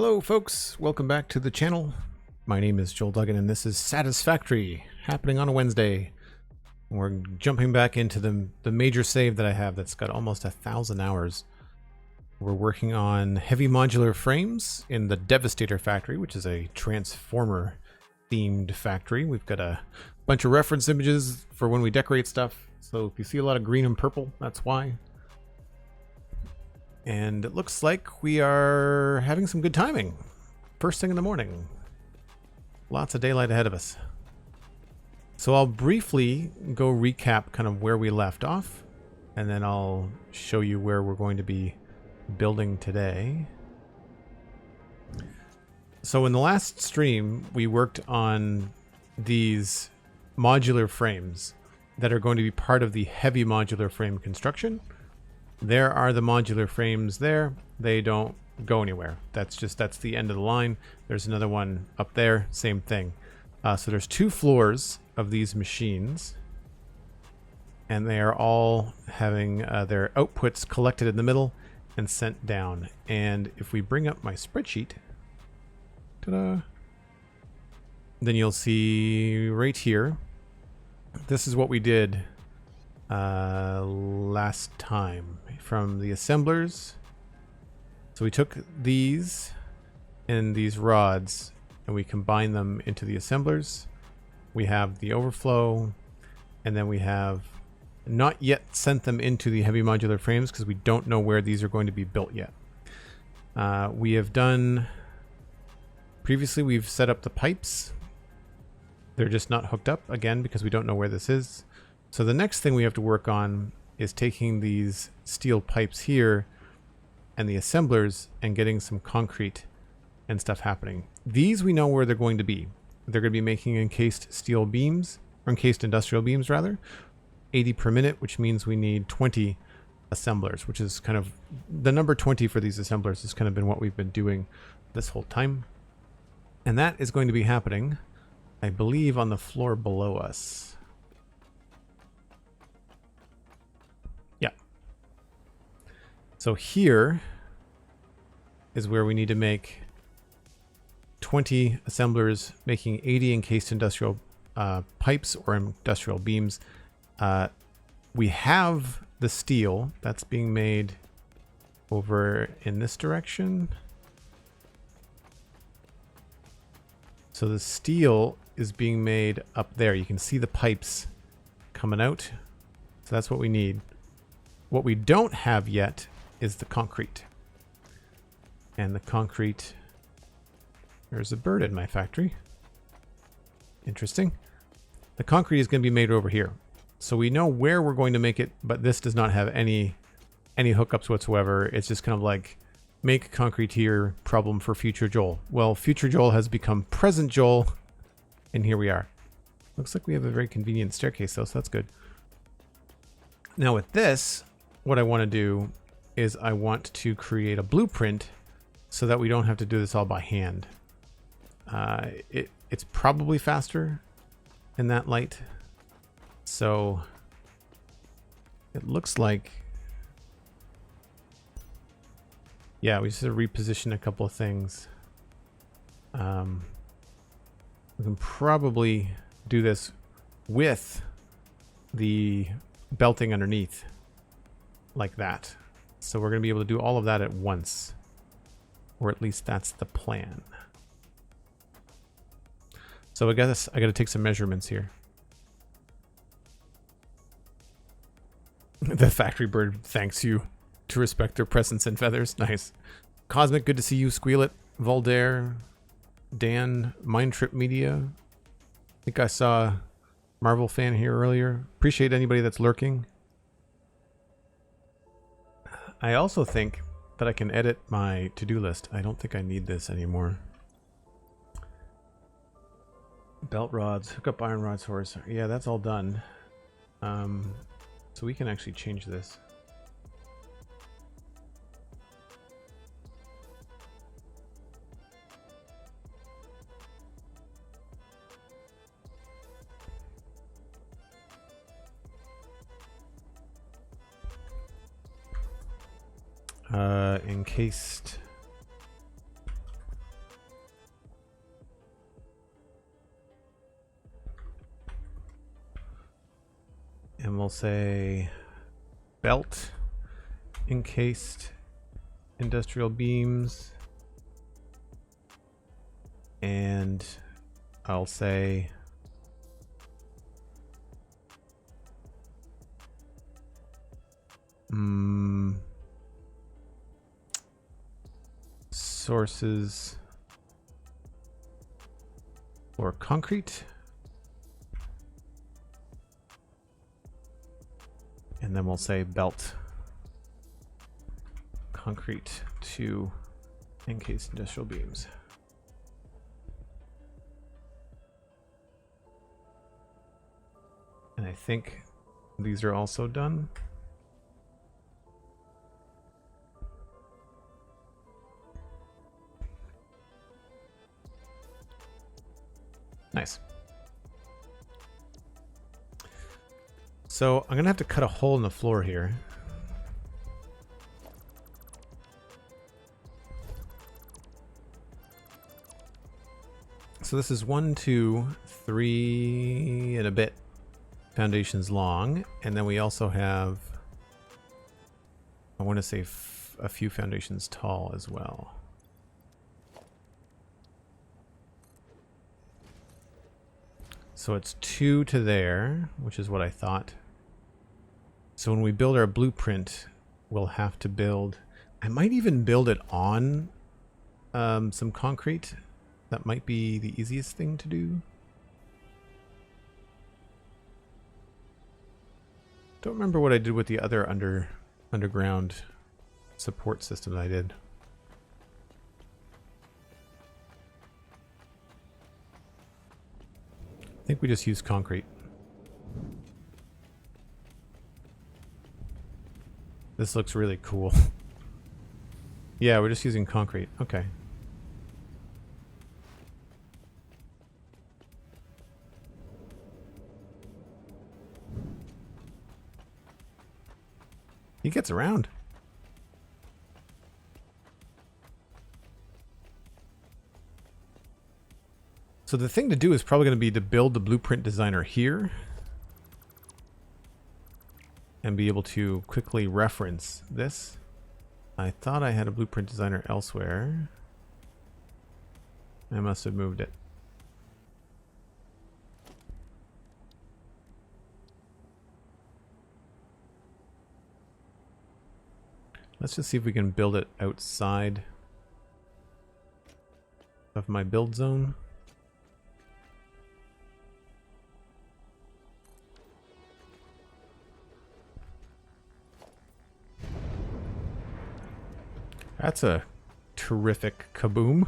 Hello folks, welcome back to the channel. My name is Joel Duggan and this is Satisfactory, happening on a Wednesday. We're jumping back into the major save that I have that's got almost 1,000 hours. We're working on heavy modular frames in the Devastator factory, which is a transformer themed factory. We've got a bunch of reference images for when we decorate stuff. So if you see a lot of green and purple, that's why. And it looks like we are having some good timing. First thing in the morning. Lots of daylight ahead of us. So I'll briefly go recap kind of where we left off, and then I'll show you where we're going to be building today. So in the last stream, we worked on these modular frames that are going to be part of the heavy modular frame construction. There are the modular frames there. They don't go anywhere. That's the end of the line. There's another one up there, same thing. So there's 2 floors of these machines, and they are all having their outputs collected in the middle and sent down. And if we bring up my spreadsheet, ta-da, then you'll see right here, this is what we did last time from the assemblers. So we took these and these rods and we combined them into the assemblers. We have the overflow, and then we have not yet sent them into the heavy modular frames because we don't know where these are going to be built yet. We have done previously, we've set up the pipes. They're just not hooked up again because we don't know where this is. So the next thing we have to work on is taking these steel pipes here and the assemblers and getting some concrete and stuff happening. These we know where they're going to be. They're going to be making encased steel beams, or encased industrial beams rather, 80 per minute, which means we need 20 assemblers, which is kind of the number 20 for these assemblers has kind of been what we've been doing this whole time. And that is going to be happening, I believe, on the floor below us. So here is where we need to make 20 assemblers making 80 encased industrial pipes or industrial beams. We have the steel that's being made over in this direction. So the steel is being made up there. You can see the pipes coming out. So that's what we need. What we don't have yet is the concrete. And the concrete, there's a bird in my factory. Interesting. The concrete is going to be made over here. So we know where we're going to make it, but this does not have any hookups whatsoever. It's just kind of like, make concrete here, problem for future Joel. Well, future Joel has become present Joel, and here we are. Looks like we have a very convenient staircase though, so that's good. Now with this, what I want to do is I want to create a blueprint so that we don't have to do this all by hand. It's probably faster in that light. So it looks like, yeah, we just have to reposition a couple of things. We can probably do this with the belting underneath like that. So we're going to be able to do all of that at once, or at least that's the plan. So I guess I got to take some measurements here. The factory bird thanks you to respect their presence and feathers. Nice. Cosmic, good to see you. Squeal it. Voldaire, Dan, MindTripMedia. I think I saw Marvel fan here earlier. Appreciate anybody that's lurking. I also think that I can edit my to-do list. I don't think I need this anymore. Belt rods, hook up iron rods horse. Yeah, that's all done. So we can actually change this. Encased And we'll say belt encased industrial beams. And I'll say sources for concrete. And then we'll say belt concrete to encased industrial beams. And I think these are also done. Nice. So I'm gonna have to cut a hole in the floor here. So this is 1, 2, 3 and a bit foundations long, and then we also have, I want to say a few foundations tall as well. So it's 2 to there, which is what I thought. So when we build our blueprint, we'll have to build, I might even build it on some concrete. That might be the easiest thing to do. Don't remember what I did with the other underground support system that I did. I think we just used concrete. This looks really cool. Yeah, we're just using concrete. Okay. He gets around. So the thing to do is probably going to be to build the blueprint designer here and be able to quickly reference this. I thought I had a blueprint designer elsewhere. I must have moved it. Let's just see if we can build it outside of my build zone. That's a terrific kaboom.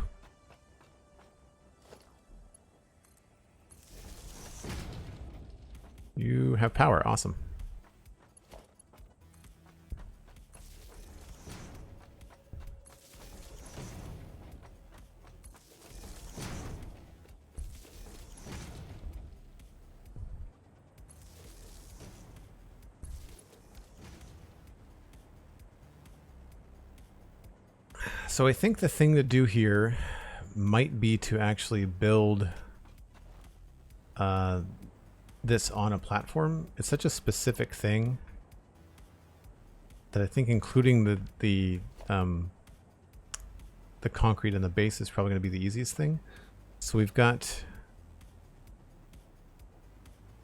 You have power. Awesome. So I think the thing to do here might be to actually build this on a platform. It's such a specific thing that I think including the concrete and the base is probably going to be the easiest thing. So we've got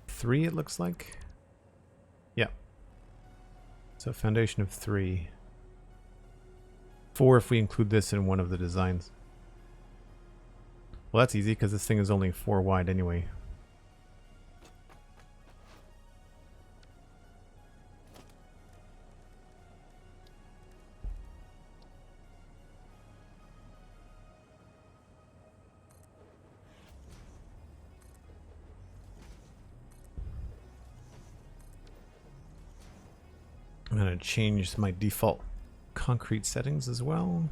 3, it looks like. Yeah. So a foundation of 3. 4 if we include this in one of the designs. Well, that's easy because this thing is only 4 wide anyway. I'm going to change my default concrete settings as well.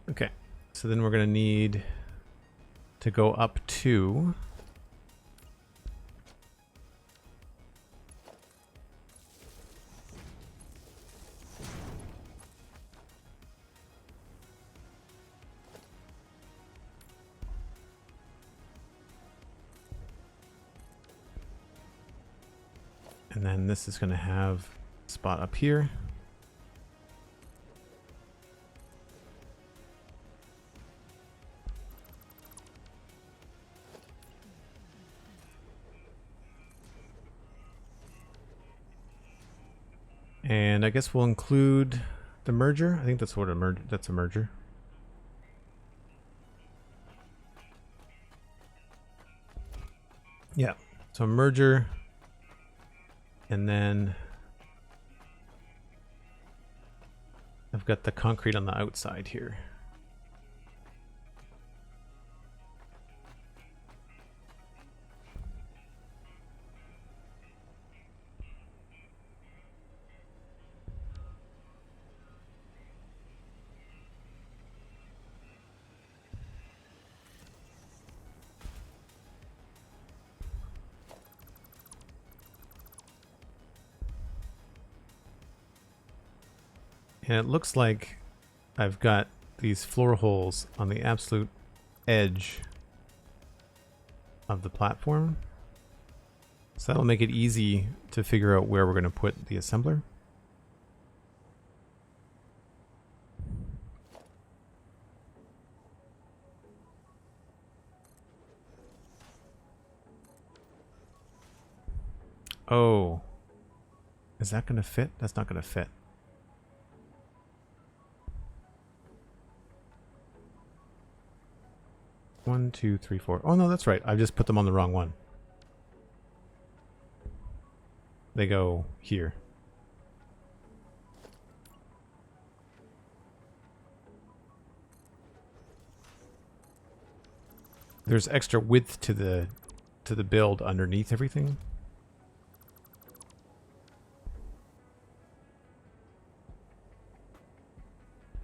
Okay, so then we're going to need to go up 2. And then this is going to have a spot up here. And I guess we'll include the merger. I think that's what that's a merger. Yeah. So a merger. And then I've got the concrete on the outside here. And it looks like I've got these floor holes on the absolute edge of the platform. So that'll make it easy to figure out where we're going to put the assembler. Oh, is that going to fit? That's not going to fit. One, two, three, four. Oh no, that's right. I just put them on the wrong one. They go here. There's extra width to the build underneath everything.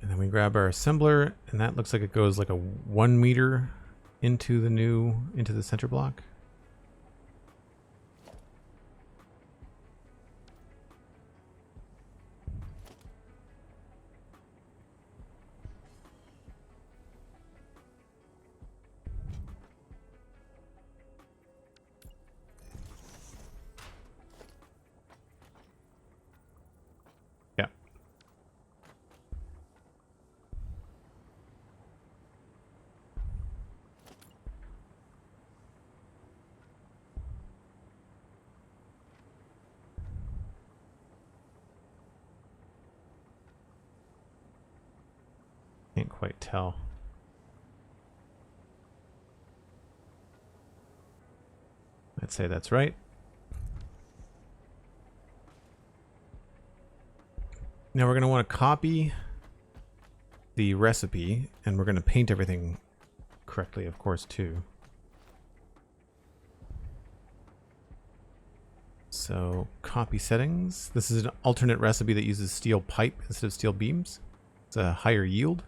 And then we grab our assembler, and that looks like it goes like a 1 meter into the center block. Yeah. Can't quite tell. Let's say that's right. Now we're going to want to copy the recipe, and we're going to paint everything correctly, of course, too. So copy settings. This is an alternate recipe that uses steel pipe instead of steel beams. It's a higher yield.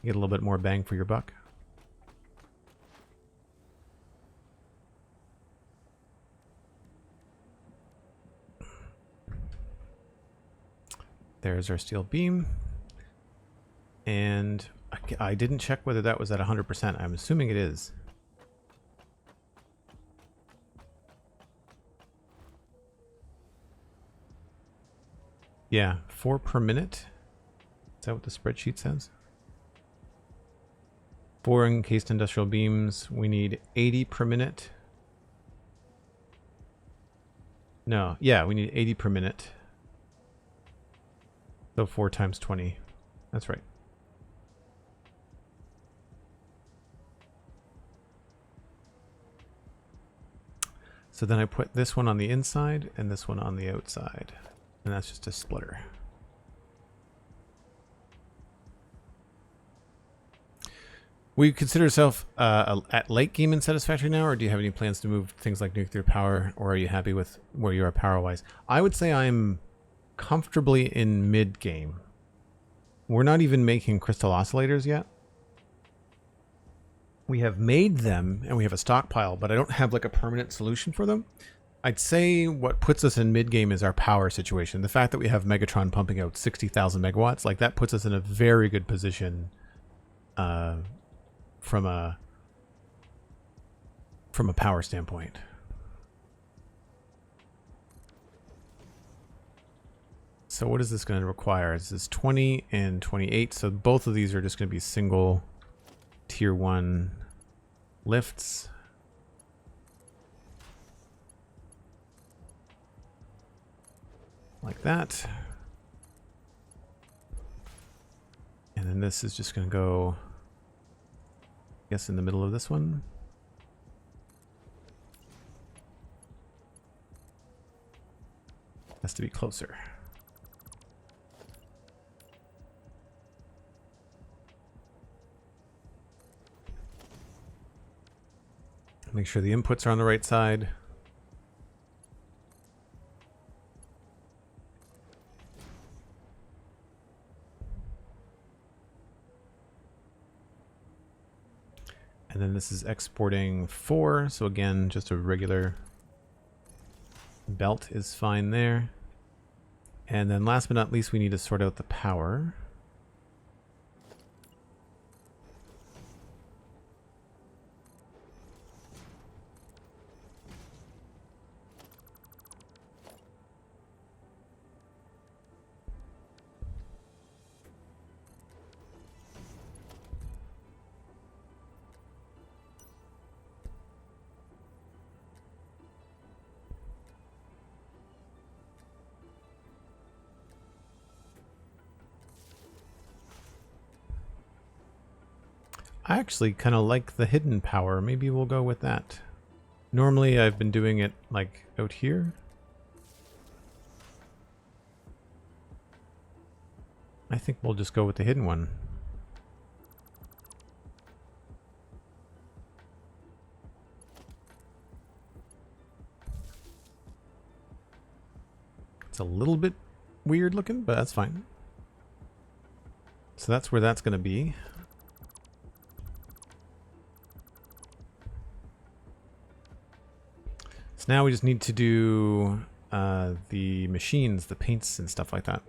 You get a little bit more bang for your buck. There's our steel beam. And I didn't check whether that was at 100%. I'm assuming it is. Yeah, 4 per minute. Is that what the spreadsheet says? 4 encased industrial beams. We need 80 per minute. No, yeah, we need 80 per minute. So 4 times 20. That's right. So then I put this one on the inside and this one on the outside. And that's just a splitter. We consider ourselves at late game in Satisfactory now, or do you have any plans to move things like nuclear power, or are you happy with where you are power-wise? I would say I'm comfortably in mid-game. We're not even making crystal oscillators yet. We have made them, and we have a stockpile, but I don't have like a permanent solution for them. I'd say what puts us in mid-game is our power situation. The fact that we have Megatron pumping out 60,000 megawatts, like that puts us in a very good position from a power standpoint. So what is this going to require? This is 20 and 28. So both of these are just going to be single tier 1 lifts. Like that. And then this is just going to go, I guess, in the middle of this one. Has to be closer. Make sure the inputs are on the right side. And then this is exporting 4. So again, just a regular belt is fine there. And then last but not least, we need to sort out the power. I actually kind of like the hidden power. Maybe we'll go with that. Normally I've been doing it like out here. I think we'll just go with the hidden one. It's a little bit weird looking, but that's fine. So that's where that's going to be. So now we just need to do the machines, the paints and stuff like that.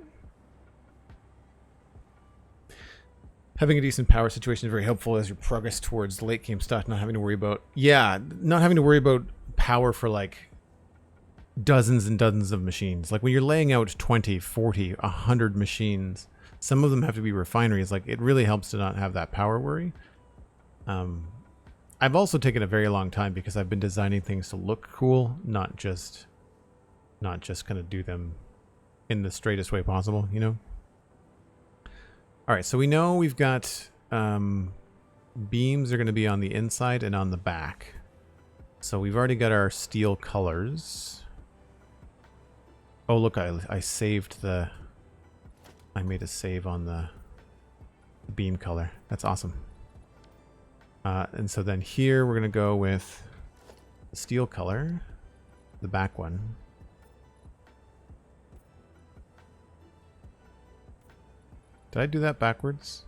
Having a decent power situation is very helpful as you progress towards the late game stuff, not having to worry about, not having to worry about power for like dozens and dozens of machines. Like when you're laying out 20, 40, 100 machines, some of them have to be refineries. Like it really helps to not have that power worry. I've also taken a very long time because I've been designing things to look cool, not just kind of do them in the straightest way possible, you know? All right, so we know we've got beams are going to be on the inside and on the back. So we've already got our steel colors. Oh, look, I saved the... I made a save on the beam color. That's awesome. And so then here we're going to go with the steel color, the back one. Did I do that backwards?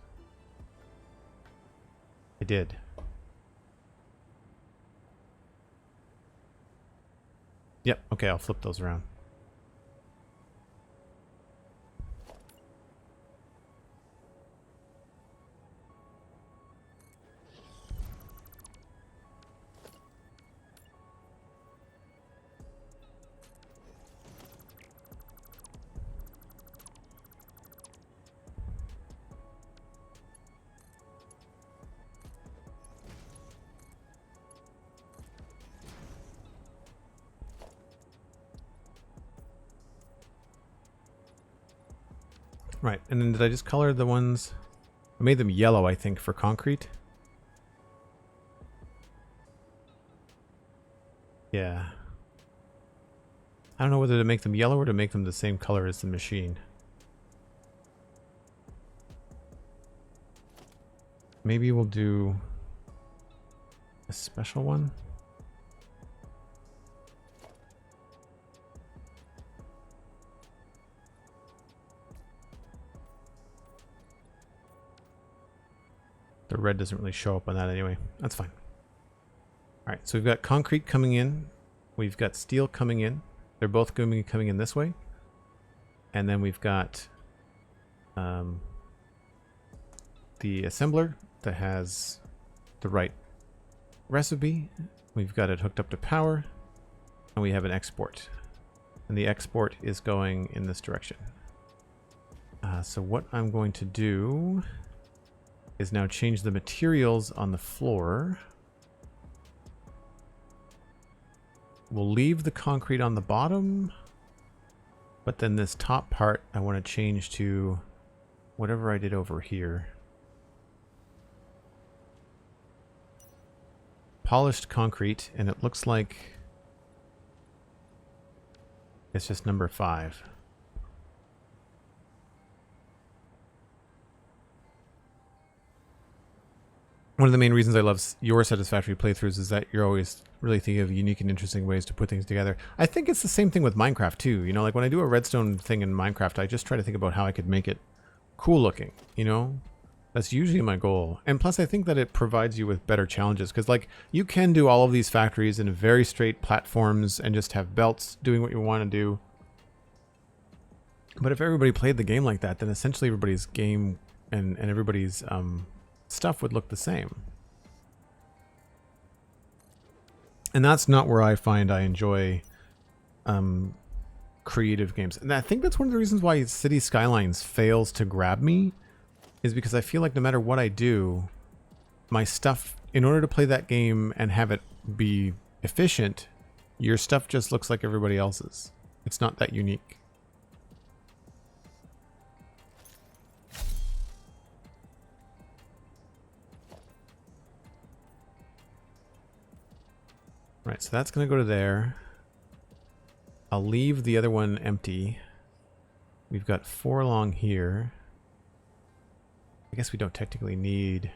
I did. Yep, okay, I'll flip those around. Right, and then did I just color the ones? I made them yellow, I think, for concrete. Yeah. I don't know whether to make them yellow or to make them the same color as the machine. Maybe we'll do a special one. The red doesn't really show up on that anyway. That's fine. All right, so we've got concrete coming in. We've got steel coming in. They're both going to be coming in this way. And then we've got the assembler that has the right recipe. We've got it hooked up to power. And we have an export. And the export is going in this direction. So what I'm going to do is now change the materials on the floor. We'll leave the concrete on the bottom, but then this top part I want to change to whatever I did over here. Polished concrete, and it looks like it's just number 5. One of the main reasons I love your Satisfactory playthroughs is that you're always really thinking of unique and interesting ways to put things together. I think it's the same thing with Minecraft too. You know, like when I do a redstone thing in Minecraft, I just try to think about how I could make it cool looking, you know? That's usually my goal. And plus I think that it provides you with better challenges because like you can do all of these factories in very straight platforms and just have belts doing what you want to do. But if everybody played the game like that, then essentially everybody's game and everybody's stuff would look the same. And that's not where I find I enjoy creative games. And I think that's one of the reasons why City Skylines fails to grab me, is because I feel like no matter what I do, my stuff, in order to play that game and have it be efficient, your stuff just looks like everybody else's. It's not that unique. Right, so that's going to go to there. I'll leave the other one empty. We've got 4 along here. I guess we don't technically need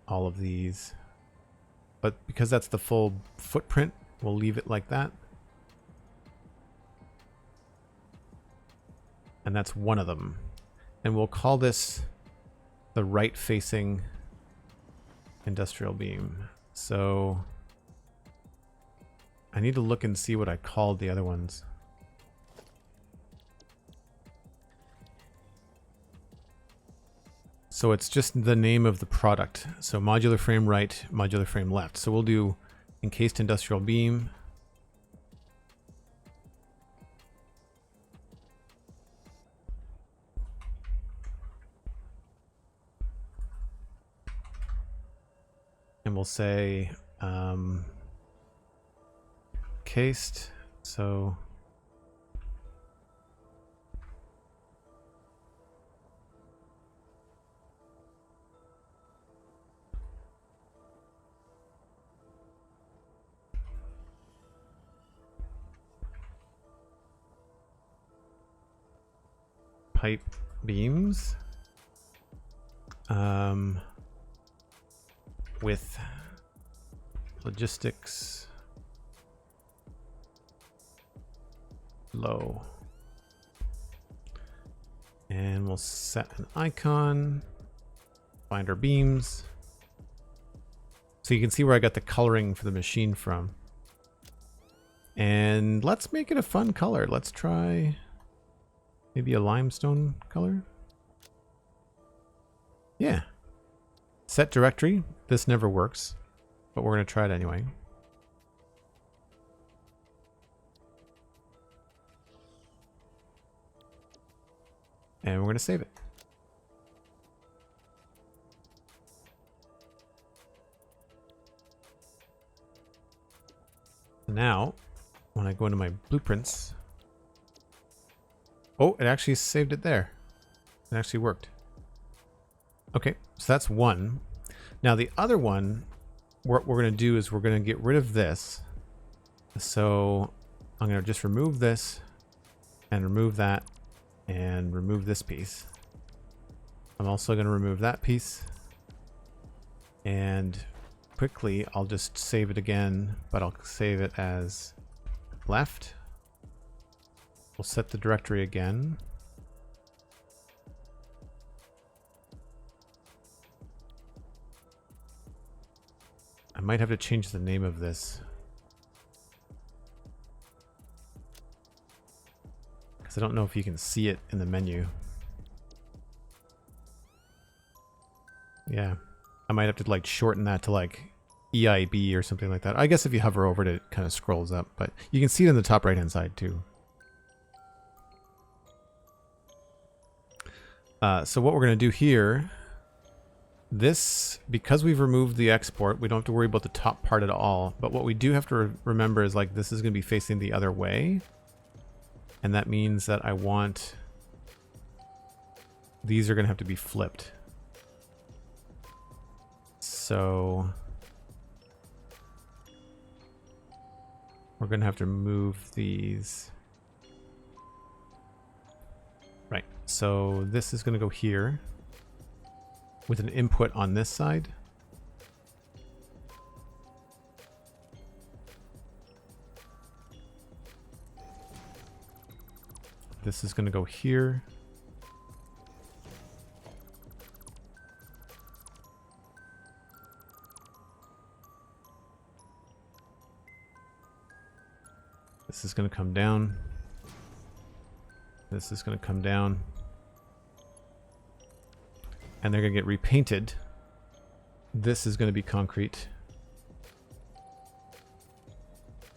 all of these. But because that's the full footprint, we'll leave it like that. And that's one of them. And we'll call this the right-facing industrial beam. So I need to look and see what I called the other ones. So it's just the name of the product. So modular frame right, modular frame left. So we'll do encased industrial beam. And we'll say encased. So pipe beams with logistics low, and we'll set an icon, find our beams, so you can see where I got the coloring for the machine from. And let's make it a fun color. Let's try maybe a limestone color. Yeah. Set directory. This never works, but we're going to try it anyway. And we're going to save it. Now, when I go into my blueprints, oh, it actually saved it there. It actually worked. Okay, so that's one. Now the other one, what we're going to do is we're going to get rid of this. So I'm going to just remove this and remove that and remove this piece. I'm also going to remove that piece. And quickly, I'll just save it again, but I'll save it as left. We'll set the directory again. I might have to change the name of this, because I don't know if you can see it in the menu. Yeah, I might have to like shorten that to like EIB or something like that. I guess if you hover over it, it kind of scrolls up, but you can see it in the top right hand side too. So what we're going to do here, because we've removed the export, we don't have to worry about the top part at all. But what we do have to remember is like this is going to be facing the other way. And that means that I want... These are going to have to be flipped. So... We're going to have to move these. Right. So this is going to go here with an input on this side. This is going to go here. This is going to come down. This is going to come down. And they're going to get repainted. This is going to be concrete.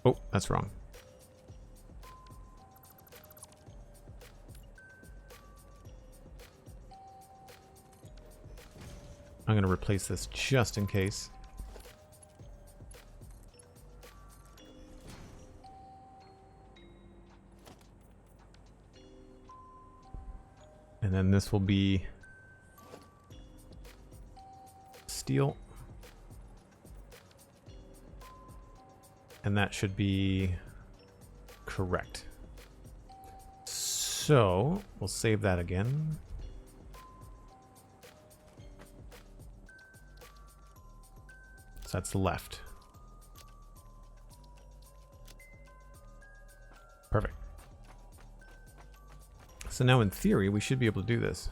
Oh, that's wrong. I'm going to replace this just in case. And then this will be steel. And that should be correct. So we'll save that again. So that's the left. Perfect. So now in theory, we should be able to do this.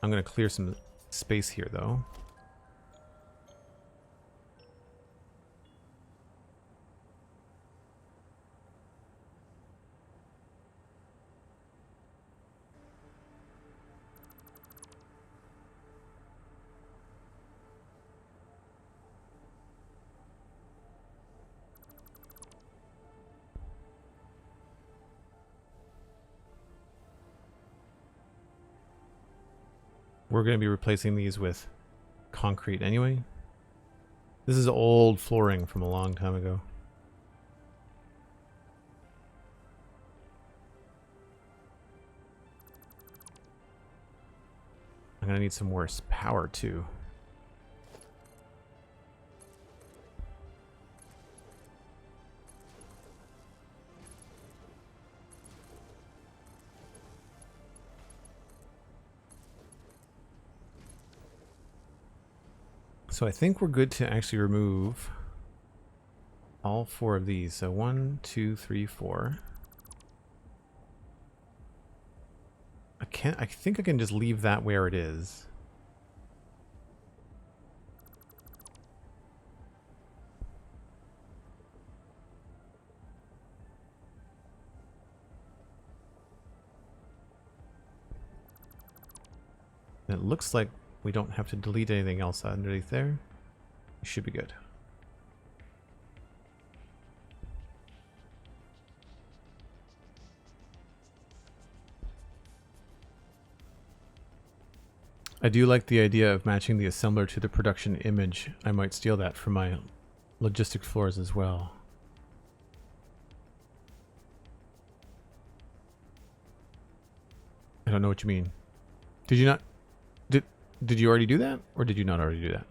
I'm going to clear some space here though. We're going to be replacing these with concrete anyway. This is old flooring from a long time ago. I'm going to need some worse power too. So I think we're good to actually remove all 4 of these. So 1, 2, 3, 4. I think I can just leave that where it is. And it looks like we don't have to delete anything else underneath there. It should be good. I do like the idea of matching the assembler to the production image. I might steal that for my logistic floors as well. I don't know what you mean. Did you not... Did you already do that? Or did you not already do that?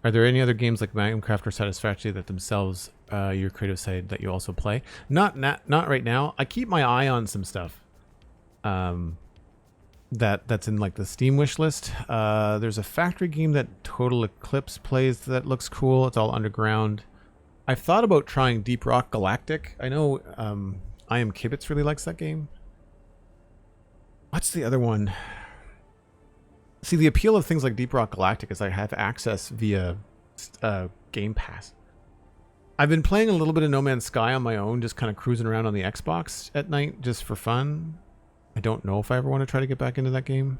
Are there any other games like Minecraft or Satisfactory that themselves, your creative side, that you also play? Not right now. I keep my eye on some stuff. That's in like the Steam wish list. There's a factory game that Total Eclipse plays that looks cool. It's all underground. I've thought about trying Deep Rock Galactic. I know I Am Kibitz really likes that game. What's the other one? See, the appeal of things like Deep Rock Galactic is I have access via Game Pass. I've been playing a little bit of No Man's Sky on my own, just kind of cruising around on the Xbox at night just for fun. I don't know if I ever want to try to get back into that game.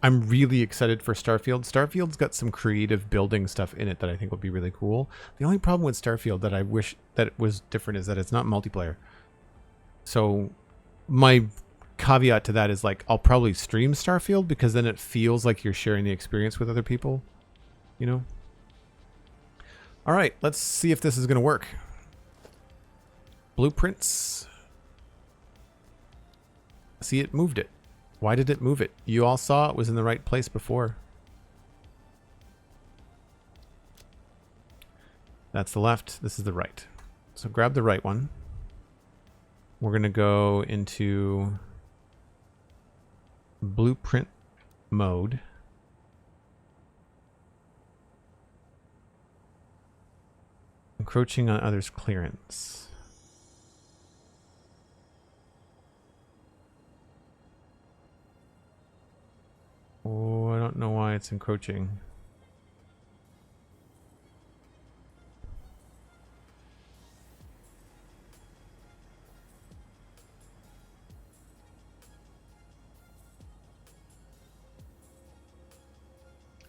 I'm really excited for Starfield. Starfield's got some creative building stuff in it that I think would be really cool. The only problem with Starfield that I wish that it was different is that it's not multiplayer. So my caveat to that is like I'll probably stream Starfield because then it feels like you're sharing the experience with other people, you know. All right, let's see if this is going to work. Blueprints. See, it moved it. Why did it move it? You all saw it was in the right place before. That's the left. This is the right. So grab the right one. We're going to go into blueprint mode. Encroaching on others' clearance. Oh, I don't know why it's encroaching.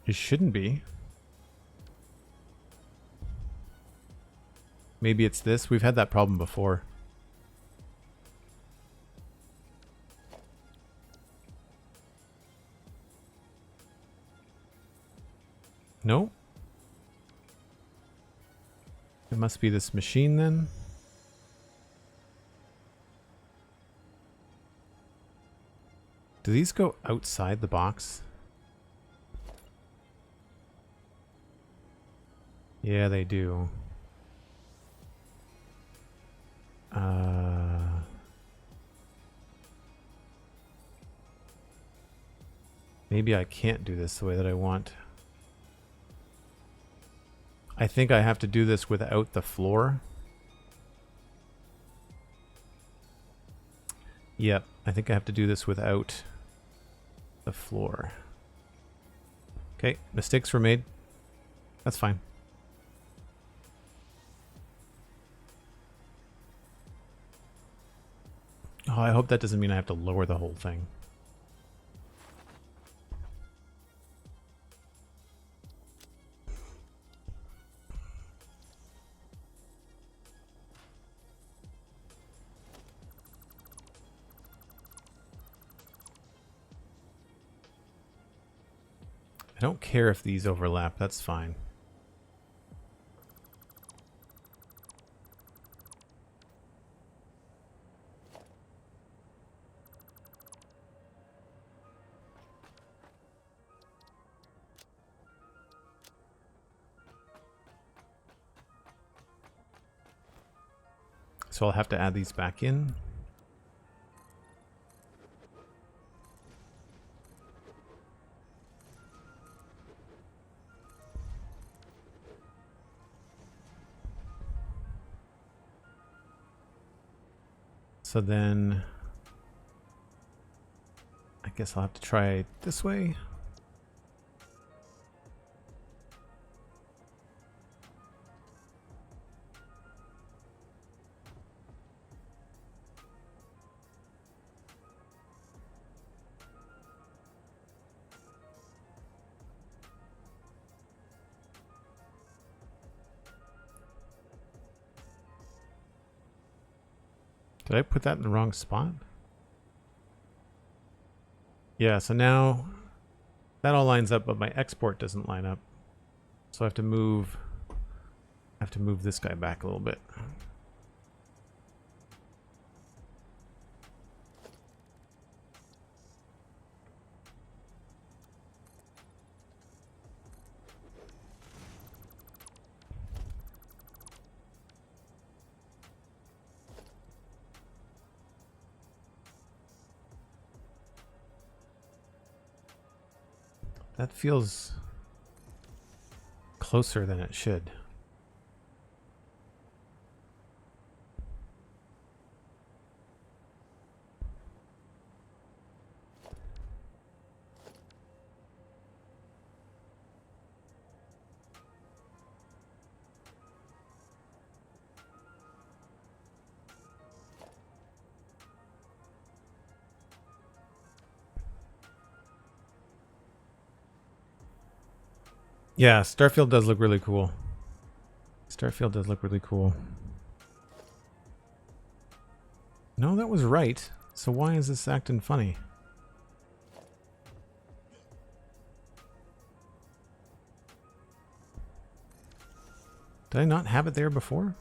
It shouldn't be. Maybe it's this. We've had that problem before. No? It must be this machine then. Do these go outside the box? Yeah, they do. Maybe I can't do this the way that I want. I think I have to do this without the floor. Yep, I think I have to do this without the floor. Okay, mistakes were made. That's fine. Oh, I hope that doesn't mean I have to lower the whole thing. I don't care if these overlap, that's fine. So I'll have to add these back in. So then I guess I'll have to try it this way. Did I put that in the wrong spot? Yeah, so now that all lines up, but my export doesn't line up. So I have to move this guy back a little bit. That feels closer than it should. Yeah, Starfield does look really cool. Starfield does look really cool. No, that was right. So why is this acting funny? Did I not have it there before?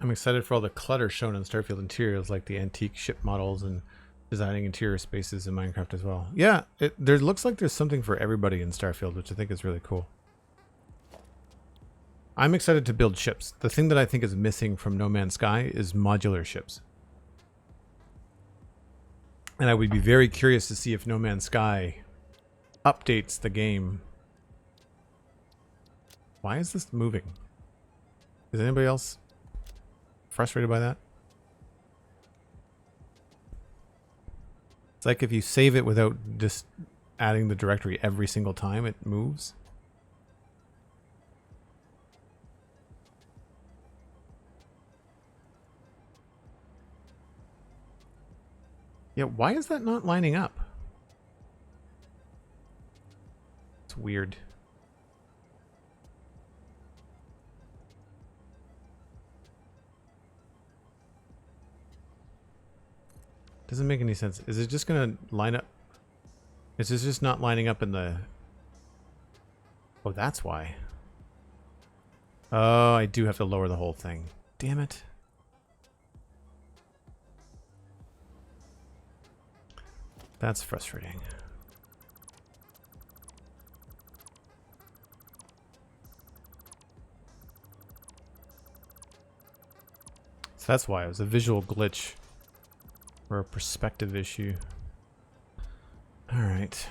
I'm excited for all the clutter shown in Starfield interiors, like the antique ship models and designing interior spaces in Minecraft as well. Yeah, there looks like there's something for everybody in Starfield, which I think is really cool. I'm excited to build ships. The thing that I think is missing from No Man's Sky is modular ships. And I would be very curious to see if No Man's Sky updates the game. Why is this moving? Is anybody else frustrated by that? It's like if you save it without just adding the directory every single time it moves. Yeah, why is that not lining up? It's weird. Doesn't make any sense. Is it just gonna line up? Is this just not lining up in the... Oh, that's why. Oh, I do have to lower the whole thing. Damn it. That's frustrating. So that's why it was a visual glitch or a perspective issue. All right.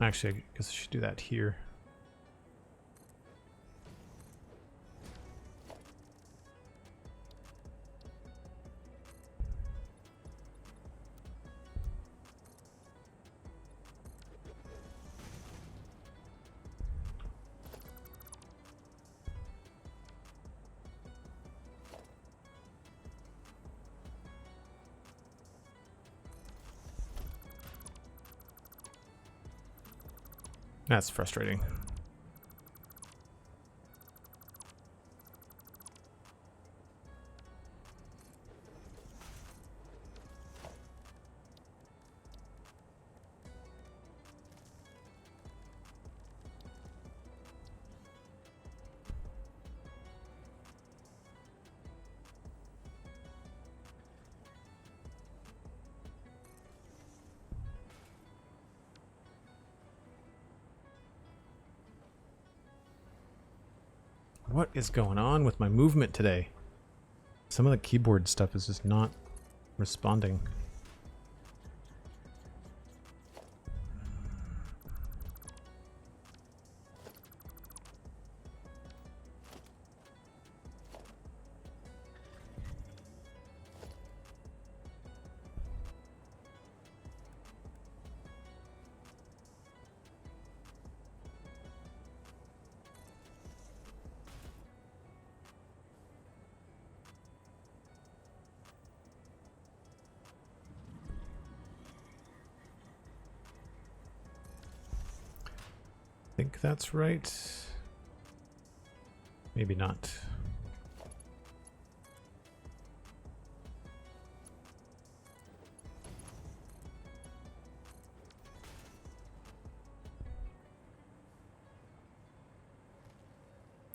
Actually, I guess I should do that here. That's frustrating. What is going on with my movement today? Some of the keyboard stuff is just not responding. I think that's right. Maybe not.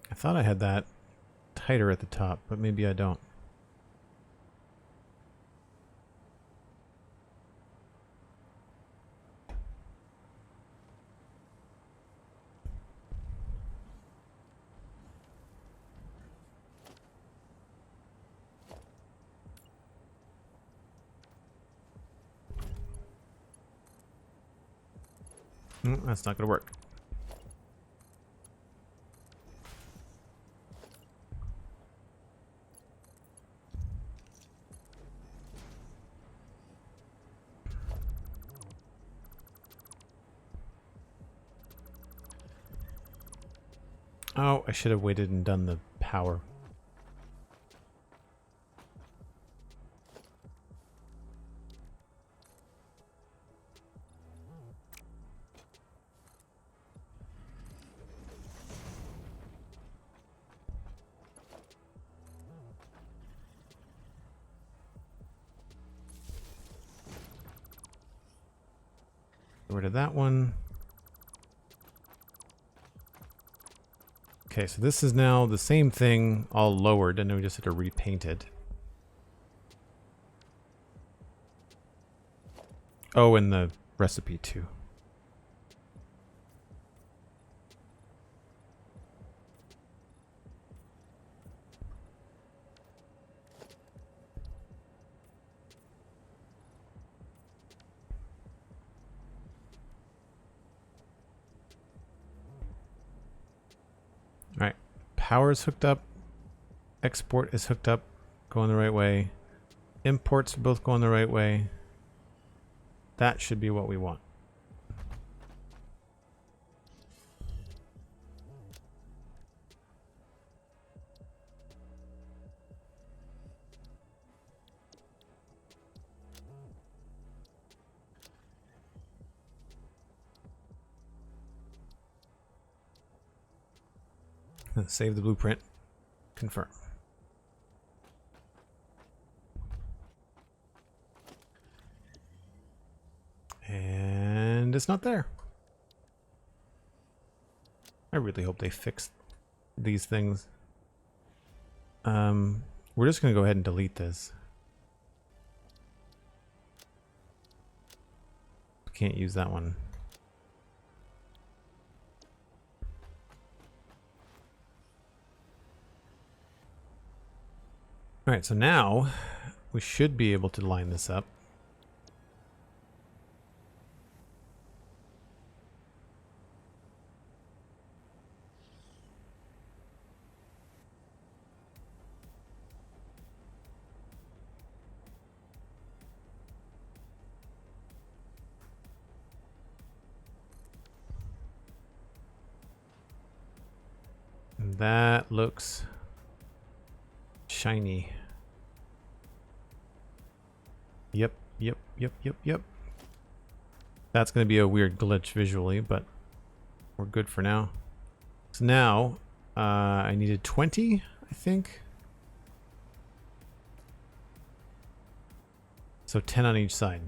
I thought I had that tighter at the top, but maybe I don't. That's not going to work. Oh, I should have waited and done the power. Get rid of that one. Okay, so this is now the same thing, all lowered, and then we just had to repaint it. Oh, and the recipe too. All right, power is hooked up. Export is hooked up, going the right way. Imports are both going the right way. That should be what we want. Save the blueprint. Confirm. And it's not there. I really hope they fix these things. We're just going to go ahead and delete this. Can't use that one. All right, so now we should be able to line this up. And that looks shiny. Yep. That's going to be a weird glitch visually, but we're good for now. So now, I needed 20, I think. So 10 on each side.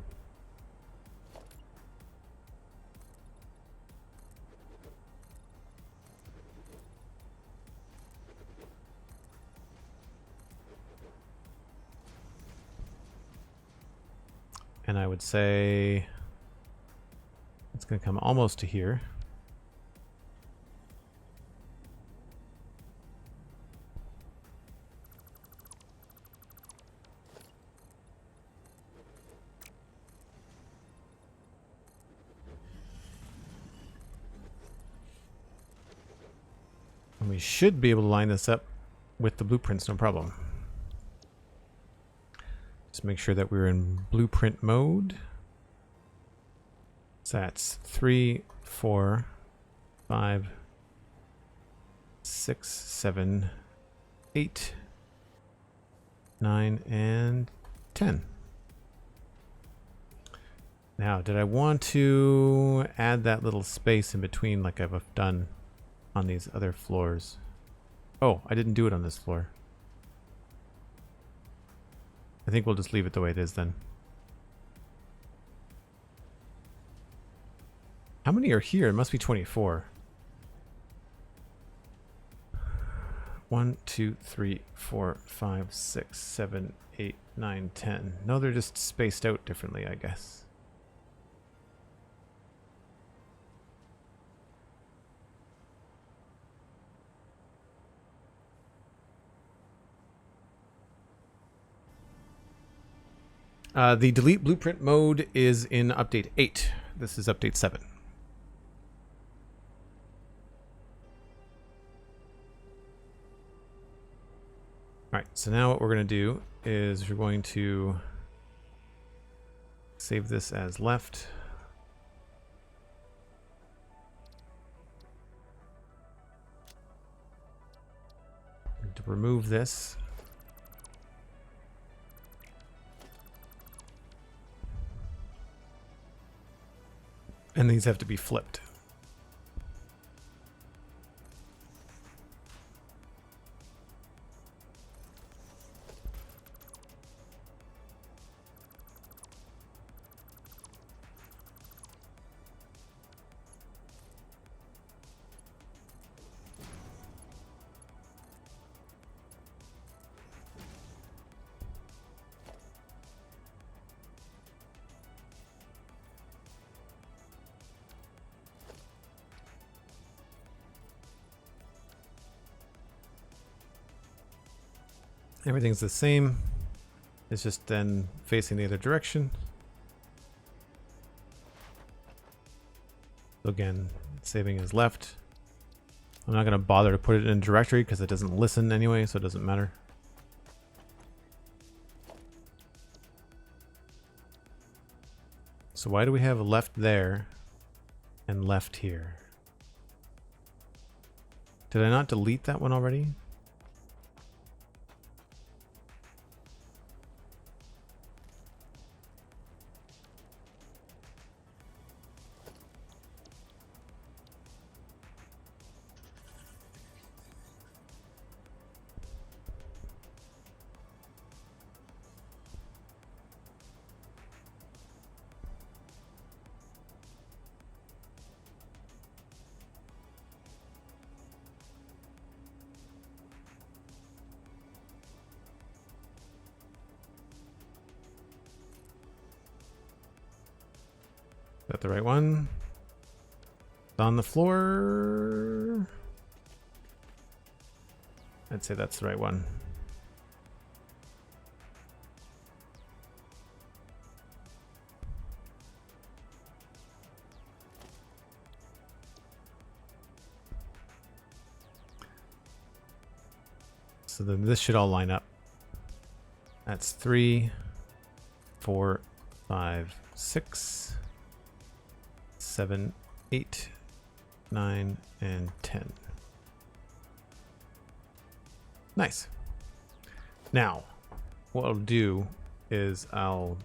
And I would say it's going to come almost to here. And we should be able to line this up with the blueprints, no problem. Just make sure that we're in blueprint mode. So that's 3, 4, 5, 6, 7, 8, 9, and 10. Now, did I want to add that little space in between like I've done on these other floors? Oh, I didn't do it on this floor. I think we'll just leave it the way it is then. How many are here? It must be 24. 1, 2, 3, 4, 5, 6, 7, 8, 9, 10. No, they're just spaced out differently, I guess. The delete blueprint mode is in update 8. This is update 7. Alright, so now what we're going to do is we're going to save this as left. To remove this. And these have to be flipped. Everything's the same. It's just then facing the other direction. So again, saving is left. I'm not going to bother to put it in a directory because it doesn't listen anyway, so it doesn't matter. So why do we have left there and left here? Did I not delete that one already? Is that the right one? It's on the floor. I'd say that's the right one. So then this should all line up. That's 3, 4, 5, 6, 7, 8, 9, and 10. Nice. Now, what I'll do is I'll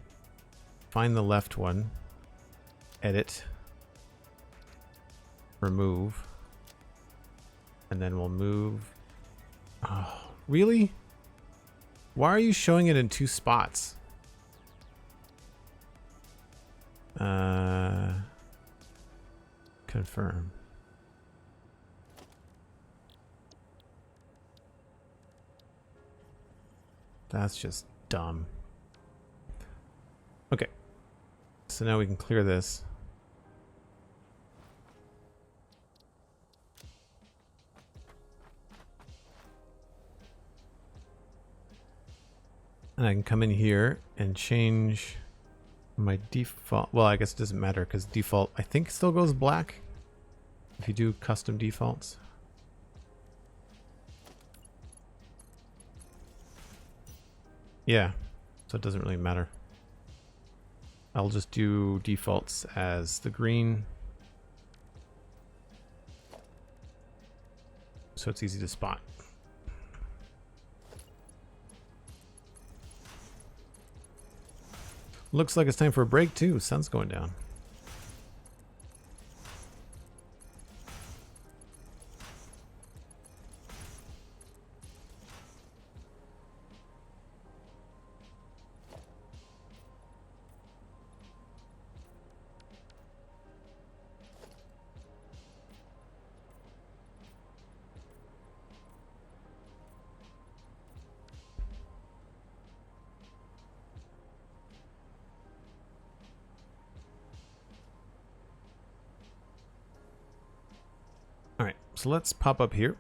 find the left one, edit, remove, and then we'll move. Oh, really? Why are you showing it in 2 spots? Confirm. That's just dumb. Okay. So now we can clear this. And I can come in here and change my default. Well, I guess it doesn't matter because default, I think, still goes black if you do custom defaults. Yeah, so it doesn't really matter. I'll just do defaults as the green, so it's easy to spot. Looks like it's time for a break too. Sun's going down. So let's pop up here.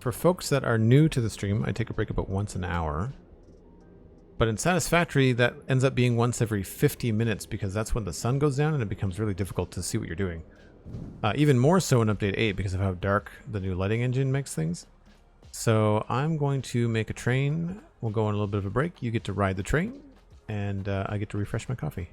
For folks that are new to the stream, I take a break about once an hour. But in Satisfactory, that ends up being once every 50 minutes because that's when the sun goes down and it becomes really difficult to see what you're doing. Even more so in Update 8 because of how dark the new lighting engine makes things. So I'm going to make a train. We'll go on a little bit of a break. You get to ride the train, and I get to refresh my coffee.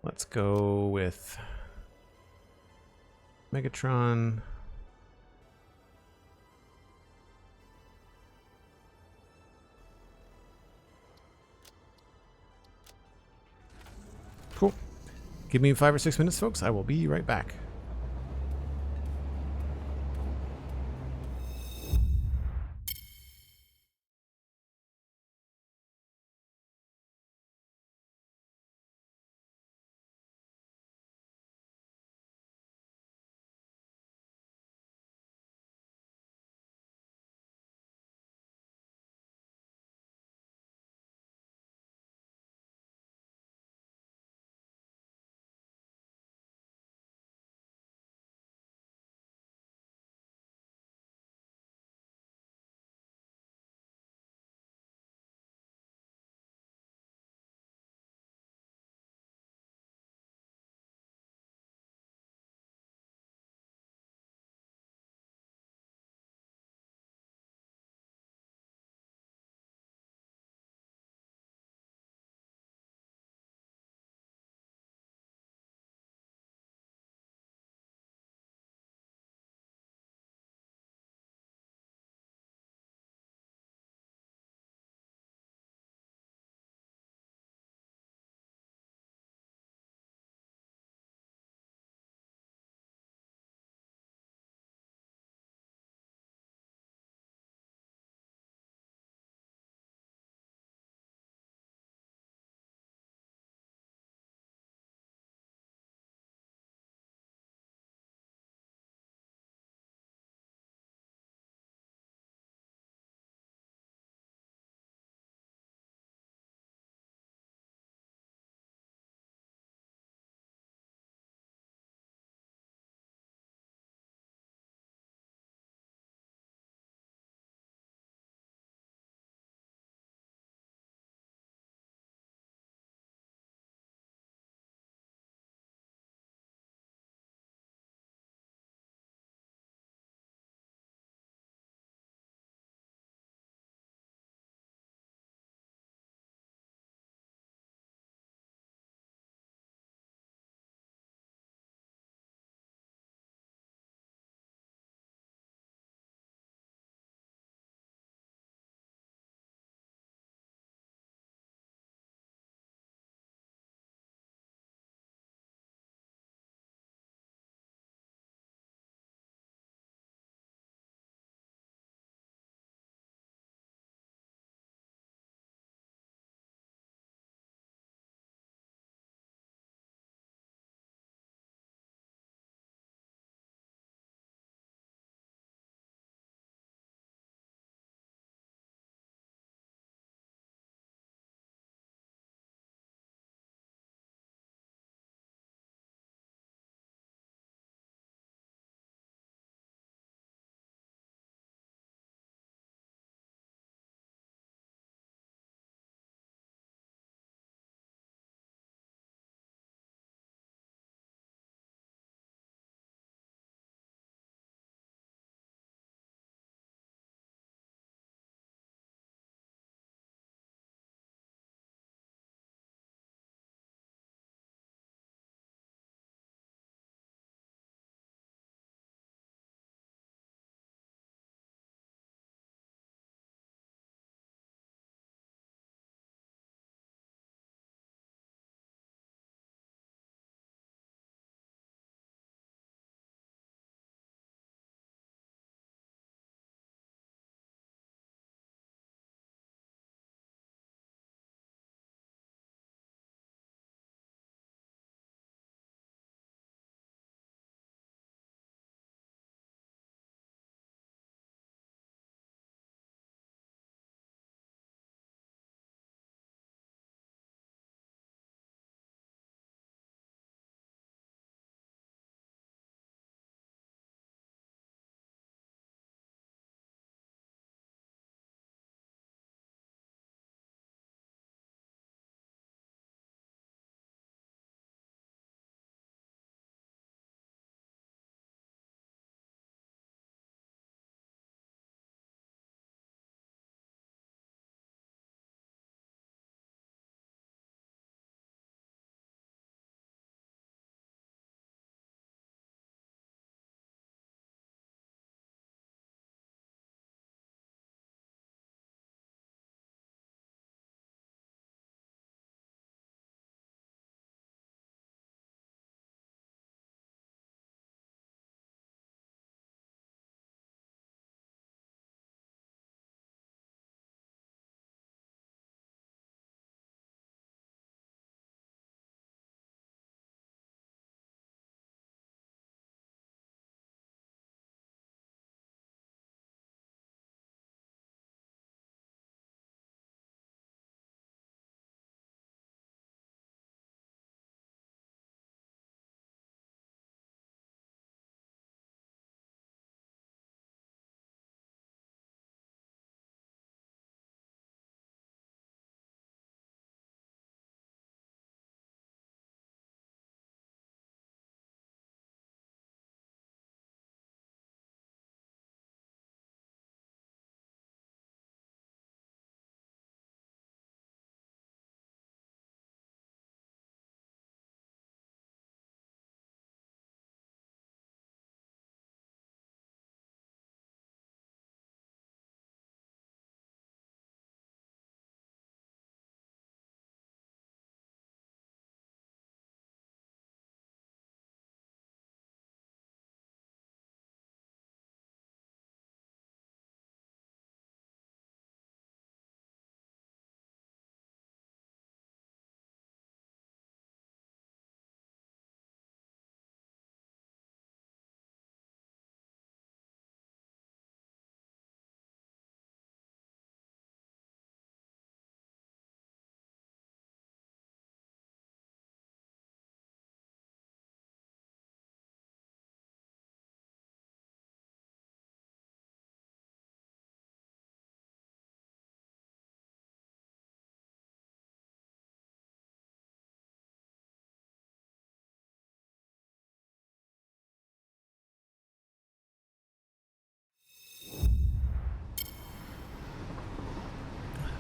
Let's go with Megatron. Cool. Give me 5 or 6 minutes, folks. I will be right back.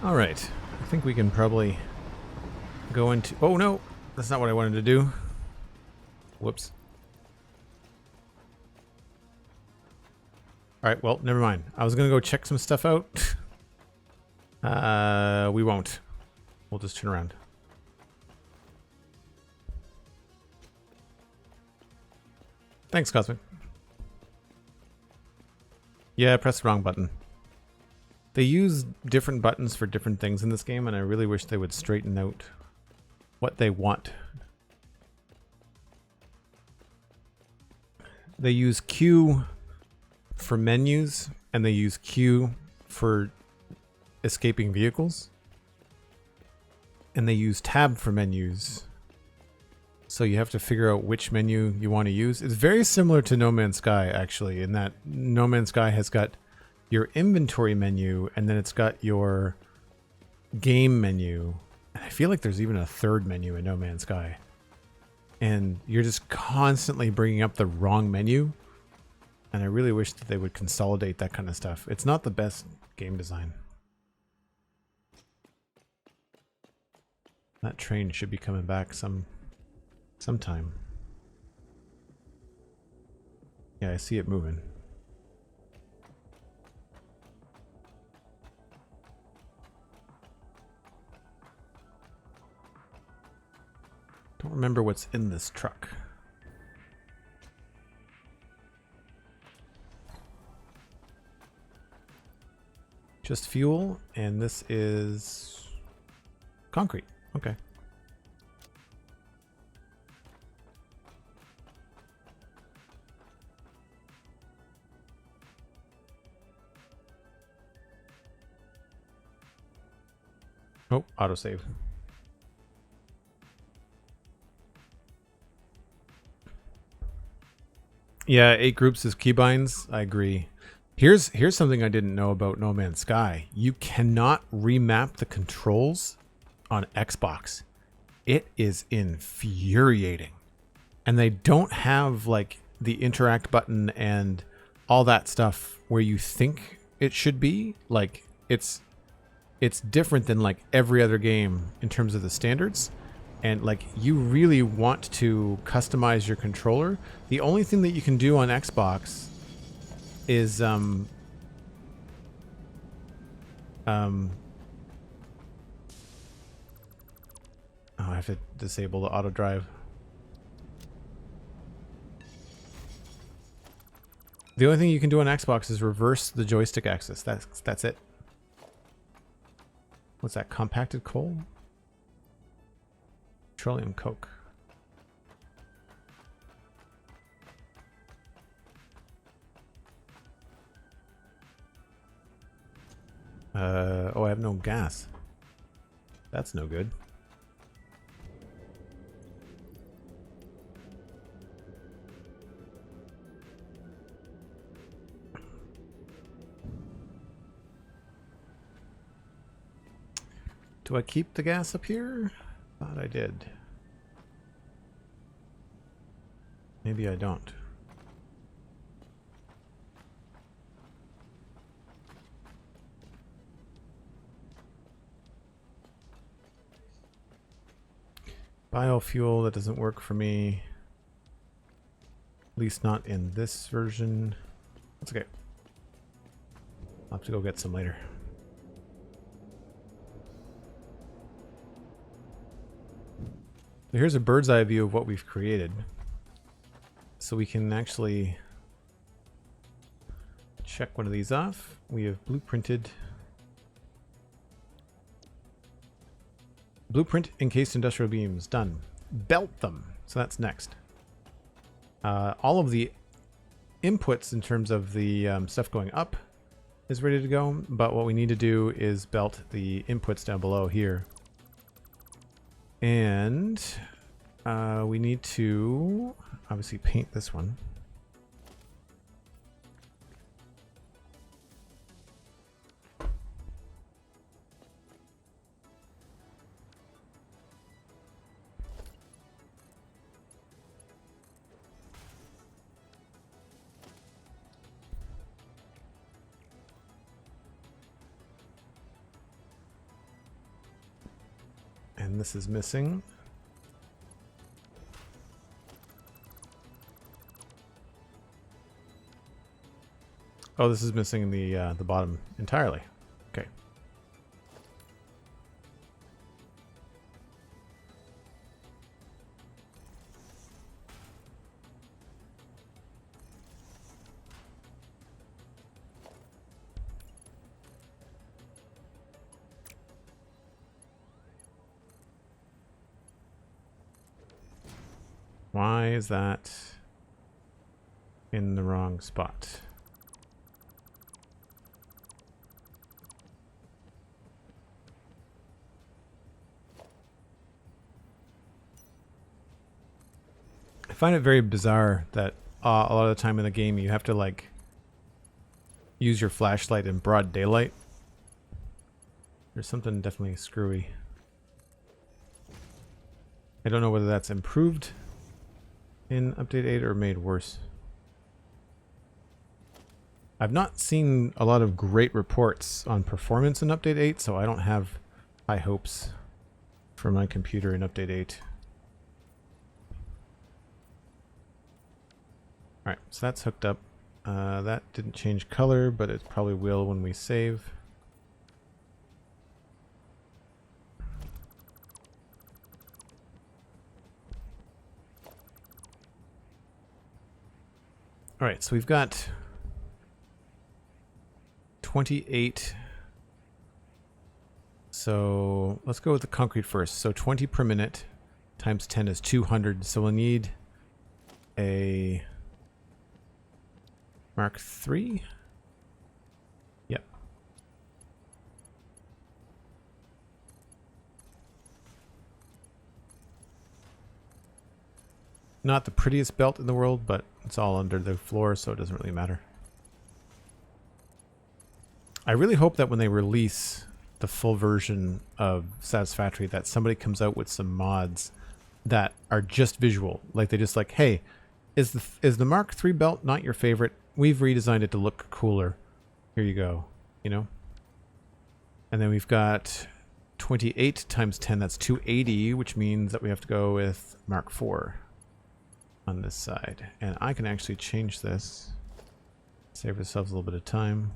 All right. I think we can probably go into... Oh, no. That's not what I wanted to do. Whoops. All right. Well, never mind. I was going to go check some stuff out. We won't. We'll just turn around. Thanks, Cosmic. Yeah, I pressed the wrong button. They use different buttons for different things in this game, and I really wish they would straighten out what they want. They use Q for menus, and they use Q for escaping vehicles. And they use tab for menus. So you have to figure out which menu you want to use. It's very similar to No Man's Sky, actually, in that No Man's Sky has got your inventory menu, and then it's got your game menu. And I feel like there's even a third menu in No Man's Sky. And you're just constantly bringing up the wrong menu. And I really wish that they would consolidate that kind of stuff. It's not the best game design. That train should be coming back sometime. Yeah, I see it moving. Don't remember what's in this truck. Just fuel, and this is concrete. Okay. Oh, autosave. Yeah, 8 groups is keybinds. I agree. Here's something I didn't know about No Man's Sky. You cannot remap the controls on Xbox. It is infuriating. And they don't have like the interact button and all that stuff where you think it should be. Like it's different than like every other game in terms of the standards. And like you really want to customize your controller. The only thing that you can do on Xbox is oh, I have to disable the auto drive. The only thing you can do on Xbox is reverse the joystick axis. That's it. What's that? Compacted coal? Petroleum coke. Oh, I have no gas. That's no good. Do I keep the gas up here? Thought I did. Maybe I don't. Biofuel, that doesn't work for me. At least not in this version. That's okay. I'll have to go get some later. So here's a bird's eye view of what we've created. So we can actually check one of these off. We have blueprinted. Blueprint encased industrial beams. Done. Belt them. So that's next. All of the inputs in terms of the stuff going up is ready to go. But what we need to do is belt the inputs down below here. And we need to obviously paint this one. And this is missing. Oh, this is missing the bottom entirely. Okay. Why is that in the wrong spot? I find it very bizarre that a lot of the time in the game you have to like use your flashlight in broad daylight. There's something definitely screwy. I don't know whether that's improved in Update 8 or made worse. I've not seen a lot of great reports on performance in Update 8, so I don't have high hopes for my computer in Update 8. Alright, so that's hooked up. That didn't change color, but it probably will when we save. Alright, so we've got 28. So let's go with the concrete first. So 20 per minute times 10 is 200. So we'll need a Mark III. Yep. Not the prettiest belt in the world, but it's all under the floor, so it doesn't really matter. I really hope that when they release the full version of Satisfactory that somebody comes out with some mods that are just visual. Like they just like, hey, is the Mark III belt not your favorite? We've redesigned it to look cooler. Here you go. You know? And then we've got 28 times 10, that's 280, which means that we have to go with Mark IV on this side. And I can actually change this. Save ourselves a little bit of time.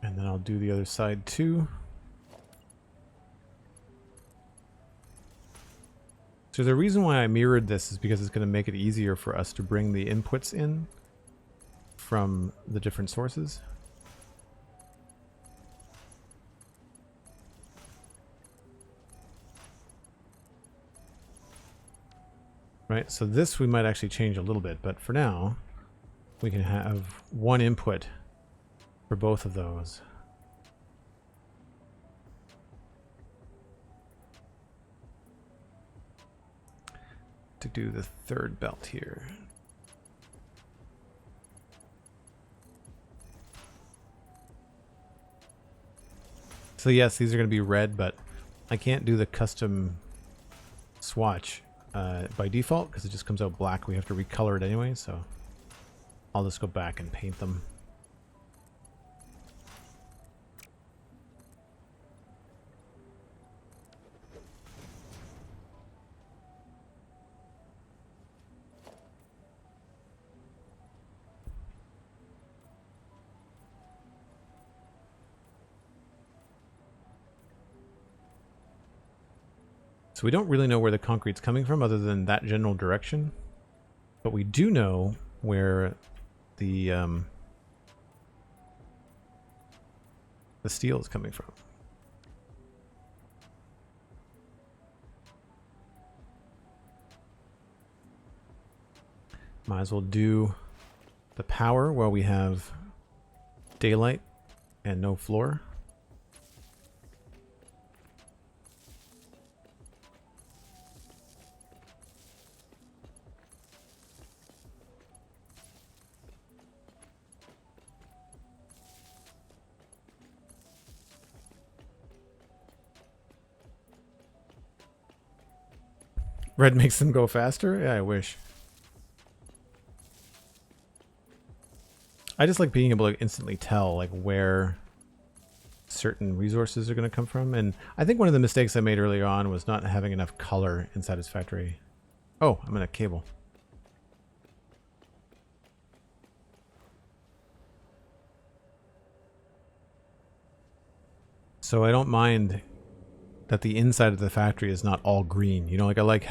And then I'll do the other side too. So the reason why I mirrored this is because it's going to make it easier for us to bring the inputs in from the different sources. Right, so this we might actually change a little bit, but for now, we can have one input for both of those. To do the third belt here. So yes, these are going to be red, but I can't do the custom swatch by default because it just comes out black. We have to recolor it anyway, so I'll just go back and paint them. So we don't really know where the concrete's coming from other than that general direction. But we do know where the steel is coming from. Might as well do the power while we have daylight and no floor. Red makes them go faster? Yeah, I wish. I just like being able to instantly tell like where certain resources are going to come from. And I think one of the mistakes I made earlier on was not having enough color in Satisfactory. Oh, I'm in a cable. So I don't mind that the inside of the factory is not all green. You know, like I like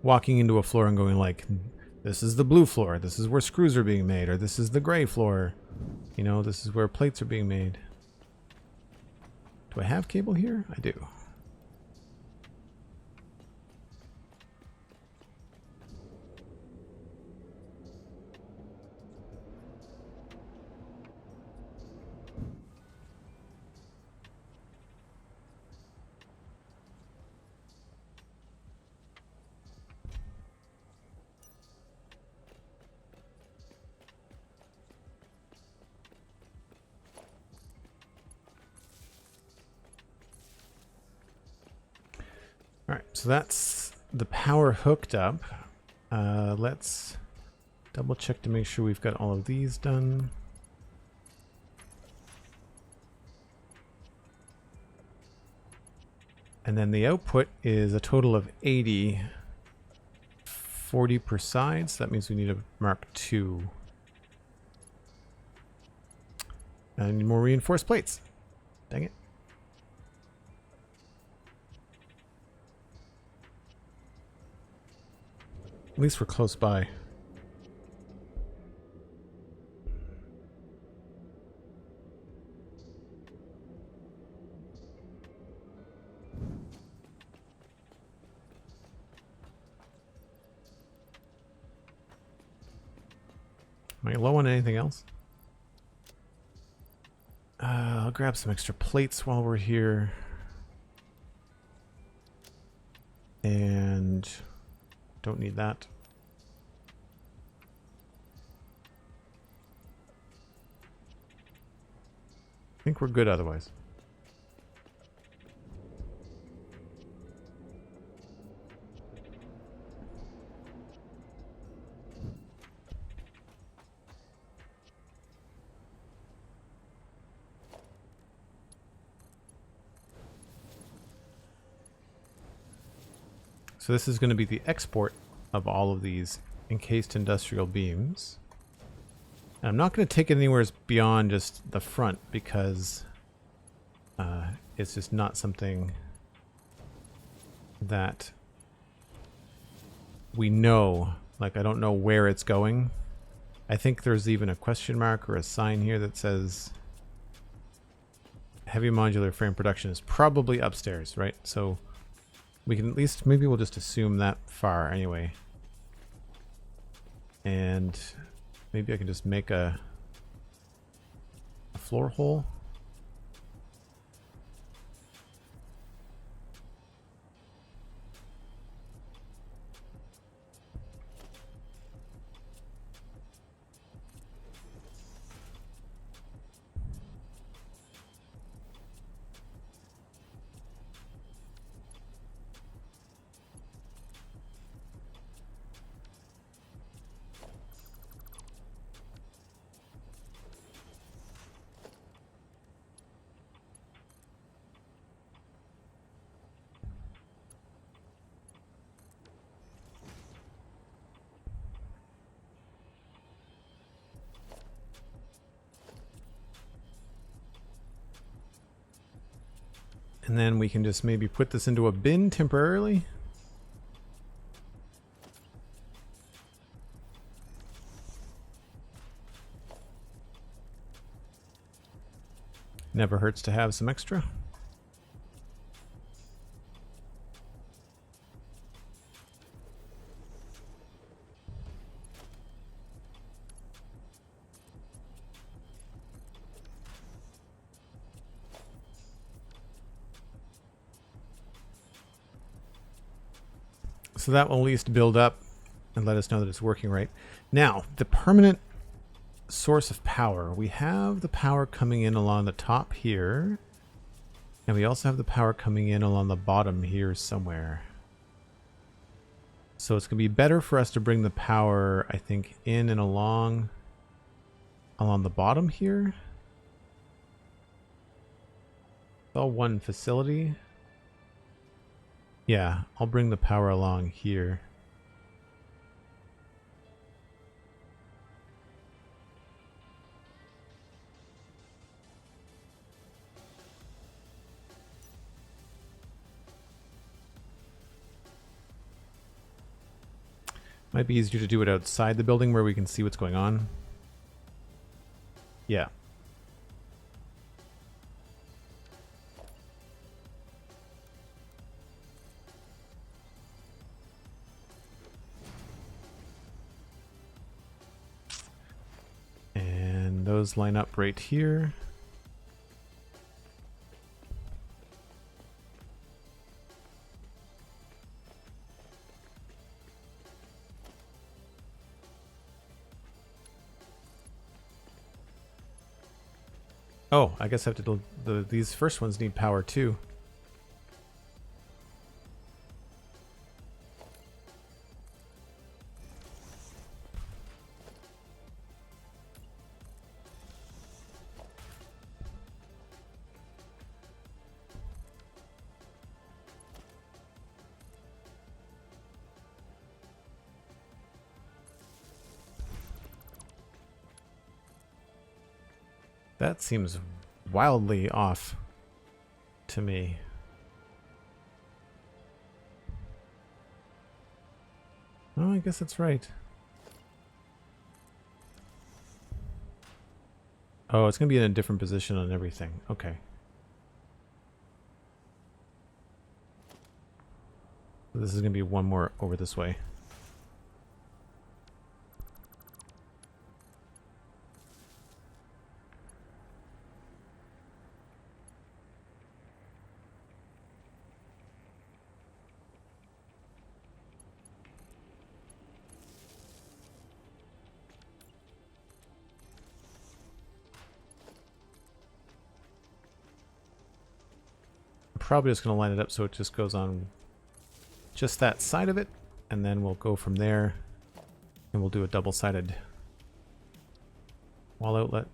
walking into a floor and going like, this is the blue floor, this is where screws are being made, or this is the gray floor. You know, this is where plates are being made. Do I have cable here? I do. Alright, so that's the power hooked up. Let's double check to make sure we've got all of these done. And then the output is a total of 80, 40 per side, so that means we need a Mark II. And I need more reinforced plates. Dang it. At least we're close by. Am I low on anything else? I'll grab some extra plates while we're here. And don't need that. I think we're good otherwise. So this is going to be the export of all of these encased industrial beams. And I'm not going to take it anywhere beyond just the front because it's just not something that we know. Like, I don't know where it's going. I think there's even a question mark or a sign here that says heavy modular frame production is probably upstairs, right? So we can at least, maybe we'll just assume that far anyway. And maybe I can just make a floor hole. And then we can just maybe put this into a bin temporarily. Never hurts to have some extra. So that will at least build up and let us know that it's working right. Now, the permanent source of power. We have the power coming in along the top here. And we also have the power coming in along the bottom here somewhere. So it's going to be better for us to bring the power, I think, in and along the bottom here. It's all one facility. Yeah, I'll bring the power along here. Might be easier to do it outside the building where we can see what's going on. Yeah. And those line up right here. Oh, I guess I have to do these first ones need power too. That seems wildly off to me. Oh, I guess that's right. Oh, it's going to be in a different position on everything. Okay. So this is going to be one more over this way. Probably just going to line it up so it just goes on just that side of it, and then we'll go from there and we'll do a double-sided wall outlet.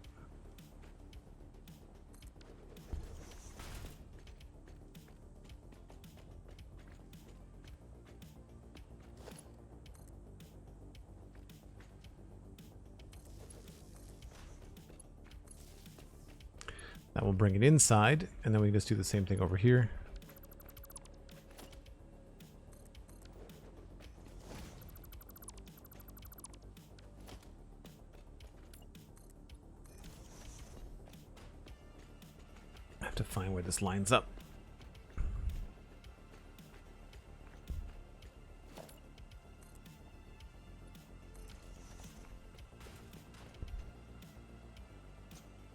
That will bring it inside, and then we can just do the same thing over here. I have to find where this lines up.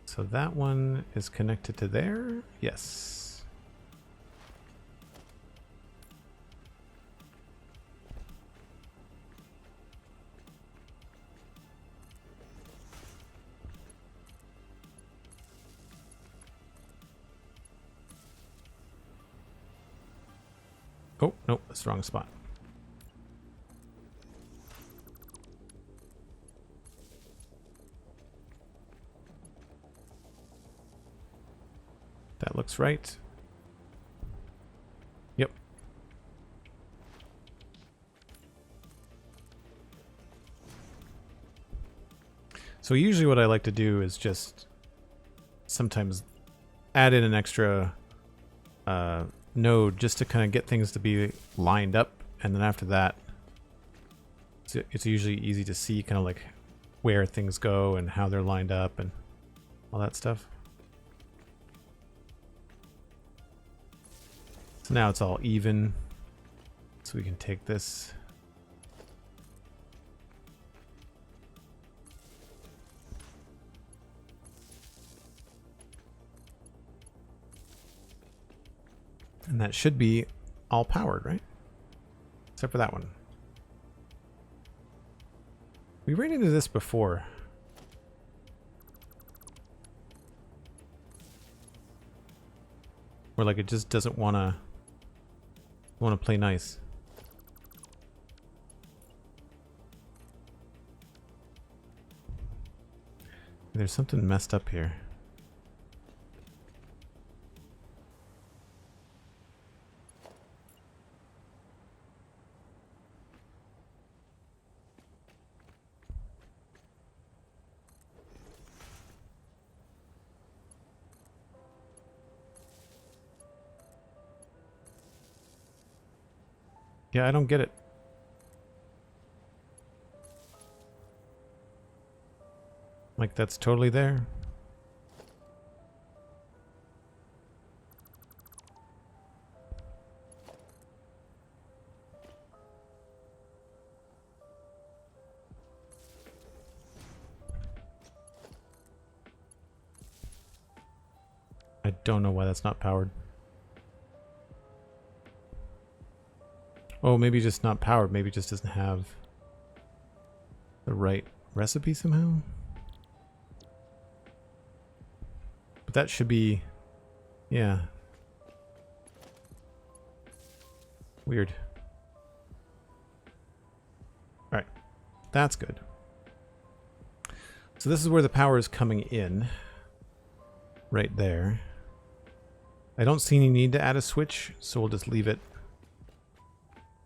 So that one is connected to there. Yes. Oh, nope, that's the wrong spot. That looks right. Yep. So usually what I like to do is just sometimes add in an extra node just to kind of get things to be lined up, and then after that it's usually easy to see kind of like where things go and how they're lined up and all that stuff. So now it's all even, so we can take this. And that should be all powered, right? Except for that one. We ran into this before. Where like it just doesn't want to play nice. There's something messed up here. Yeah, I don't get it. Like, that's totally there. I don't know why that's not powered. Oh, maybe just not powered. Maybe it just doesn't have the right recipe somehow. But that should be... yeah. Weird. Alright. That's good. So this is where the power is coming in. Right there. I don't see any need to add a switch, so we'll just leave it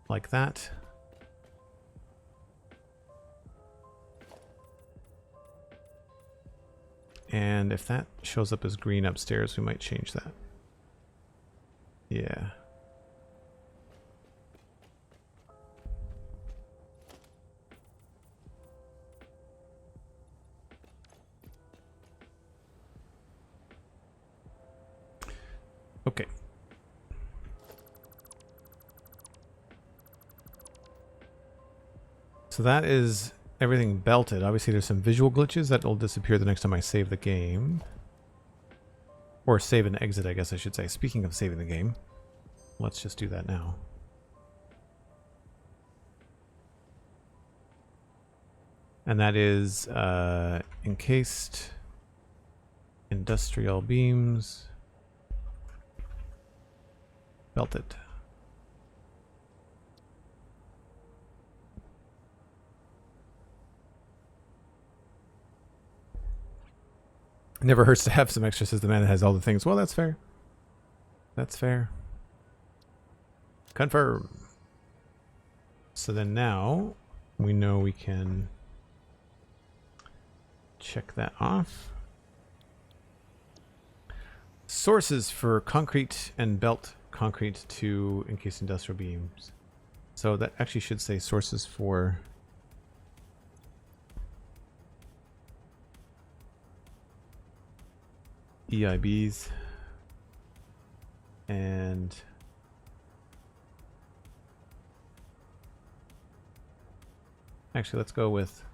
like that. And if that shows up as green upstairs, we might change that. Yeah. Okay. So that is everything belted. Obviously there's some visual glitches that will disappear the next time I save the game. Or save and exit, I guess I should say. Speaking of saving the game, let's just do that now. And that is encased industrial beams belted. It never hurts to have some extra, says the man that has all the things. Well, that's fair. That's fair. Confirm. So then now we know we can check that off. Sources for concrete and belt concrete to encased industrial beams. So that actually should say sources for EIBs and actually let's go with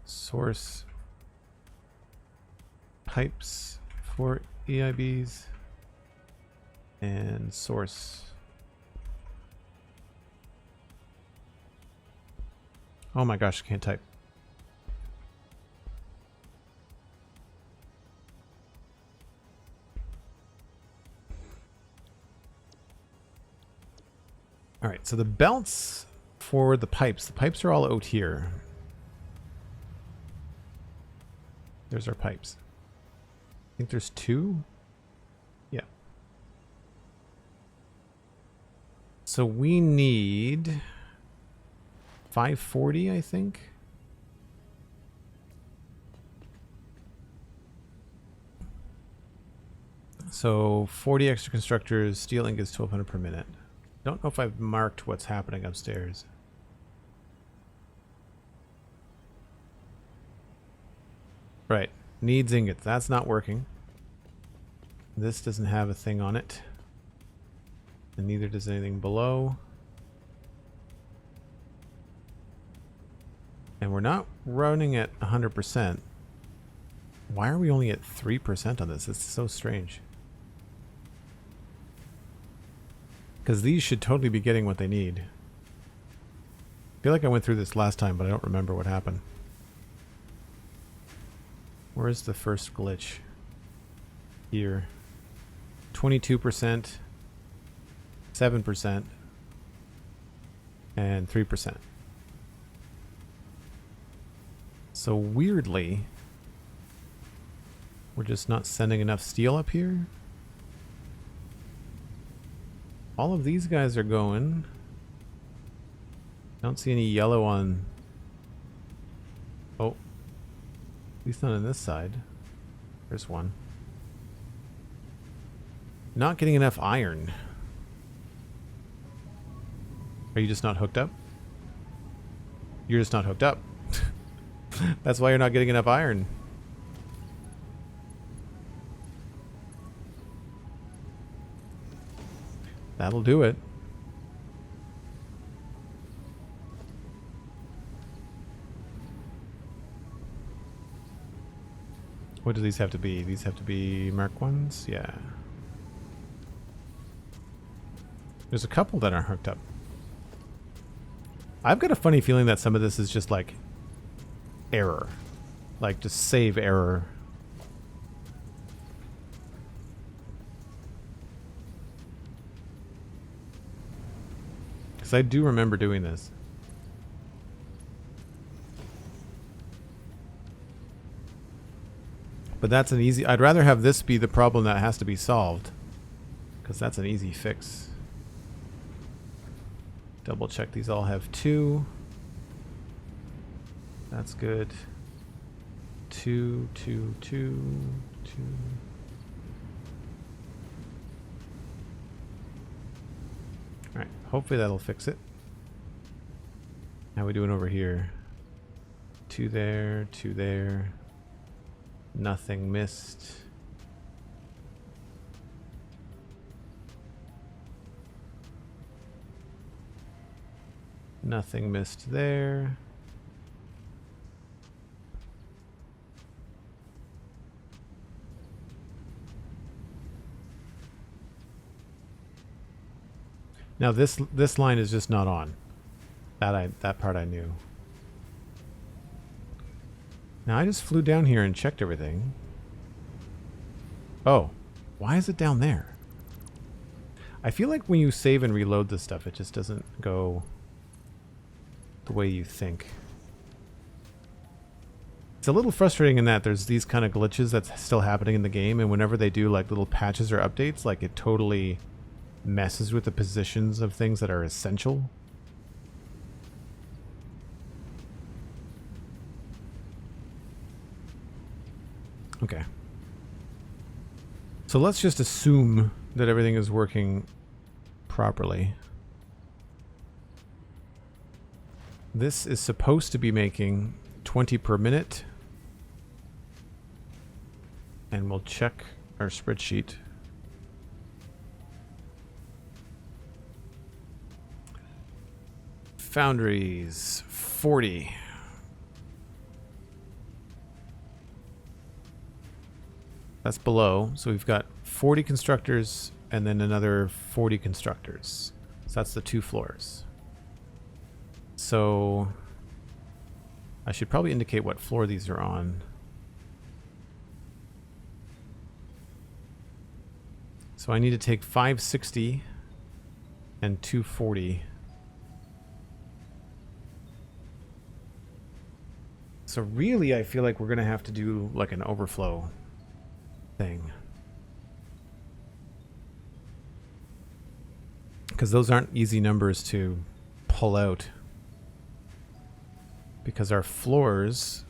source pipes for EIBs and source. Oh my gosh, I can't type. All right, so the belts for the pipes are all out here. There's our pipes. I think there's two. Yeah. So we need 540, I think. So 40 extra constructors, steel ingots 1200 per minute. Don't know if I've marked what's happening upstairs. Right, needs ingots. That's not working. This doesn't have a thing on it. And neither does anything below. And we're not running at 100%. Why are we only at 3% on this? It's so strange. Because these should totally be getting what they need. I feel like I went through this last time, but I don't remember what happened. Where's the first glitch? Here. 22%, 7%, and 3%. So weirdly, we're just not sending enough steel up here. All of these guys are going. Don't see any yellow on... Oh. At least not on this side. There's one. Not getting enough iron. Are you just not hooked up? You're just not hooked up. That's why you're not getting enough iron. That'll do it. What do these have to be? These have to be Mark 1s? Yeah. There's a couple that aren't hooked up. I've got a funny feeling that some of this is just like error. Like just save error. Because I do remember doing this. But that's an easy... I'd rather have this be the problem that has to be solved. Because that's an easy fix. Double check these all have 2. That's good. 2, 2, 2, 2. Alright, hopefully that'll fix it. How are we doing over here? 2 there, 2 there. Nothing missed. Nothing missed there. Now this line is just not on. That part I knew. Now I just flew down here and checked everything. Oh, why is it down there? I feel like when you save and reload this stuff, it just doesn't go the way you think. It's a little frustrating in that there's these kind of glitches that's still happening in the game, and whenever they do like little patches or updates, like it totally messes with the positions of things that are essential. Okay. So let's just assume that everything is working properly. This is supposed to be making 20 per minute. And we'll check our spreadsheet. Foundries, 40. That's below. So we've got 40 constructors and then another 40 constructors. So that's the 2 floors. So I should probably indicate what floor these are on. So I need to take 560 and 240. So really I feel like we're going to have to do like an overflow thing. Because those aren't easy numbers to pull out. Because our floors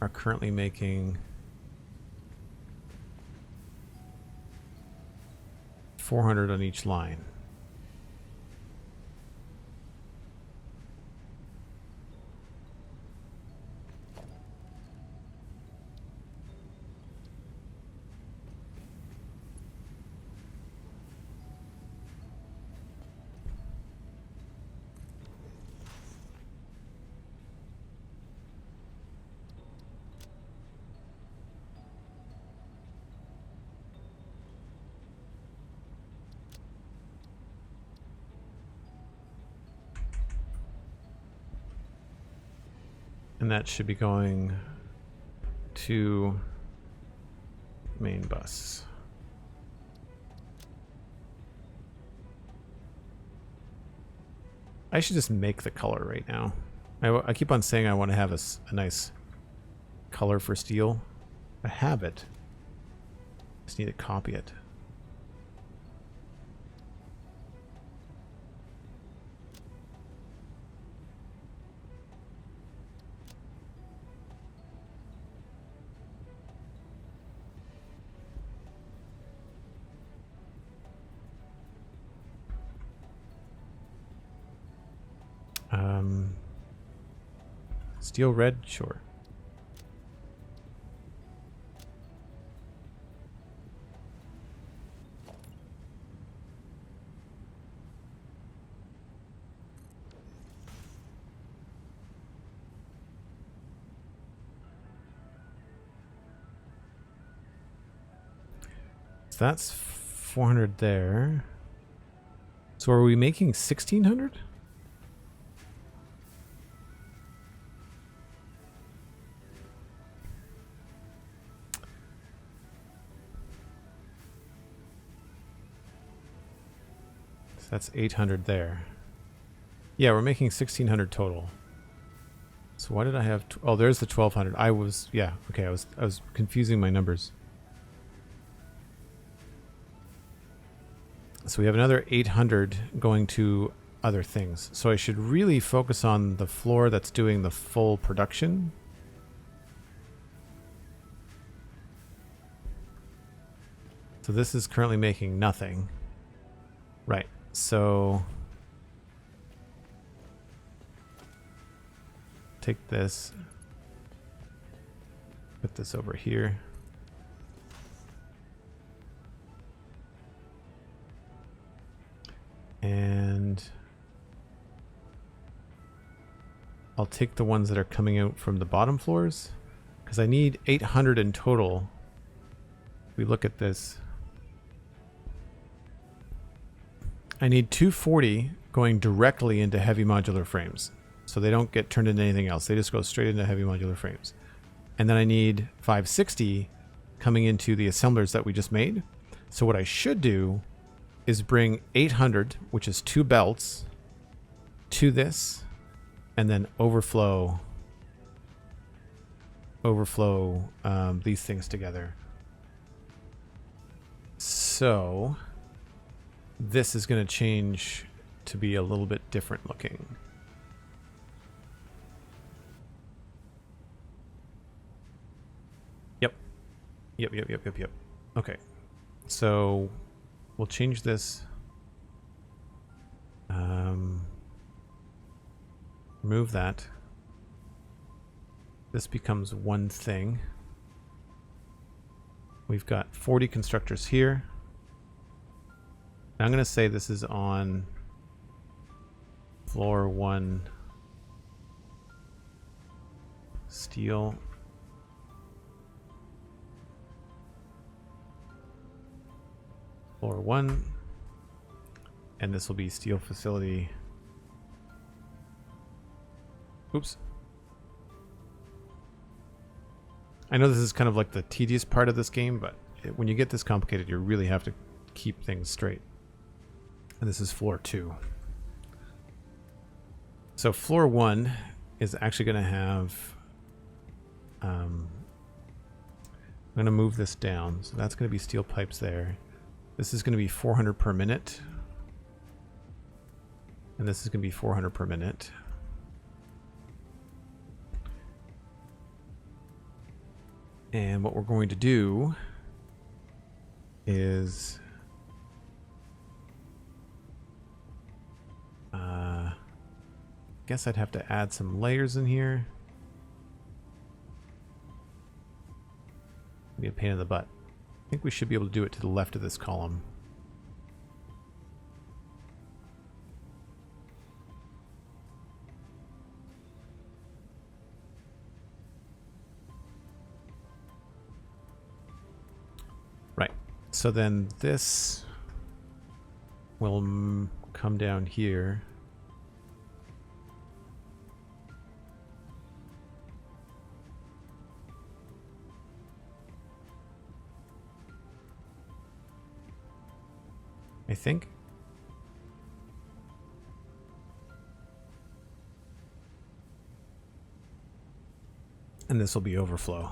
are currently making 400 on each line. And that should be going to main bus. I should just make the color right now. I keep on saying I want to have a nice color for steel. I have it. Just need to copy it. Steel red, sure. So that's 400 there. So are we making 1600? So that's 800 there. Yeah, we're making 1600 total. So why did I have... oh, there's the 1200. I was... yeah, okay, I was confusing my numbers. So we have another 800 going to other things. So I should really focus on the floor that's doing the full production. So this is currently making nothing. Right, so... take this. Put this over here. And I'll take the ones that are coming out from the bottom floors, because I need 800 in total. We look at this. I need 240 going directly into heavy modular frames. So they don't get turned into anything else. They just go straight into heavy modular frames. And then I need 560 coming into the assemblers that we just made. So what I should do is bring 800, which is 2 belts, to this, and then overflow these things together. So this is going to change to be a little bit different looking. Yep. Okay. So we'll change this. Remove that. This becomes one thing. We've got 40 constructors here. I'm going to say this is on floor 1 steel. Floor 1, and this will be steel facility. Oops. I know this is kind of like the tedious part of this game, but when you get this complicated, you really have to keep things straight. And this is floor 2. So floor 1 is actually going to have... I'm going to move this down. So that's going to be steel pipes there. This is going to be 400 per minute. And this is going to be 400 per minute. And what we're going to do is guess I'd have to add some layers in here. Be a pain in the butt. I think we should be able to do it to the left of this column. Right. So then this will come down here. I think. And this will be overflow.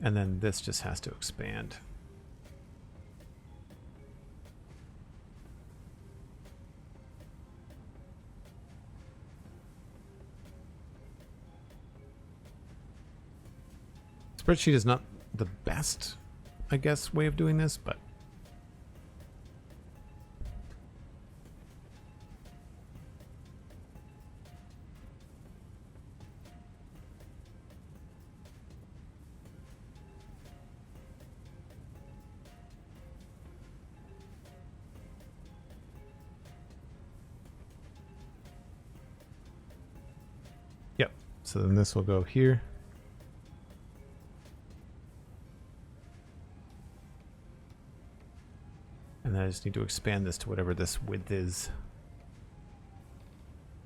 And then this just has to expand. Spreadsheet is not the best, I guess, way of doing this, but yep. So then this will go here. And I just need to expand this to whatever this width is.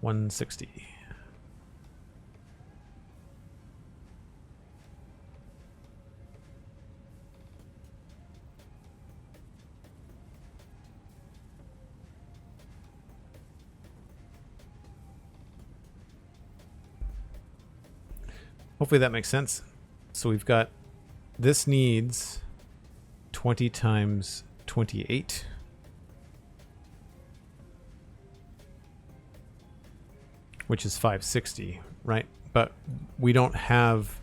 160. Hopefully that makes sense. So we've got, this needs 20 times 28. Which is 560, right? But we don't have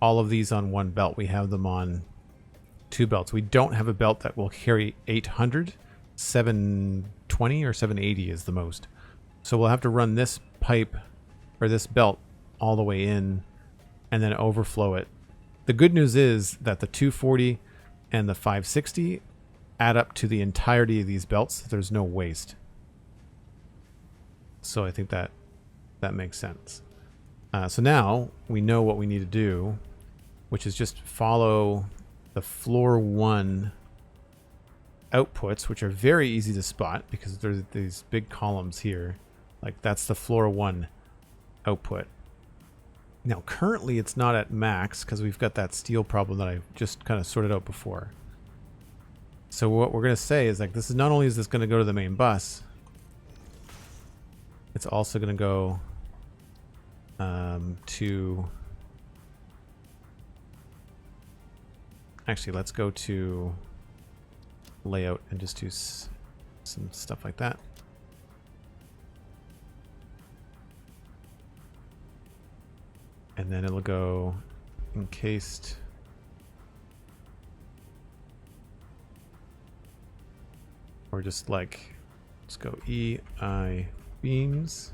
all of these on one belt. We have them on two belts. We don't have a belt that will carry 800. 720 or 780 is the most. So we'll have to run this pipe or this belt all the way in and then overflow it. The good news is that the 240 and the 560 add up to the entirety of these belts. There's no waste. So I think that makes sense. So now we know what we need to do, which is just follow the floor 1 outputs, which are very easy to spot because there's these big columns here. Like that's the floor 1 output. Now currently it's not at max because we've got that steel problem that I just kind of sorted out before. So what we're going to say is like, this is not only is this going to go to the main bus, it's also going to go to, actually let's go to layout and just do some stuff like that. And then it'll go encased. Or just like, let's go EI beams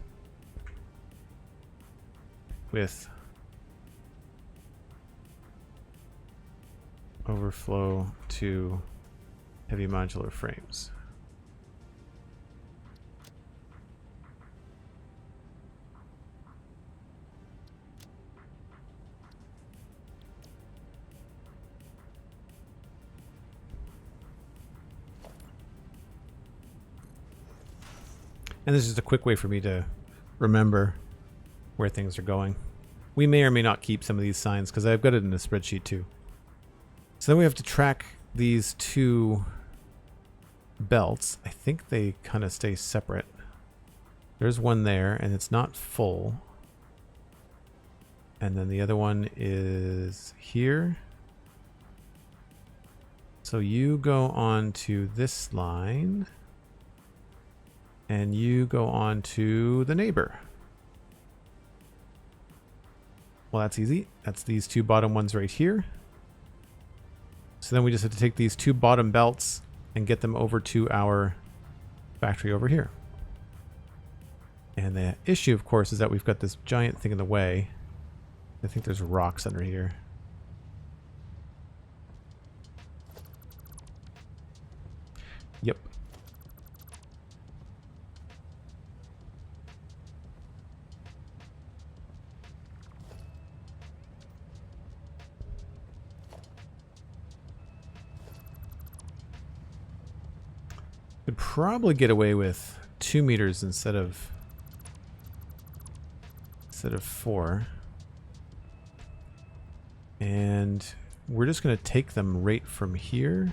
with overflow to heavy modular frames. And this is just a quick way for me to remember where things are going. We may or may not keep some of these signs because I've got it in a spreadsheet too. So then we have to track these two belts. I think they kind of stay separate. There's one there and it's not full. And then the other one is here. So you go on to this line. And you go on to the neighbor. Well, that's easy. That's these two bottom ones right here. So then we just have to take these two bottom belts and get them over to our factory over here. And the issue, of course, is that we've got this giant thing in the way. I think there's rocks under here. Yep. Could probably get away with 2 meters instead of 4. And we're just going to take them right from here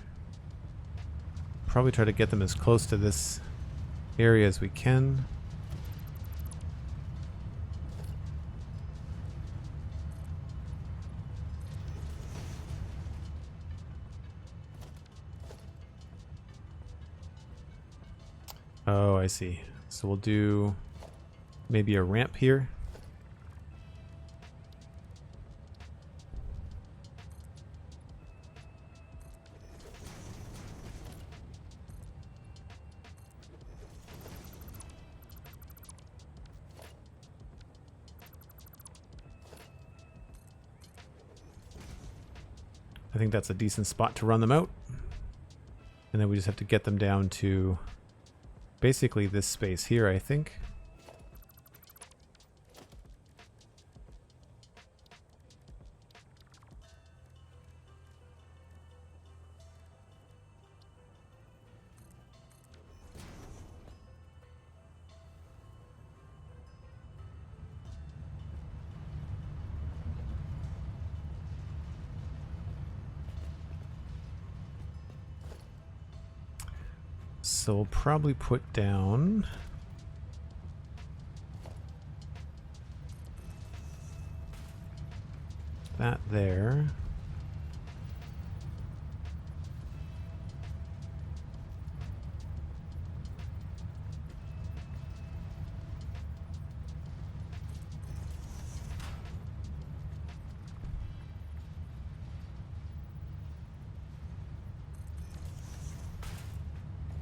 probably try to get them as close to this area as we can. Oh, I see. So we'll do maybe a ramp here. I think that's a decent spot to run them out. And then we just have to get them down to basically this space here, I think. So we'll probably put down that there.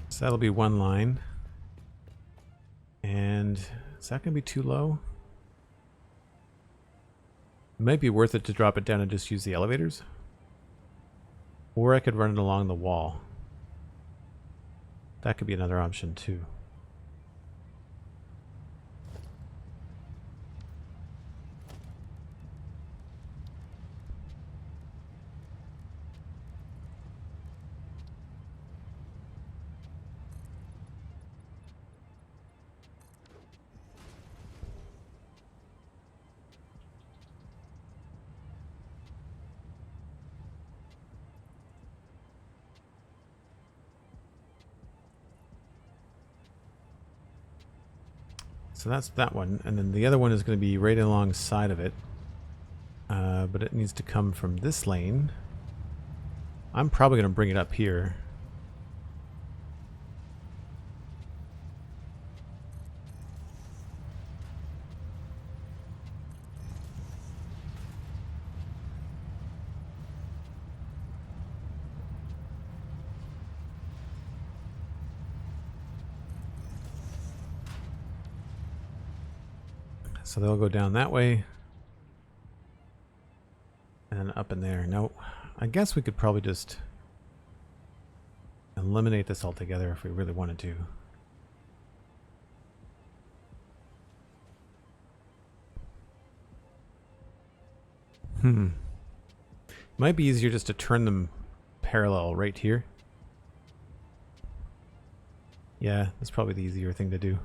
So that'll be one line. And is that going to be too low? It might be worth it to drop it down and just use the elevators. Or I could run it along the wall. That could be another option too. So that's that one, and then the other one is going to be right alongside of it, but it needs to come from this lane. I'm probably going to bring it up here. So they'll go down that way. And then up in there. Now, I guess we could probably just eliminate this altogether if we really wanted to. Might be easier just to turn them parallel right here. Yeah, that's probably the easier thing to do.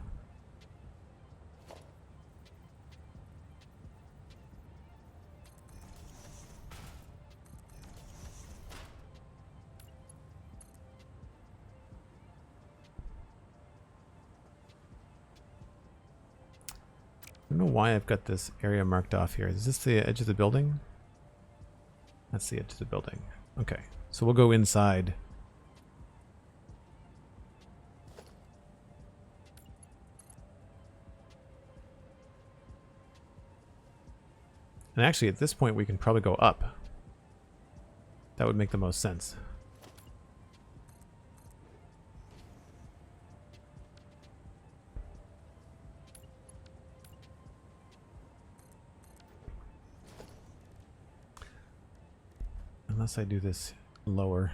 I don't know why I've got this area marked off here. Is this the edge of the building? That's the edge of the building. Okay, so we'll go inside. And actually, at this point, we can probably go up. That would make the most sense. Unless I do this lower.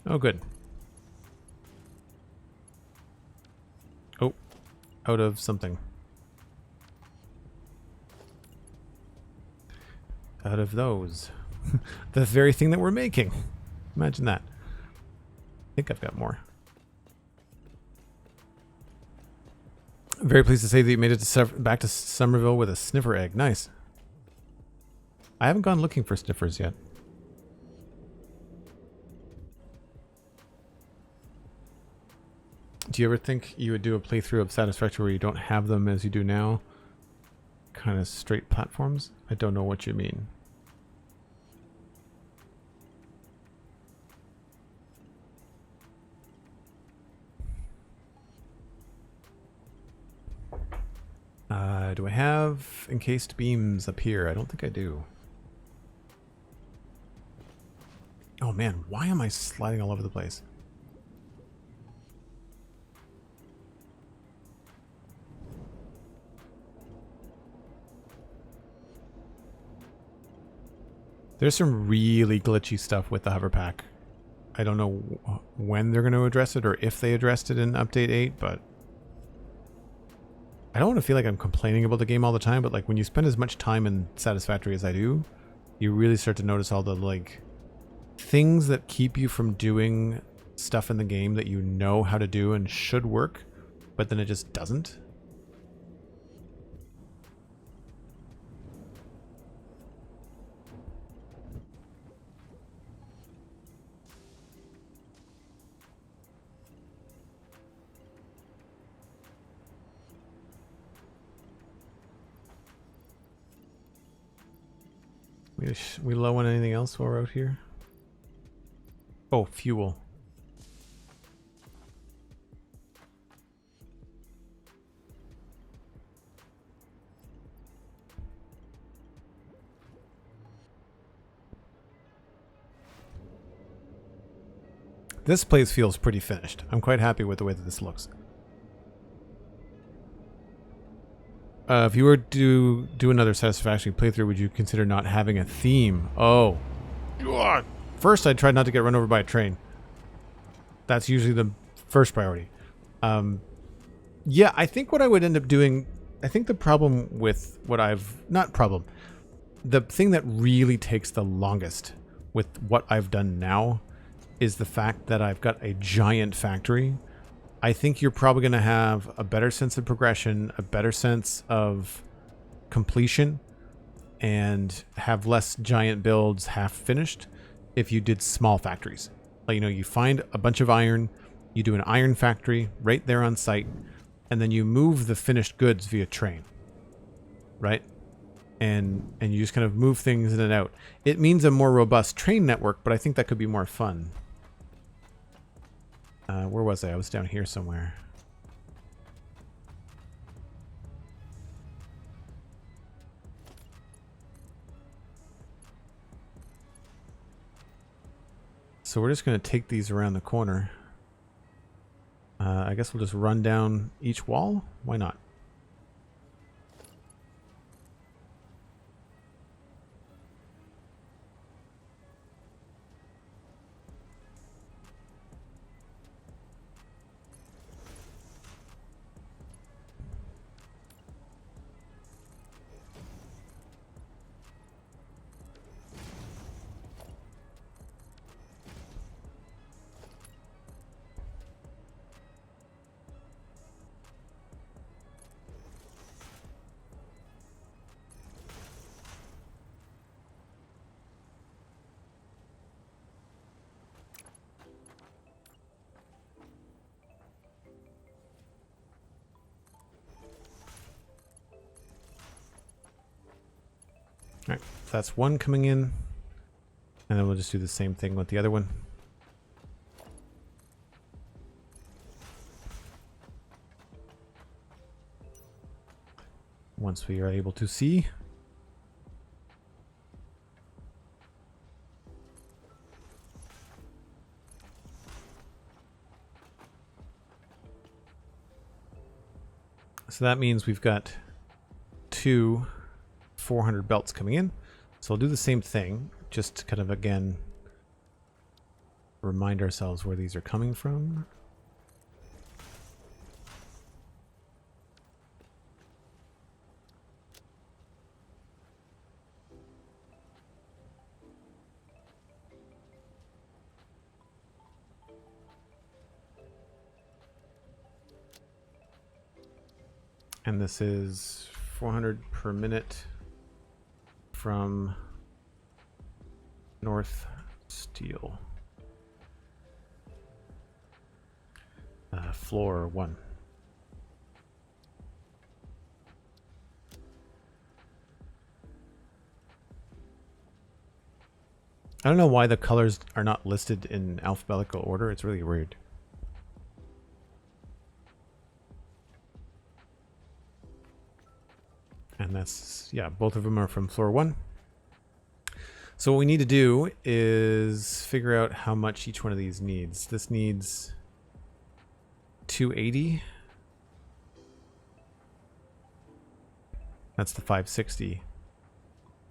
Oh, good. out of something. Out of those. The very thing that we're making. Imagine that. I think I've got more. I'm very pleased to say that you made it back to Somerville with a sniffer egg. Nice. I haven't gone looking for sniffers yet. Do you ever think you would do a playthrough of Satisfactory where you don't have them as you do now? Kind of straight platforms? I don't know what you mean. Do I have encased beams up here? I don't think I do. Oh man, why am I sliding all over the place? There's some really glitchy stuff with the hover pack. I don't know when they're going to address it or if they addressed it in Update 8, but I don't want to feel like I'm complaining about the game all the time, but like when you spend as much time in Satisfactory as I do, you really start to notice all the like things that keep you from doing stuff in the game that you know how to do and should work, but then it just doesn't. We low on anything else while we're out here? Oh, fuel. This place feels pretty finished. I'm quite happy with the way that this looks. If you were to do another Satisfactory playthrough, would you consider not having a theme? Oh. First, I tried not to get run over by a train. That's usually the first priority. Yeah, I think what I would end up doing... I think the problem with what I've... Not problem. The thing that really takes the longest with what I've done now is the fact that I've got a giant factory. I think you're probably going to have a better sense of progression, a better sense of completion, and have less giant builds half finished if you did small factories. Like, you know, you find a bunch of iron, you do an iron factory right there on site, and then you move the finished goods via train, right? And you just kind of move things in and out. It means a more robust train network, but I think that could be more fun. Where was I? I was down here somewhere. So we're just going to take these around the corner. I guess we'll just run down each wall. Why not? Alright, that's one coming in. And then we'll just do the same thing with the other one. Once we are able to see. So that means we've got 2 400 belts coming in. So we'll do the same thing, just to kind of again remind ourselves where these are coming from. And this is 400 per minute from North Steel. Floor 1. I don't know why the colors are not listed in alphabetical order. It's really weird. And that's, yeah, both of them are from floor 1. So what we need to do is figure out how much each one of these needs. This needs 280. That's the 560.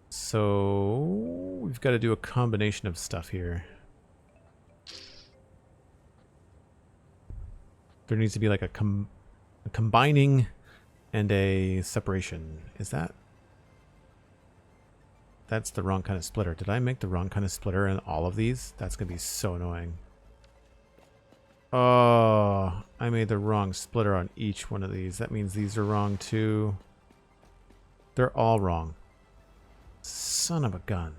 So we've got to do a combination of stuff here. There needs to be like a combining and a separation. Is that? That's the wrong kind of splitter. Did I make the wrong kind of splitter in all of these? That's going to be so annoying. Oh, I made the wrong splitter on each one of these. That means these are wrong too. They're all wrong. Son of a gun.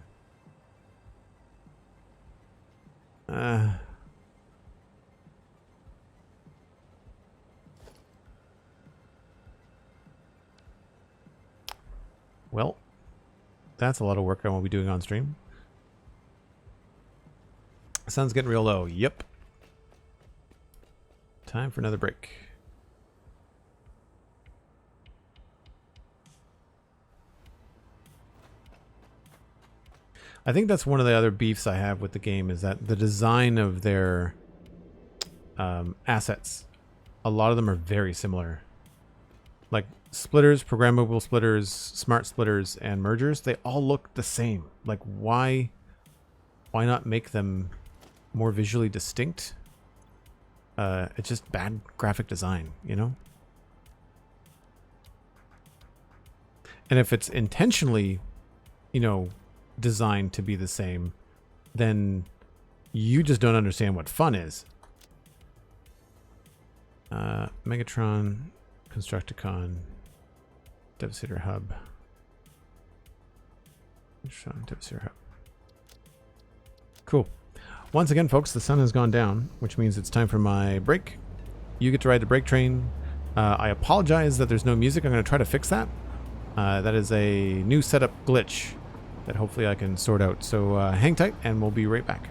Well, that's a lot of work I won't be doing on stream. Sun's getting real low. Yep. Time for another break. I think that's one of the other beefs I have with the game is that the design of their assets, a lot of them are very similar. Like splitters, programmable splitters, smart splitters, and mergers, they all look the same. Like why not make them more visually distinct? It's just bad graphic design, you know? And if it's intentionally, you know, designed to be the same, then you just don't understand what fun is. Megatron, Constructicon, Devastator Hub. Devastator Hub. Cool. Once again, folks, the sun has gone down, which means it's time for my break. You get to ride the break train. I apologize that there's no music. I'm going to try to fix that. That is a new setup glitch that hopefully I can sort out. So hang tight and we'll be right back.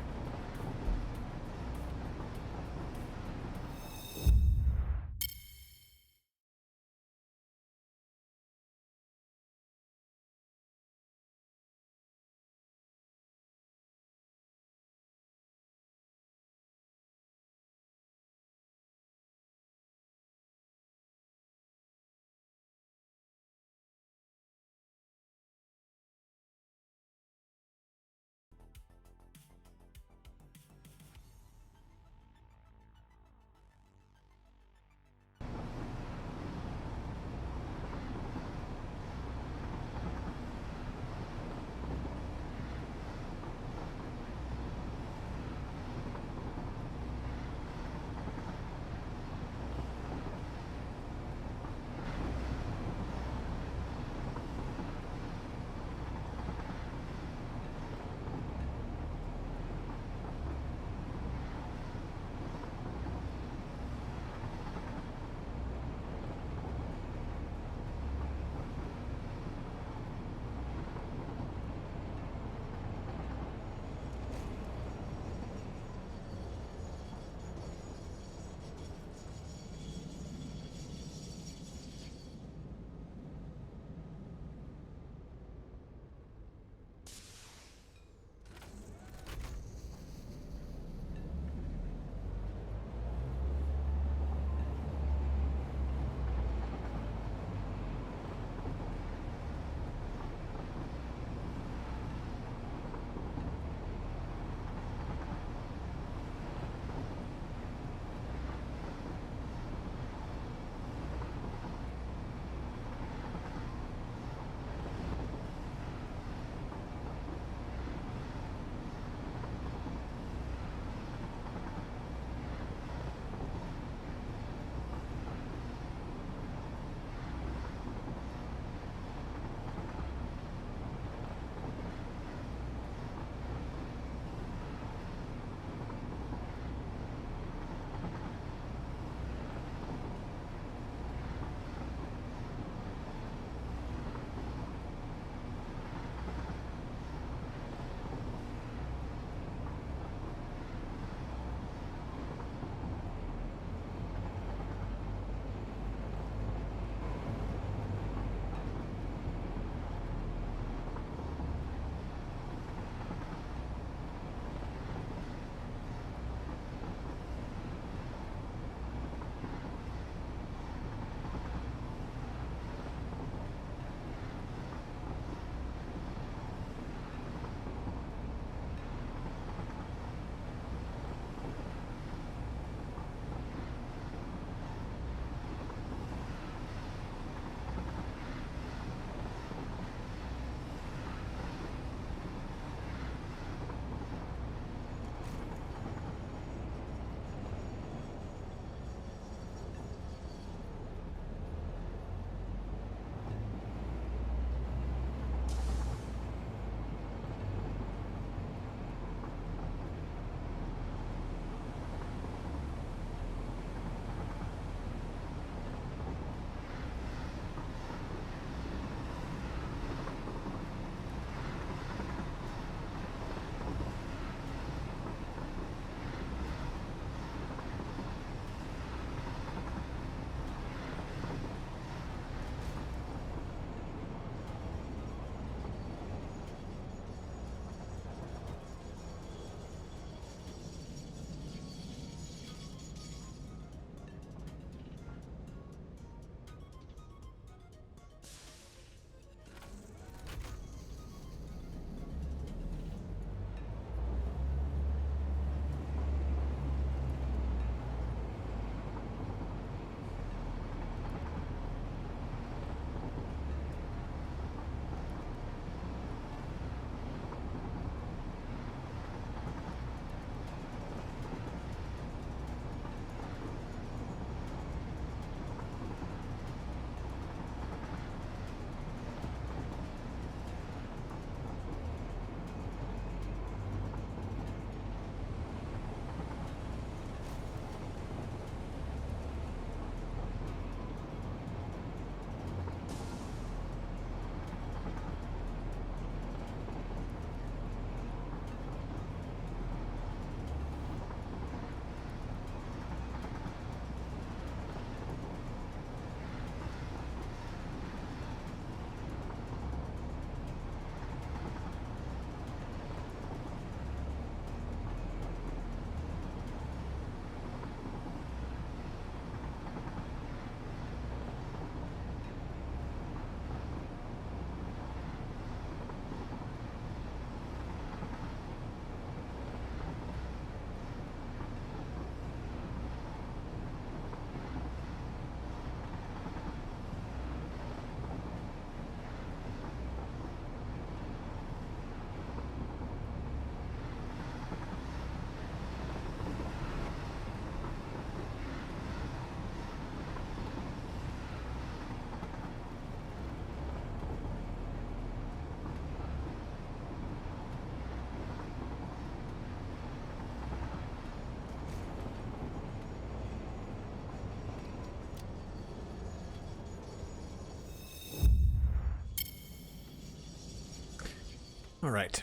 All right.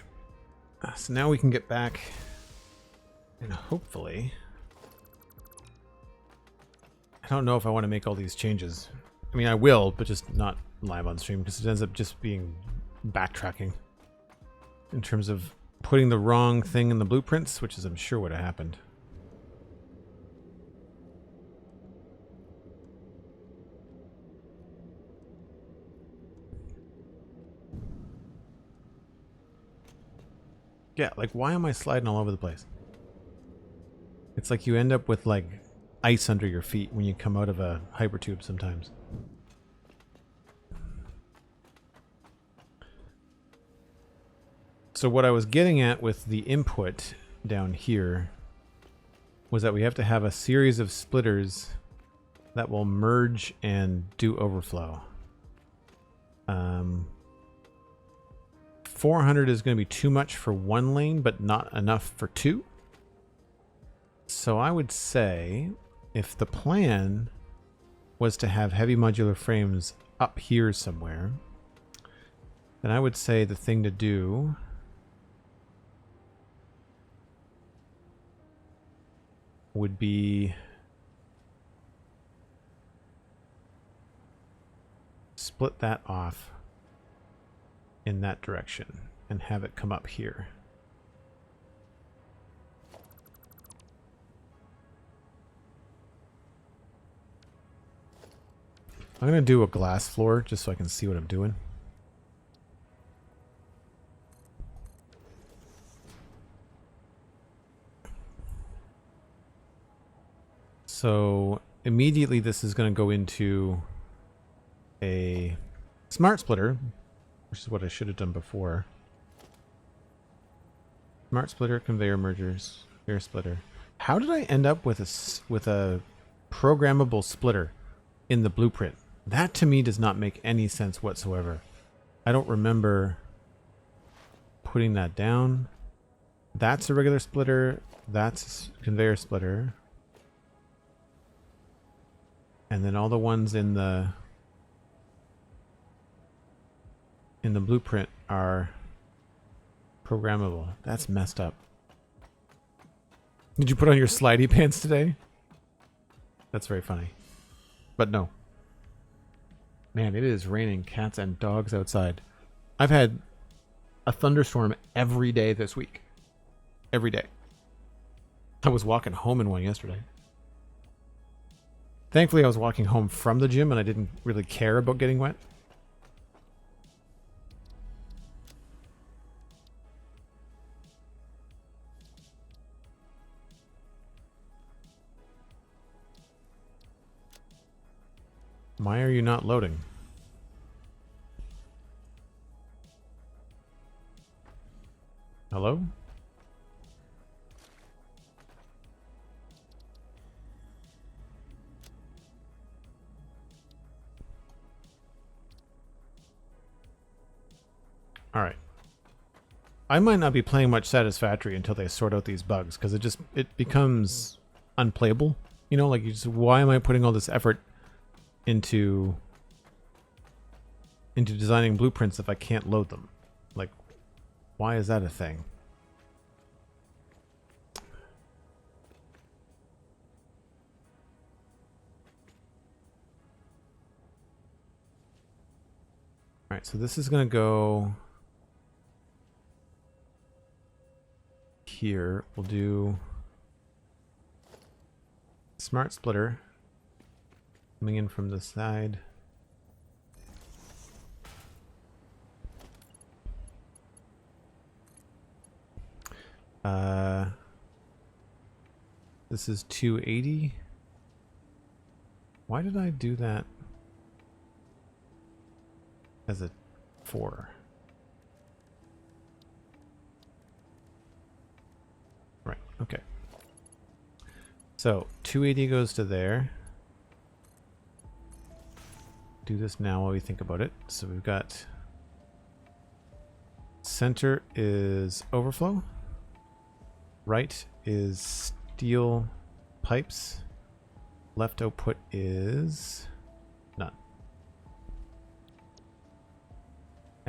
So now we can get back and hopefully... I don't know if I want to make all these changes. I mean, I will, but just not live on stream because it ends up just being backtracking in terms of putting the wrong thing in the blueprints, which is I'm sure would have happened. Yeah, like why am I sliding all over the place? It's like you end up with like ice under your feet when you come out of a hypertube sometimes. So what I was getting at with the input down here was that we have to have a series of splitters that will merge and do overflow. 400 is going to be too much for one lane, but not enough for two. So I would say if the plan was to have heavy modular frames up here somewhere, then I would say the thing to do would be split that off in that direction and have it come up here. I'm going to do a glass floor just so I can see what I'm doing. So immediately this is going to go into a smart splitter, which is what I should have done before. Smart splitter, conveyor mergers, conveyor splitter. How did I end up with a programmable splitter in the blueprint? That to me does not make any sense whatsoever. I don't remember putting that down. That's a regular splitter. That's a conveyor splitter. And then all the ones in the blueprint are programmable. That's messed up. Did you put on your slidey pants today? That's very funny. But no. Man, it is raining cats and dogs outside. I've had a thunderstorm every day this week. Every day. I was walking home in one yesterday. Thankfully, I was walking home from the gym and I didn't really care about getting wet. Why are you not loading? Hello? All right. I might not be playing much Satisfactory until they sort out these bugs because it becomes unplayable. You know, like why am I putting all this effort into designing blueprints if I can't load them? Like, why is that a thing? All right, so this is going to go here. We'll do smart splitter coming in from the side. This is 280. Why did I do that as a 4? Right, okay. So 280 goes to there. Do this now while we think about it. So we've got center is overflow. Right is steel pipes. Left output is none.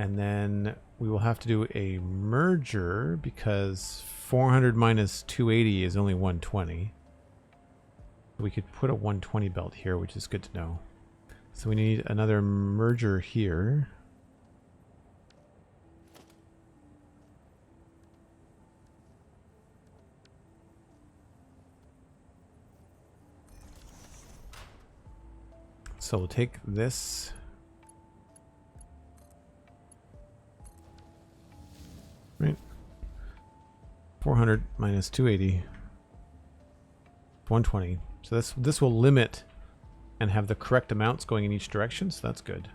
And then we will have to do a merger because 400 minus 280 is only 120. We could put a 120 belt here, which is good to know. So we need another merger here. So we'll take this. Right. 400 minus 280. 120. So this will limit and have the correct amounts going in each direction, so that's good.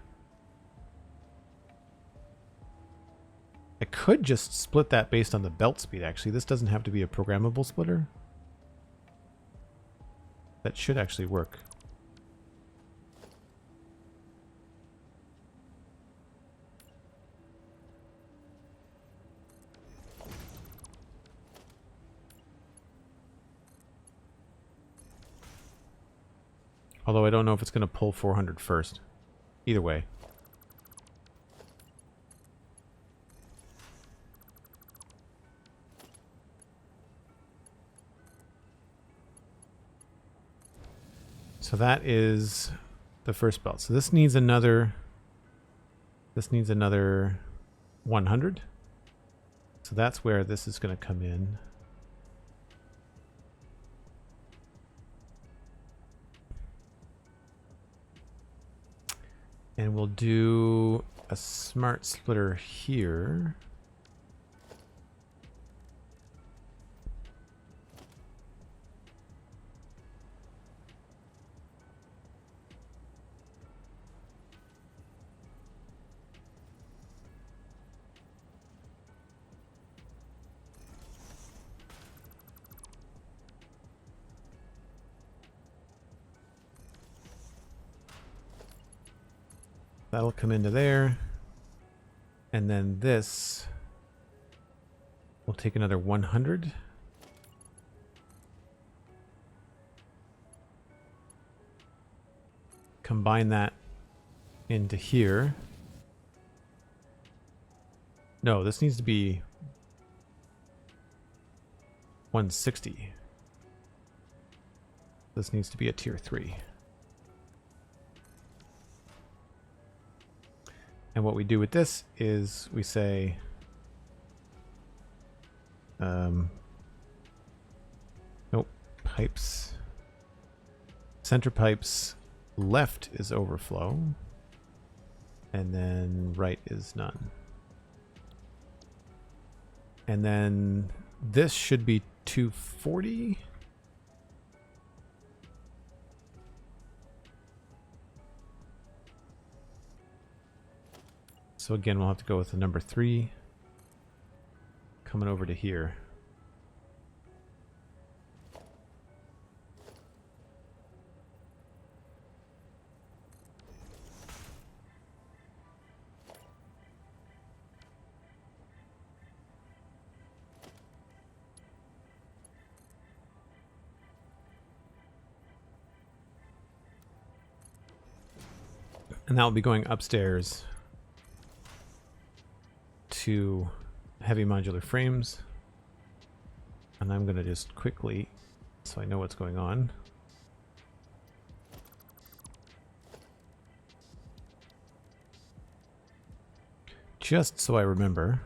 I could just split that based on the belt speed, actually. This doesn't have to be a programmable splitter. That should actually work. Although I don't know if it's going to pull 400 first. Either way. So that is the first belt. So this needs another 100. So that's where this is going to come in. And we'll do a smart splitter here. That'll come into there. And then this will take another 100. Combine that into here. No, this needs to be 160. This needs to be a tier 3. And what we do with this is we say, nope, pipes, center pipes, left is overflow, and then right is none. And then this should be 240. So again, we'll have to go with the number 3 coming over to here. And that will be going upstairs to heavy modular frames. And I'm going to just quickly, so I know what's going on. Just so I remember.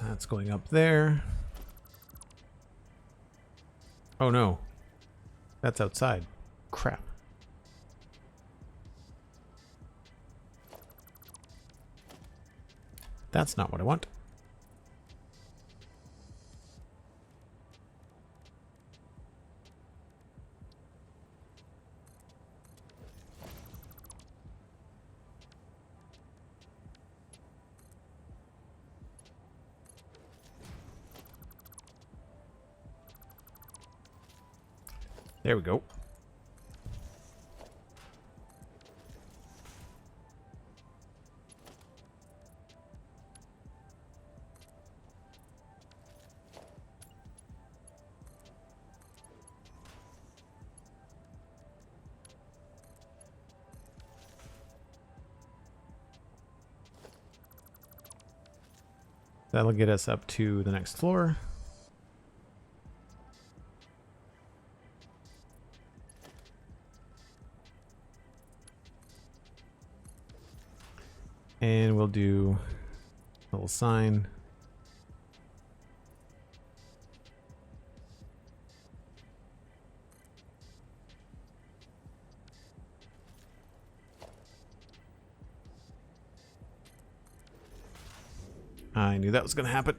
That's going up there. Oh no. That's outside. Crap. That's not what I want. There we go. That'll get us up to the next floor. And we'll do a little sign. I knew that was going to happen.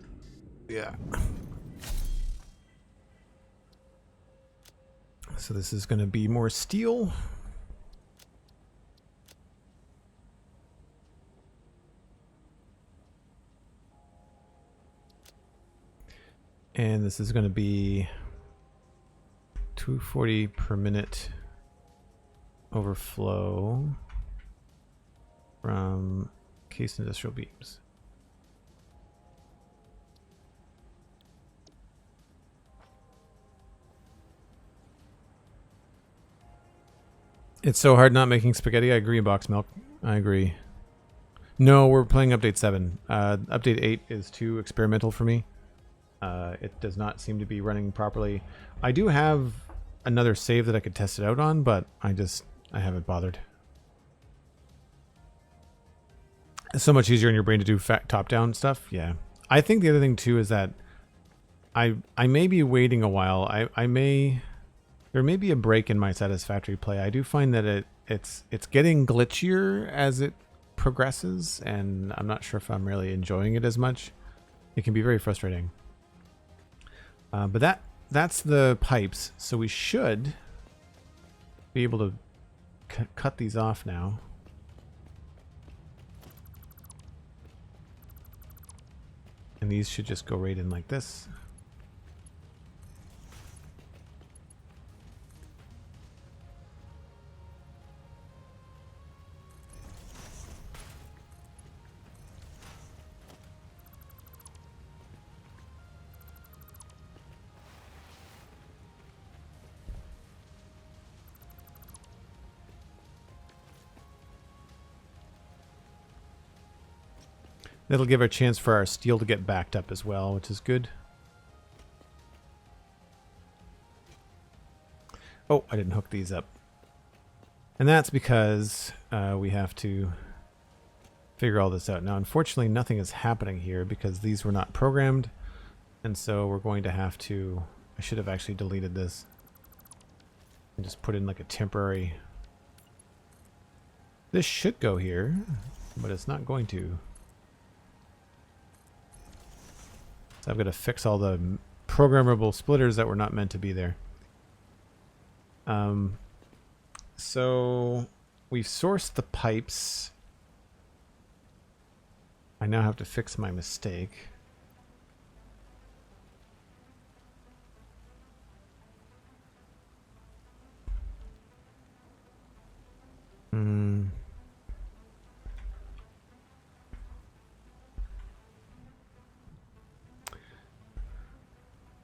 Yeah. So this is going to be more steel. And this is going to be 240 per minute overflow from encased industrial beams. It's so hard not making spaghetti. I agree, Box Milk. I agree. No, we're playing update 7. Update 8 is too experimental for me. It does not seem to be running properly. I do have another save that I could test it out on, but I haven't bothered. It's so much easier in your brain to do top-down stuff. Yeah. I think the other thing too is that I may be waiting a while. There may be a break in my Satisfactory play. I do find that it's getting glitchier as it progresses, and I'm not sure if I'm really enjoying it as much. It can be very frustrating. But that's the pipes, so we should be able to cut these off now. And these should just go right in like this. That'll give a chance for our steel to get backed up as well, which is good. Oh, I didn't hook these up. And that's because we have to figure all this out. Now, unfortunately, nothing is happening here because these were not programmed. And so we're going to have to... I should have actually deleted this. And just put in like a temporary... This should go here, but it's not going to. So I've got to fix all the programmable splitters that were not meant to be there. So we've sourced the pipes. I now have to fix my mistake.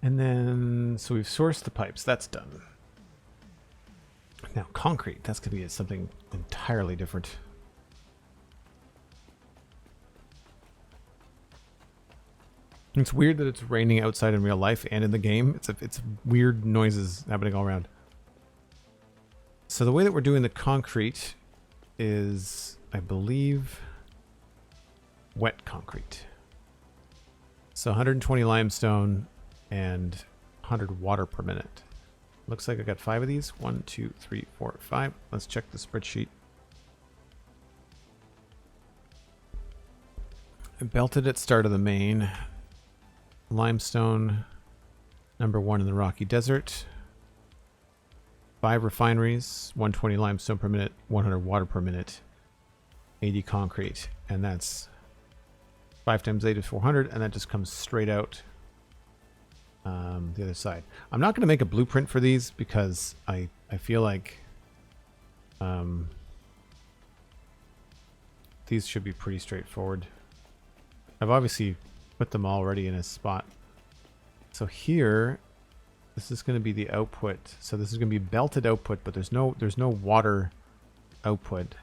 And then, so we've sourced the pipes. That's done. Now, concrete. That's going to be something entirely different. It's weird that it's raining outside in real life and in the game. It's weird noises happening all around. So the way that we're doing the concrete is, I believe, wet concrete. So 120 limestone and 100 water per minute. Looks like I got 5 of these. 1, 2, 3, 4, 5. Let's check the spreadsheet. I belted at start of the main. Limestone, number 1 in the Rocky Desert. 5 refineries, 120 limestone per minute, 100 water per minute, 80 concrete. And that's 5 times 8 is 400, and that just comes straight out the other side. I'm not going to make a blueprint for these because I feel like these should be pretty straightforward. I've obviously put them already in a spot. So here, this is going to be the output. So this is going to be belted output, but there's no water output.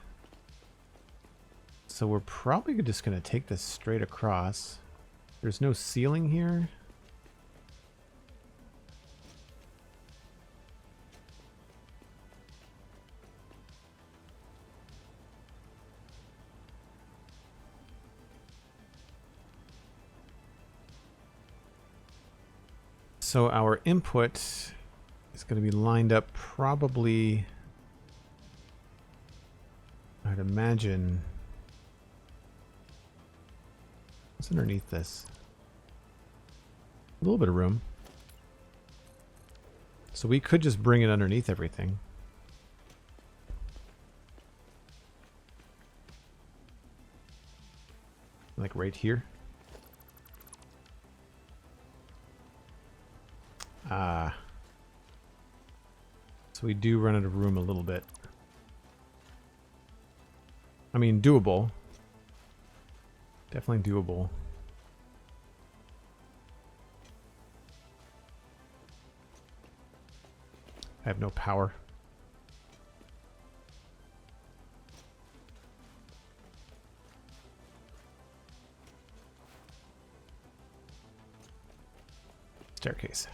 So we're probably just going to take this straight across. There's no ceiling here. So our input is going to be lined up probably, I'd imagine, what's underneath this? A little bit of room. So we could just bring it underneath everything. Like right here. So we do run out of room a little bit. I mean, doable. Definitely doable. I have no power. Staircase.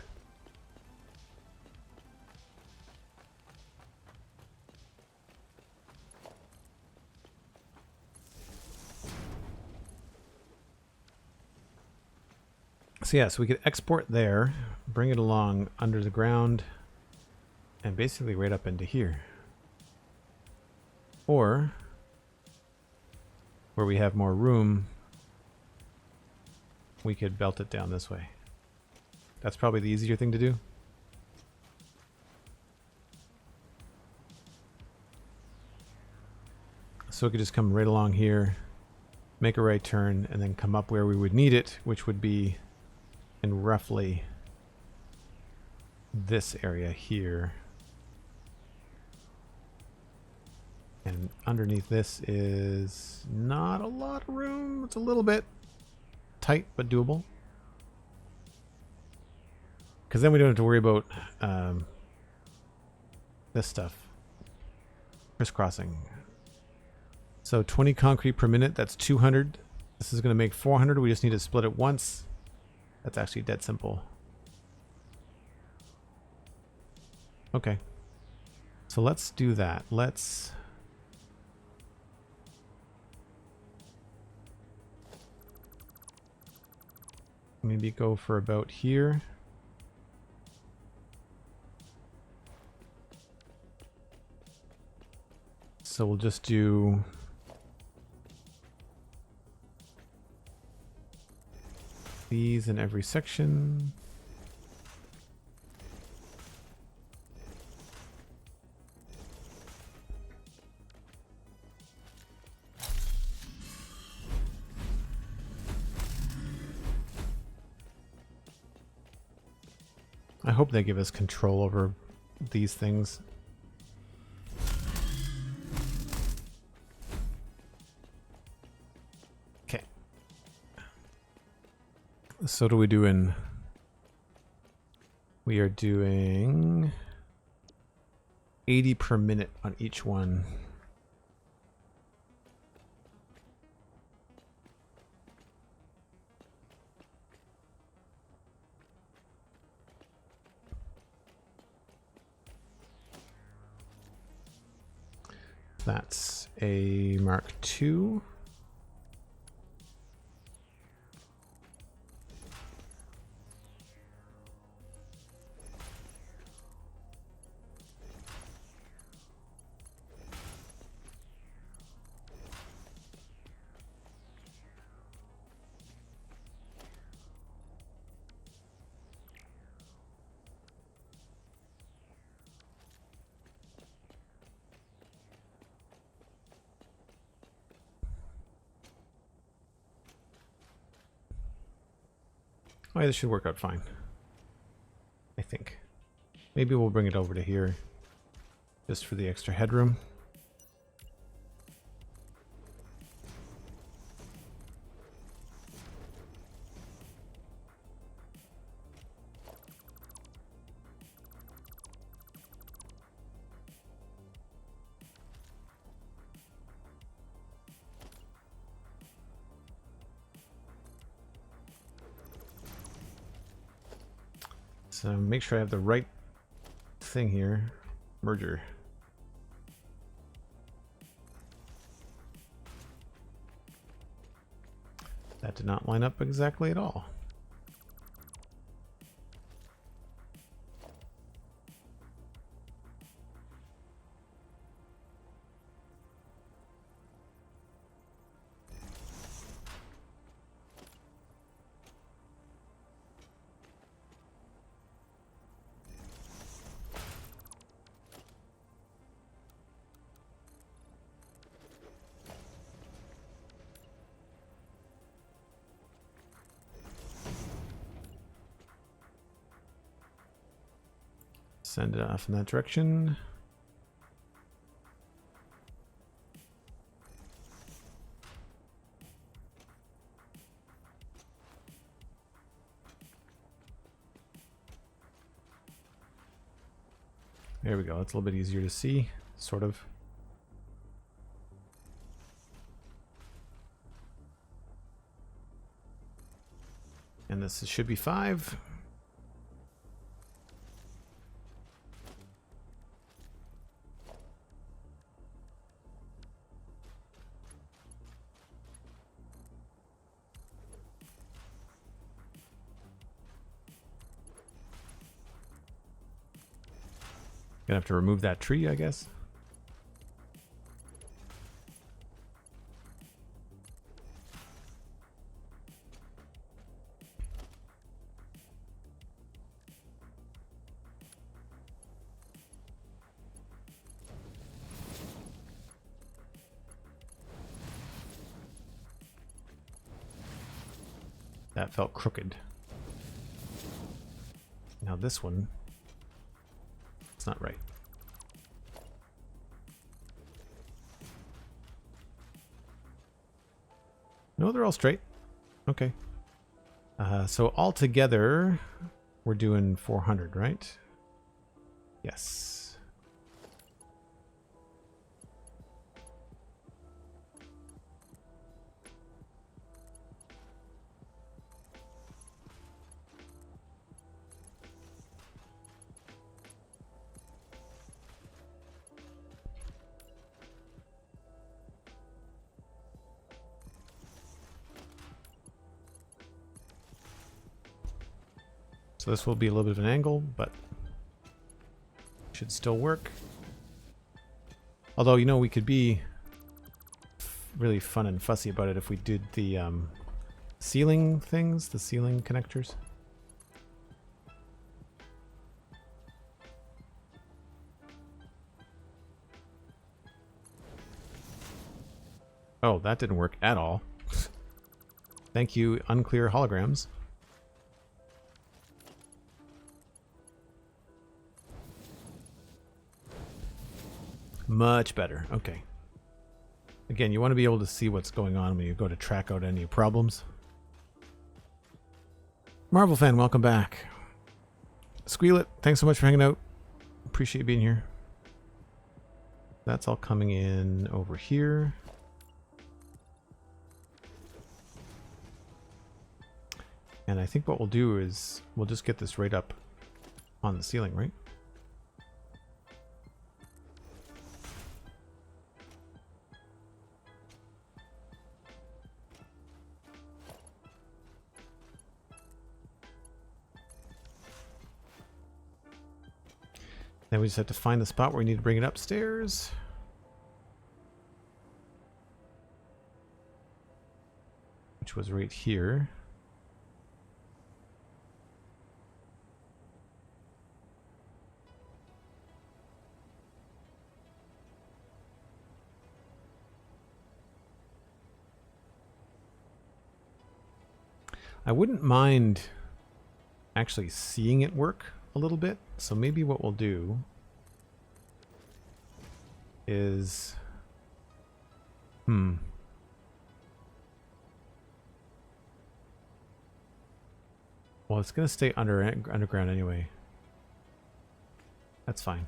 So yeah, so we could export there, bring it along under the ground, and basically right up into here. Or, where we have more room, we could belt it down this way. That's probably the easier thing to do. So it could just come right along here, make a right turn, and then come up where we would need it, which would be in roughly this area here. And underneath this is not a lot of room. It's a little bit tight, but doable. Because then we don't have to worry about this stuff. Crisscrossing. So 20 concrete per minute, that's 200. This is going to make 400. We just need to split it once. That's actually dead simple. Okay. So let's do that. Let's maybe go for about here. So we'll just do these in every section. I hope they give us control over these things. Okay. So what do we do in... We are doing 80 per minute on each one. That's a Mark II. Oh, yeah, this should work out fine. I think. Maybe we'll bring it over to here just for the extra headroom. So make sure I have the right thing here. Merger. That did not line up exactly at all. Send it off in that direction. There we go. It's a little bit easier to see, sort of. And this should be 5. Gonna have to remove that tree, I guess. That felt crooked. Now this one, it's not right. No, they're all straight. Okay. So altogether, we're doing 400, right? Yes. So this will be a little bit of an angle, but should still work. Although, you know, we could be really fun and fussy about it if we did the ceiling things, the ceiling connectors. Oh, that didn't work at all. Thank you, unclear holograms. Much better. Okay. Again, you want to be able to see what's going on when you go to track out any problems. Marvel fan, welcome back. Squeal it, thanks so much for hanging out. Appreciate you being here. That's all coming in over here. And I think what we'll do is we'll just get this right up on the ceiling, right? Then we just have to find the spot where we need to bring it upstairs. Which was right here. I wouldn't mind actually seeing it work a little bit. So maybe what we'll do is... Well, it's going to stay underground anyway. That's fine.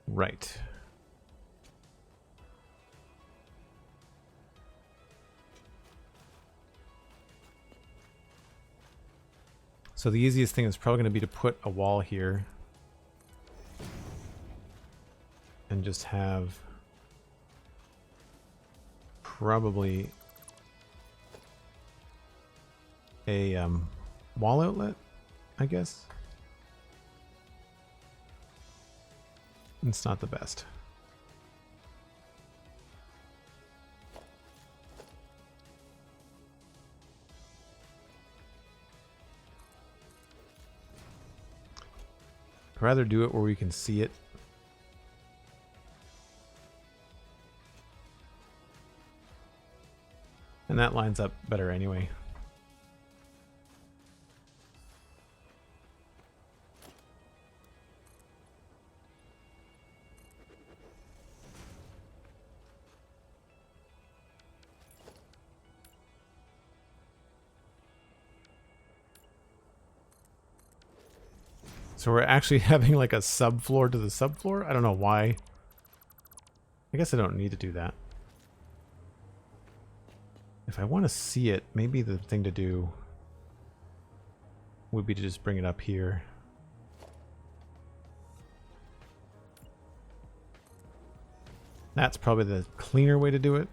Right. So the easiest thing is probably going to be to put a wall here and just have probably a wall outlet, I guess. It's not the best. I'd rather do it where we can see it. And that lines up better anyway. So we're actually having like a subfloor to the subfloor? I don't know why. I guess I don't need to do that. If I want to see it, maybe the thing to do would be to just bring it up here. That's probably the cleaner way to do it.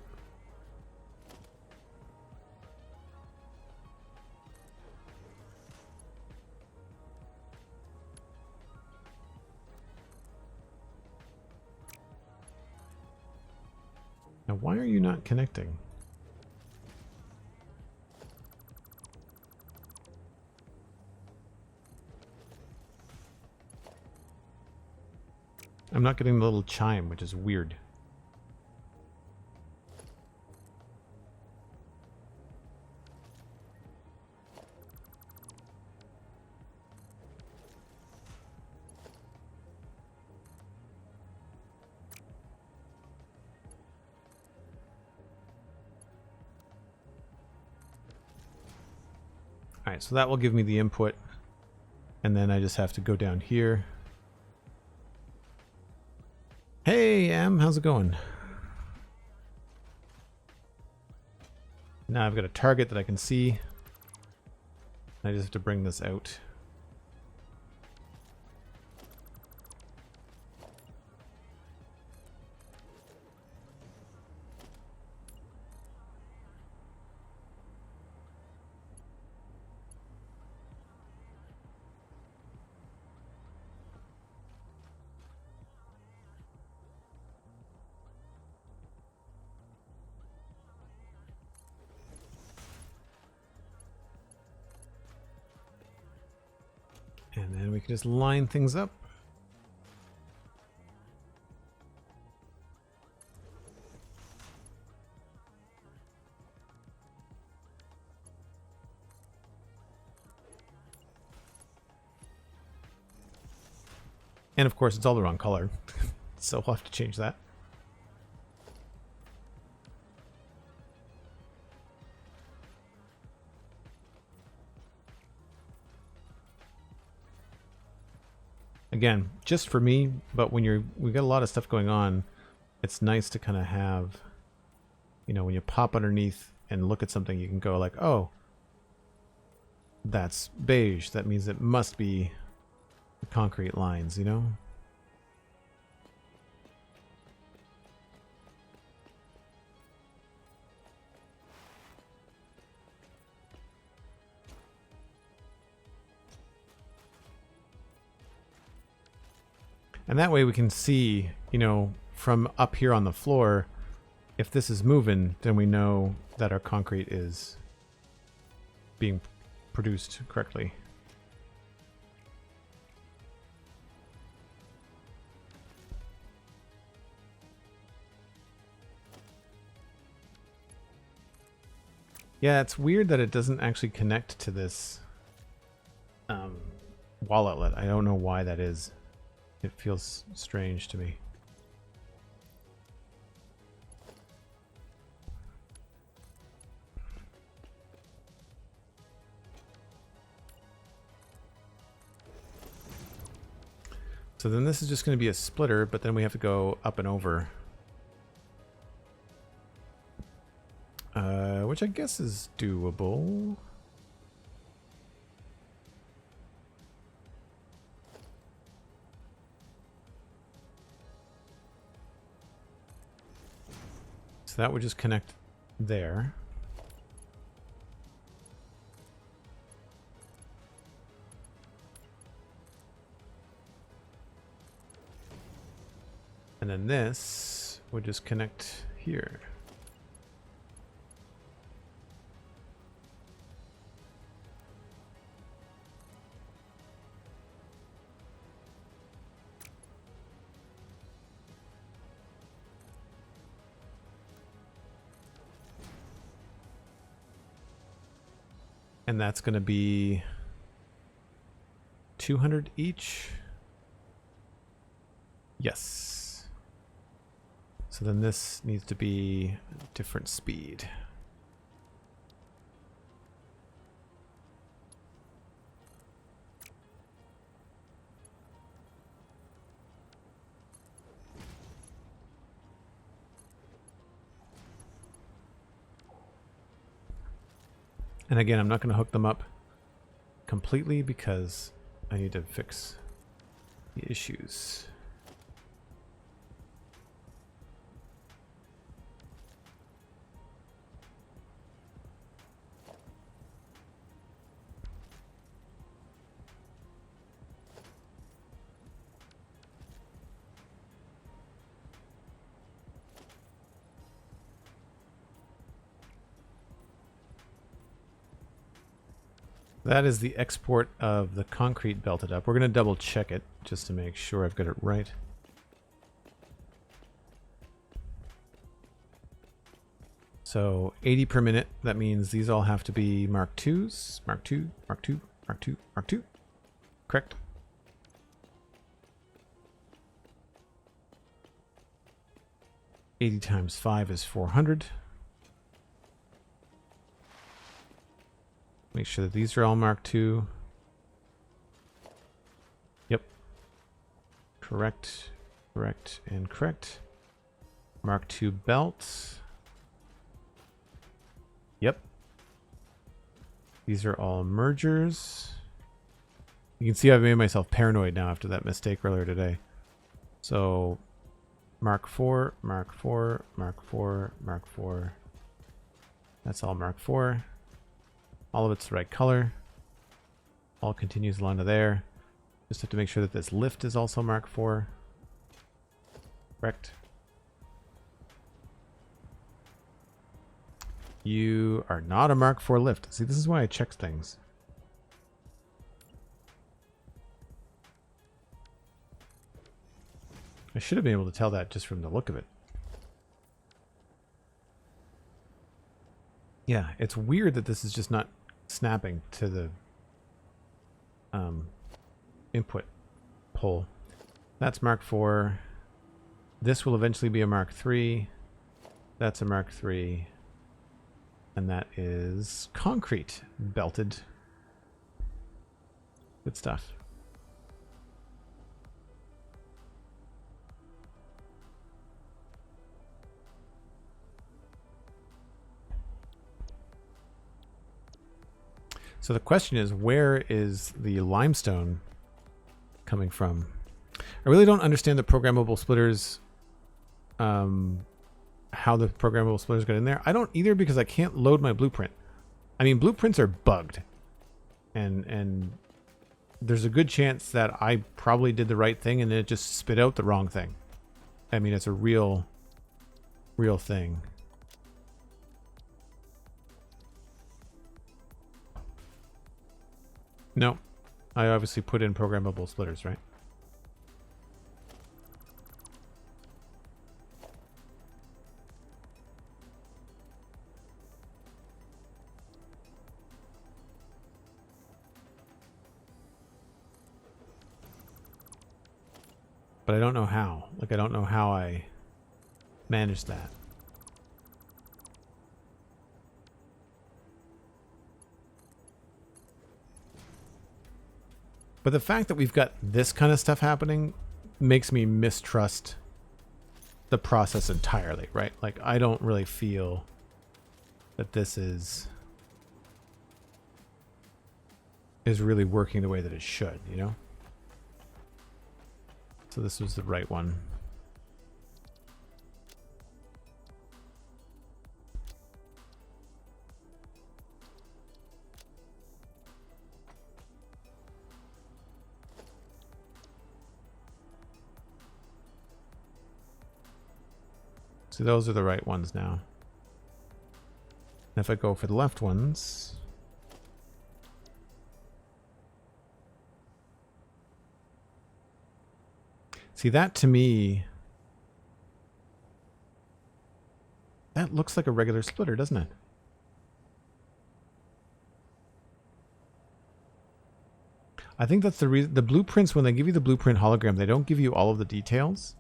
Now, why are you not connecting? I'm not getting the little chime, which is weird. Alright, so that will give me the input, and then I just have to go down here. Hey, Em, how's it going? Now I've got a target that I can see. I just have to bring this out. And then we can just line things up. And of course, it's all the wrong color, so we'll have to change that. Again, just for me, but when we got a lot of stuff going on, it's nice to kind of have, you know, when you pop underneath and look at something, you can go like, oh, that's beige. That means it must be the concrete lines, you know? And that way we can see, you know, from up here on the floor, if this is moving, then we know that our concrete is being produced correctly. Yeah, it's weird that it doesn't actually connect to this wall outlet. I don't know why that is. It feels strange to me. So then this is just going to be a splitter, but then we have to go up and over. Which I guess is doable. So that would just connect there. And then this would just connect here. And that's going to be 200 each. Yes. So then this needs to be a different speed. And again, I'm not going to hook them up completely because I need to fix the issues. That is the export of the concrete belted up. We're going to double check it just to make sure I've got it right. So 80 per minute, that means these all have to be Mark IIs. Mark II, Mark II, Mark II, Mark II. Correct. $80 times 5 is 400. Make sure that these are all Mark II. Yep. Correct, correct, and correct. Mark II belt. Yep. These are all mergers. You can see I've made myself paranoid now after that mistake earlier today. So Mark IV, Mark IV, Mark IV, Mark IV. That's all Mark IV. All of it's the right color. All continues along to there. Just have to make sure that this lift is also Mark IV. Correct. You are not a Mark IV lift. See, this is why I check things. I should have been able to tell that just from the look of it. Yeah, it's weird that this is just not snapping to the input pole. That's Mark IV. This will eventually be a Mark III. That's a Mark III. And that is concrete belted. Good stuff. So the question is, where is the limestone coming from? I really don't understand the programmable splitters, how the programmable splitters got in there. I don't either because I can't load my blueprint. I mean, blueprints are bugged. And there's a good chance that I probably did the right thing and it just spit out the wrong thing. I mean, it's a real thing. No. I obviously put in programmable splitters, right? But I don't know how. Like, I don't know how I managed that. But the fact that we've got this kind of stuff happening makes me mistrust the process entirely, right? Like, I don't really feel that this is really working the way that it should, you know? So this was the right one. So those are the right ones now. And if I go for the left ones, see, that to me, that looks like a regular splitter, doesn't it? I think that's the reason. The blueprints, when they give you the blueprint hologram, they don't give you all of the details.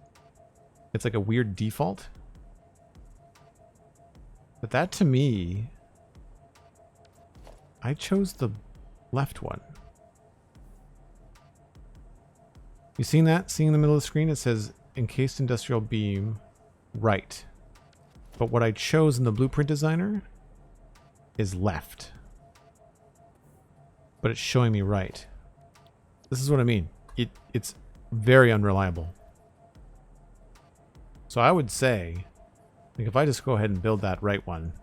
It's like a weird default. But that to me, I chose the left one. You seen that? Seeing in the middle of the screen, it says encased industrial beam right. But what I chose in the blueprint designer is left. But it's showing me right. This is what I mean. It's very unreliable. So I would say, like, if I just go ahead and build that right one.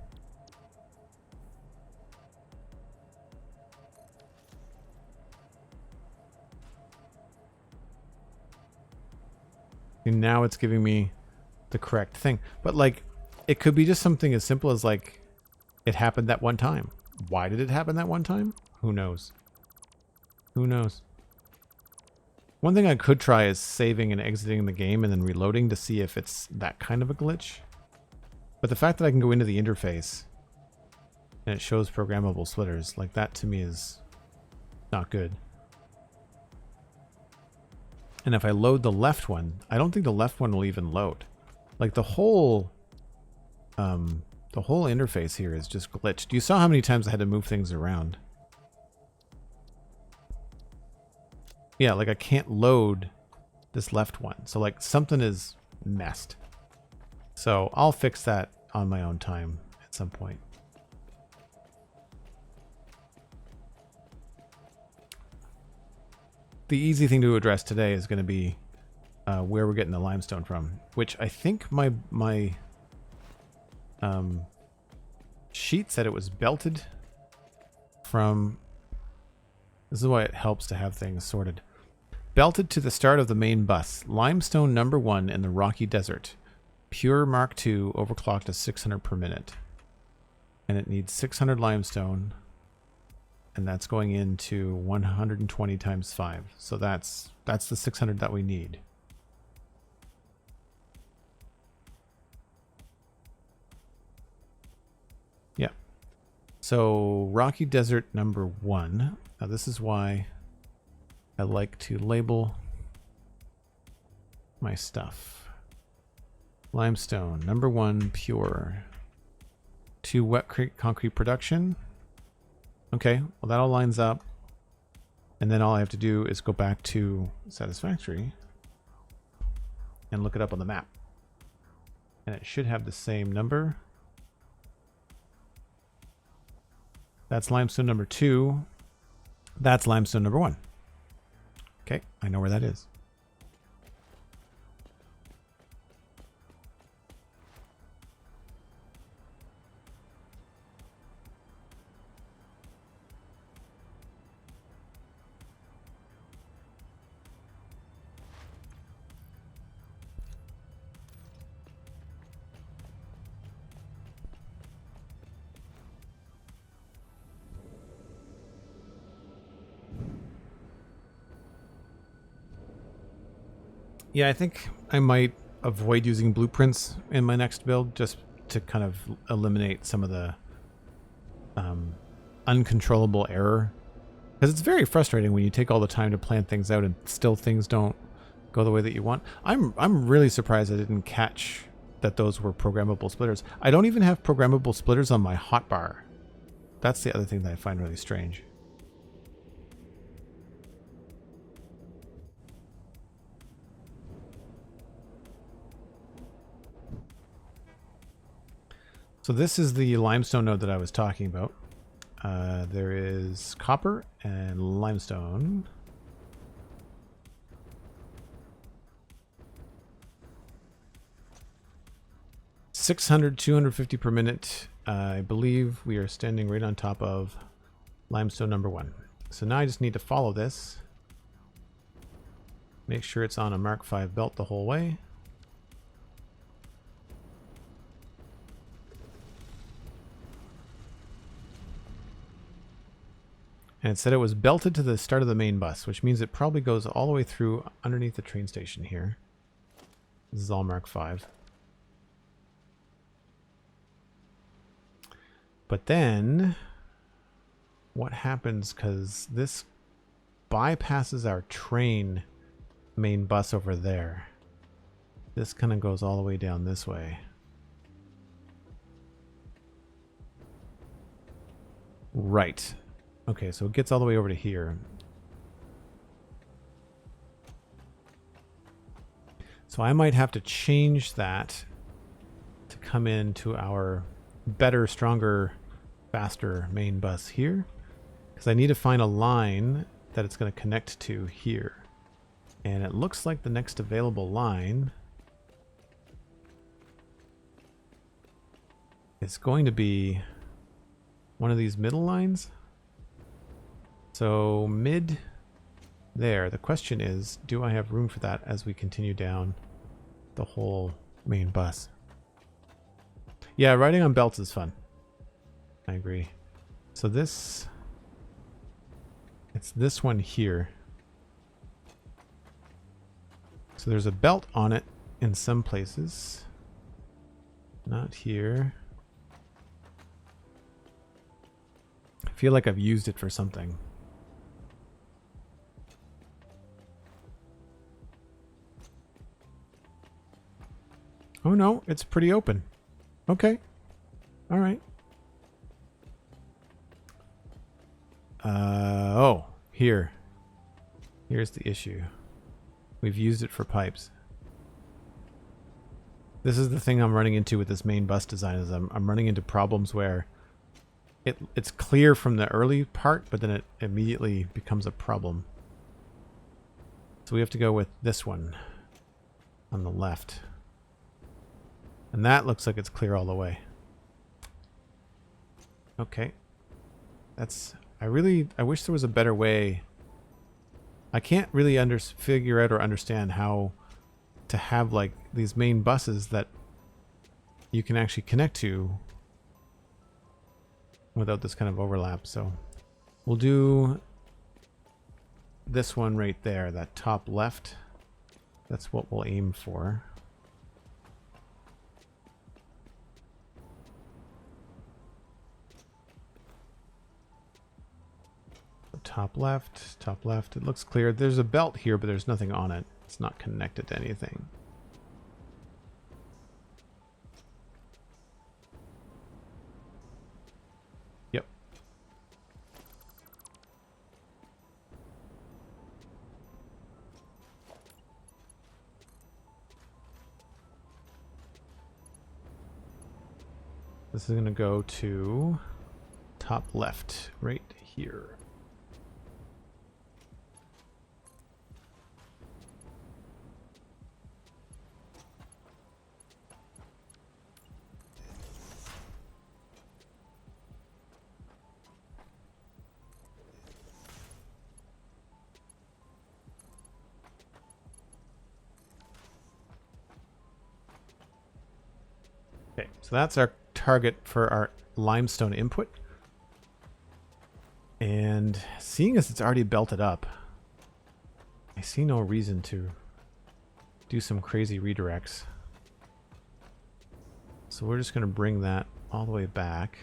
And now it's giving me the correct thing. But like, it could be just something as simple as like, it happened that one time. Why did it happen that one time? Who knows? Who knows? One thing I could try is saving and exiting the game and then reloading to see if it's that kind of a glitch. But the fact that I can go into the interface and it shows programmable splitters, like, that to me is not good. And if I load the left one, I don't think the left one will even load. Like, the whole interface here is just glitched. You saw how many times I had to move things around. Yeah, like, I can't load this left one. So, like, something is messed. So I'll fix that on my own time at some point. The easy thing to address today is going to be where we're getting the limestone from, which I think my sheet said it was belted from. This is why it helps to have things sorted. Belted to the start of the main bus. Limestone number 1 in the rocky desert. Pure Mark II overclocked to 600 per minute. And it needs 600 limestone. And that's going into 120 times 5. So that's the 600 that we need. Yeah. So rocky desert number 1. Now this is why I like to label my stuff. Limestone, number 1, pure. 2, wet concrete production. Okay, well, that all lines up. And then all I have to do is go back to Satisfactory and look it up on the map. And it should have the same number. That's limestone number 2. That's limestone number 1. Okay, I know where that is. Yeah, I think I might avoid using blueprints in my next build just to kind of eliminate some of the uncontrollable error. Because it's very frustrating when you take all the time to plan things out and still things don't go the way that you want. I'm really surprised I didn't catch that those were programmable splitters. I don't even have programmable splitters on my hotbar. That's the other thing that I find really strange. So this is the limestone node that I was talking about. There is copper and limestone. $600, 250 per minute. I believe we are standing right on top of limestone number 1. So now I just need to follow this. Make sure it's on a Mark V belt the whole way. And it said it was belted to the start of the main bus, which means it probably goes all the way through underneath the train station here. This is all Mark V. But then, what happens, because this bypasses our train main bus over there. This kind of goes all the way down this way. Right. Okay, so it gets all the way over to here. So I might have to change that to come into our better, stronger, faster main bus here. Because I need to find a line that it's going to connect to here. And it looks like the next available line is going to be one of these middle lines. So mid there. The question is, do I have room for that as we continue down the whole main bus? Yeah, riding on belts is fun. I agree. So this, it's this one here. So there's a belt on it in some places. Not here. I feel like I've used it for something. Oh no, it's pretty open. Okay. All right. Oh, here. Here's the issue. We've used it for pipes. This is the thing I'm running into with this main bus design, is I'm running into problems where it's clear from the early part, but then it immediately becomes a problem. So we have to go with this one on the left. And that looks like it's clear all the way. Okay. That's... I wish there was a better way. I can't really figure out or understand how to have like these main buses that you can actually connect to without this kind of overlap. So we'll do this one right there, that top left. That's what we'll aim for. Top left, top left. It looks clear. There's a belt here, but there's nothing on it. It's not connected to anything. Yep. This is going to go to top left, right here. Okay, so that's our target for our limestone input. And seeing as it's already belted up, I see no reason to do some crazy redirects. So we're just going to bring that all the way back.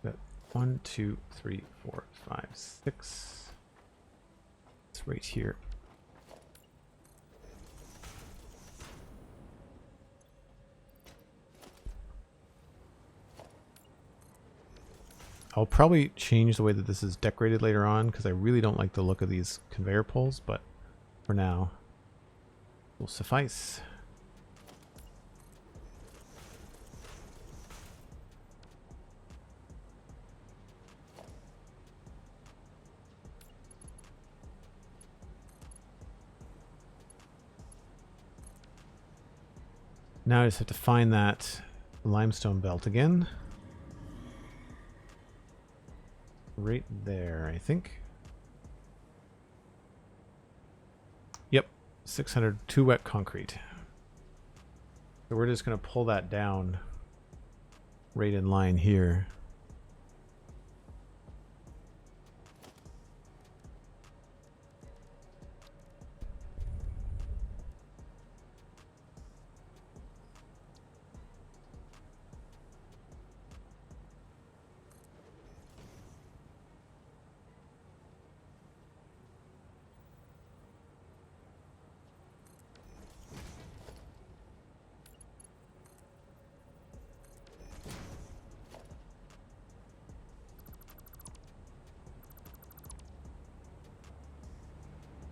Got 1, 2, 3, 4, 5, 6. It's right here. I'll probably change the way that this is decorated later on because I really don't like the look of these conveyor poles, but for now, will suffice. Now I just have to find that limestone belt again. Right there, I think. Yep, 602 wet concrete. So we're just going to pull that down right in line here.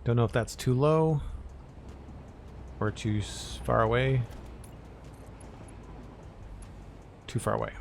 Don't know if that's too low or too far away. Too far away.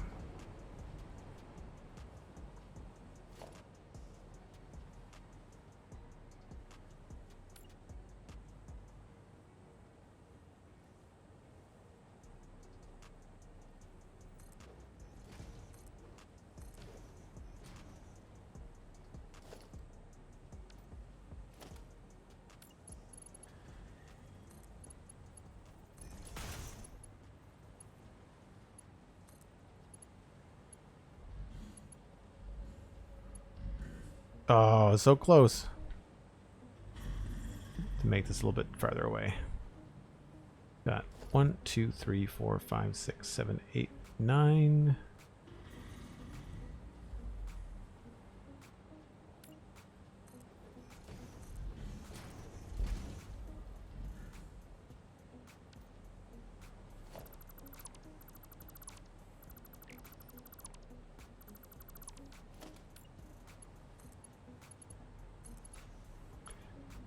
Oh, so close. To make this a little bit farther away. Got 1, 2, 3, 4, 5, 6, 7, 8, 9.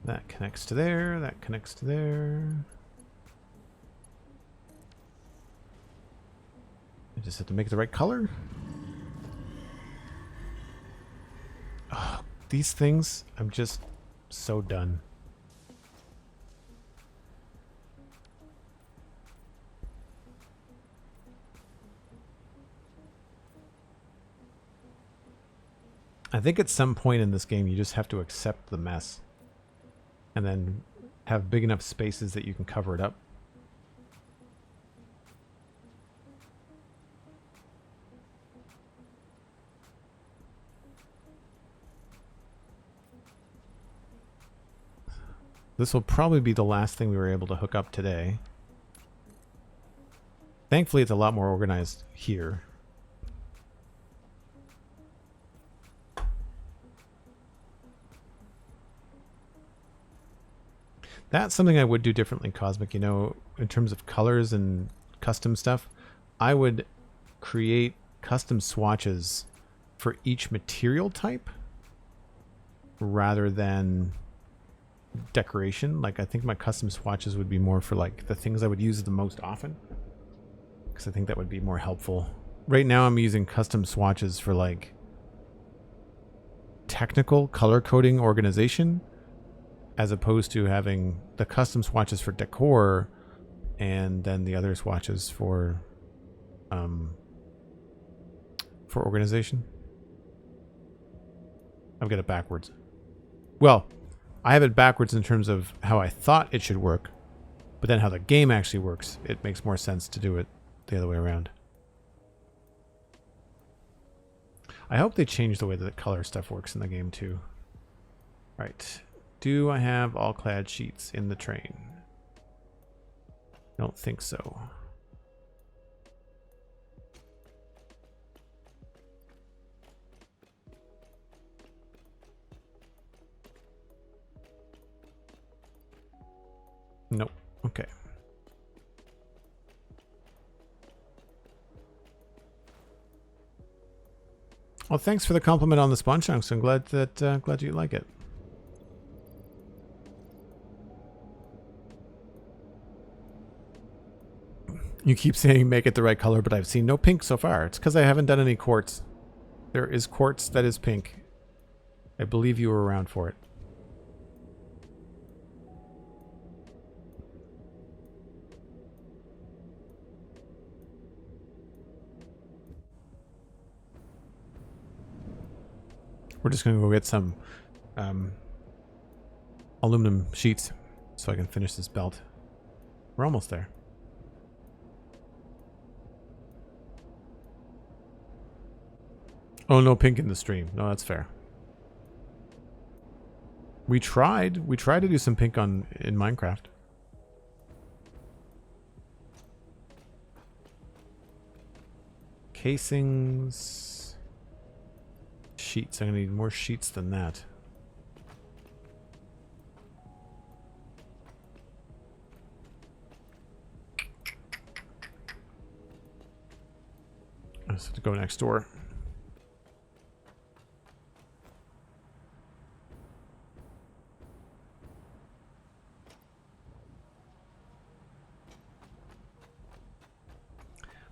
That connects to there, that connects to there. I just have to make it the right color. Oh, these things, I'm just so done. I think at some point in this game you just have to accept the mess. And then have big enough spaces that you can cover it up. This will probably be the last thing we were able to hook up today. Thankfully, it's a lot more organized here. That's something I would do differently, Cosmic, you know, in terms of colors and custom stuff. I would create custom swatches for each material type rather than decoration. Like, I think my custom swatches would be more for like the things I would use the most often, because I think that would be more helpful. Right now I'm using custom swatches for like technical color coding organization, as opposed to having the custom swatches for decor and then the other swatches for organization. I've got it backwards. Well, I have it backwards in terms of how I thought it should work, but then how the game actually works, it makes more sense to do it the other way around. I hope they change the way that the color stuff works in the game too. Right. Do I have all clad sheets in the train? Don't think so. Nope. Okay. Well, thanks for the compliment on the spawn chunks. I'm glad that glad you like it. You keep saying make it the right color, but I've seen no pink so far. It's because I haven't done any quartz. There is quartz that is pink. I believe you were around for it. We're just going to go get some aluminum sheets so I can finish this belt. We're almost there. Oh, no pink in the stream. No, that's fair. We tried to do some pink in Minecraft. Casings. Sheets. I'm gonna need more sheets than that. I just have to go next door.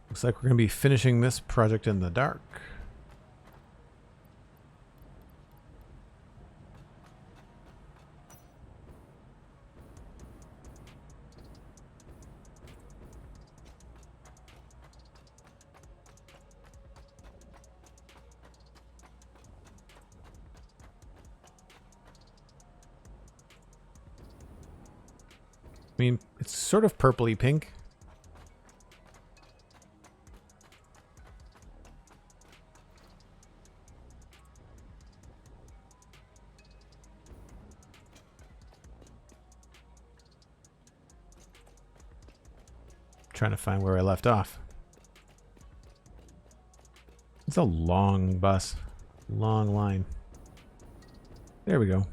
Looks like we're gonna be finishing this project in the dark. I mean, it's sort of purpley pink. Trying to find where I left off. It's a long bus. Long line. There we go.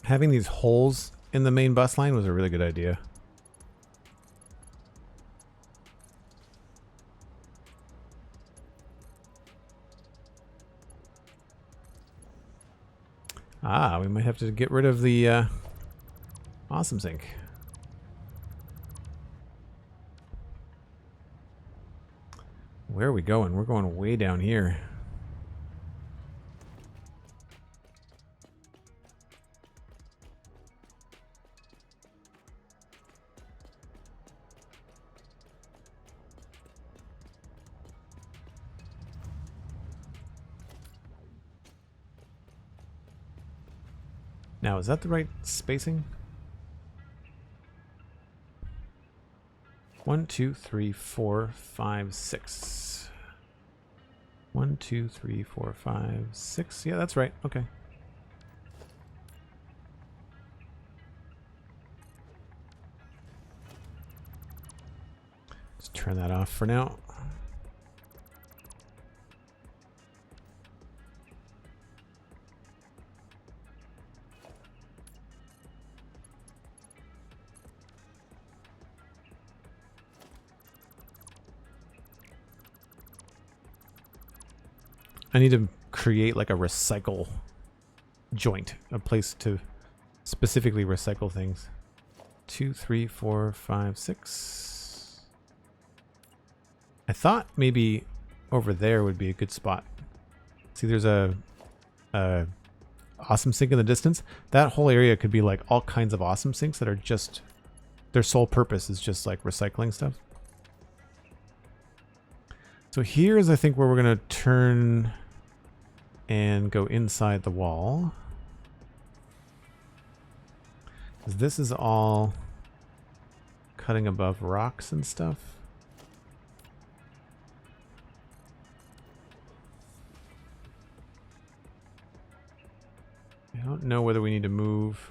Having these holes in the main bus line was a really good idea. Ah, we might have to get rid of the awesome sink. Where are we going? We're going way down here. Now, is that the right spacing? 1, 2, 3, 4, 5, 6. 1, 2, 3, 4, 5, 6. Yeah, that's right. Okay. Let's turn that off for now. I need to create like a recycle joint, a place to specifically recycle things. 2, 3, 4, 5, 6. I thought maybe over there would be a good spot. See, there's a awesome sink in the distance. That whole area could be like all kinds of awesome sinks that are just, their sole purpose is just like recycling stuff. So here's, I think, where we're going to turn and go inside the wall. This is all cutting above rocks and stuff. I don't know whether we need to move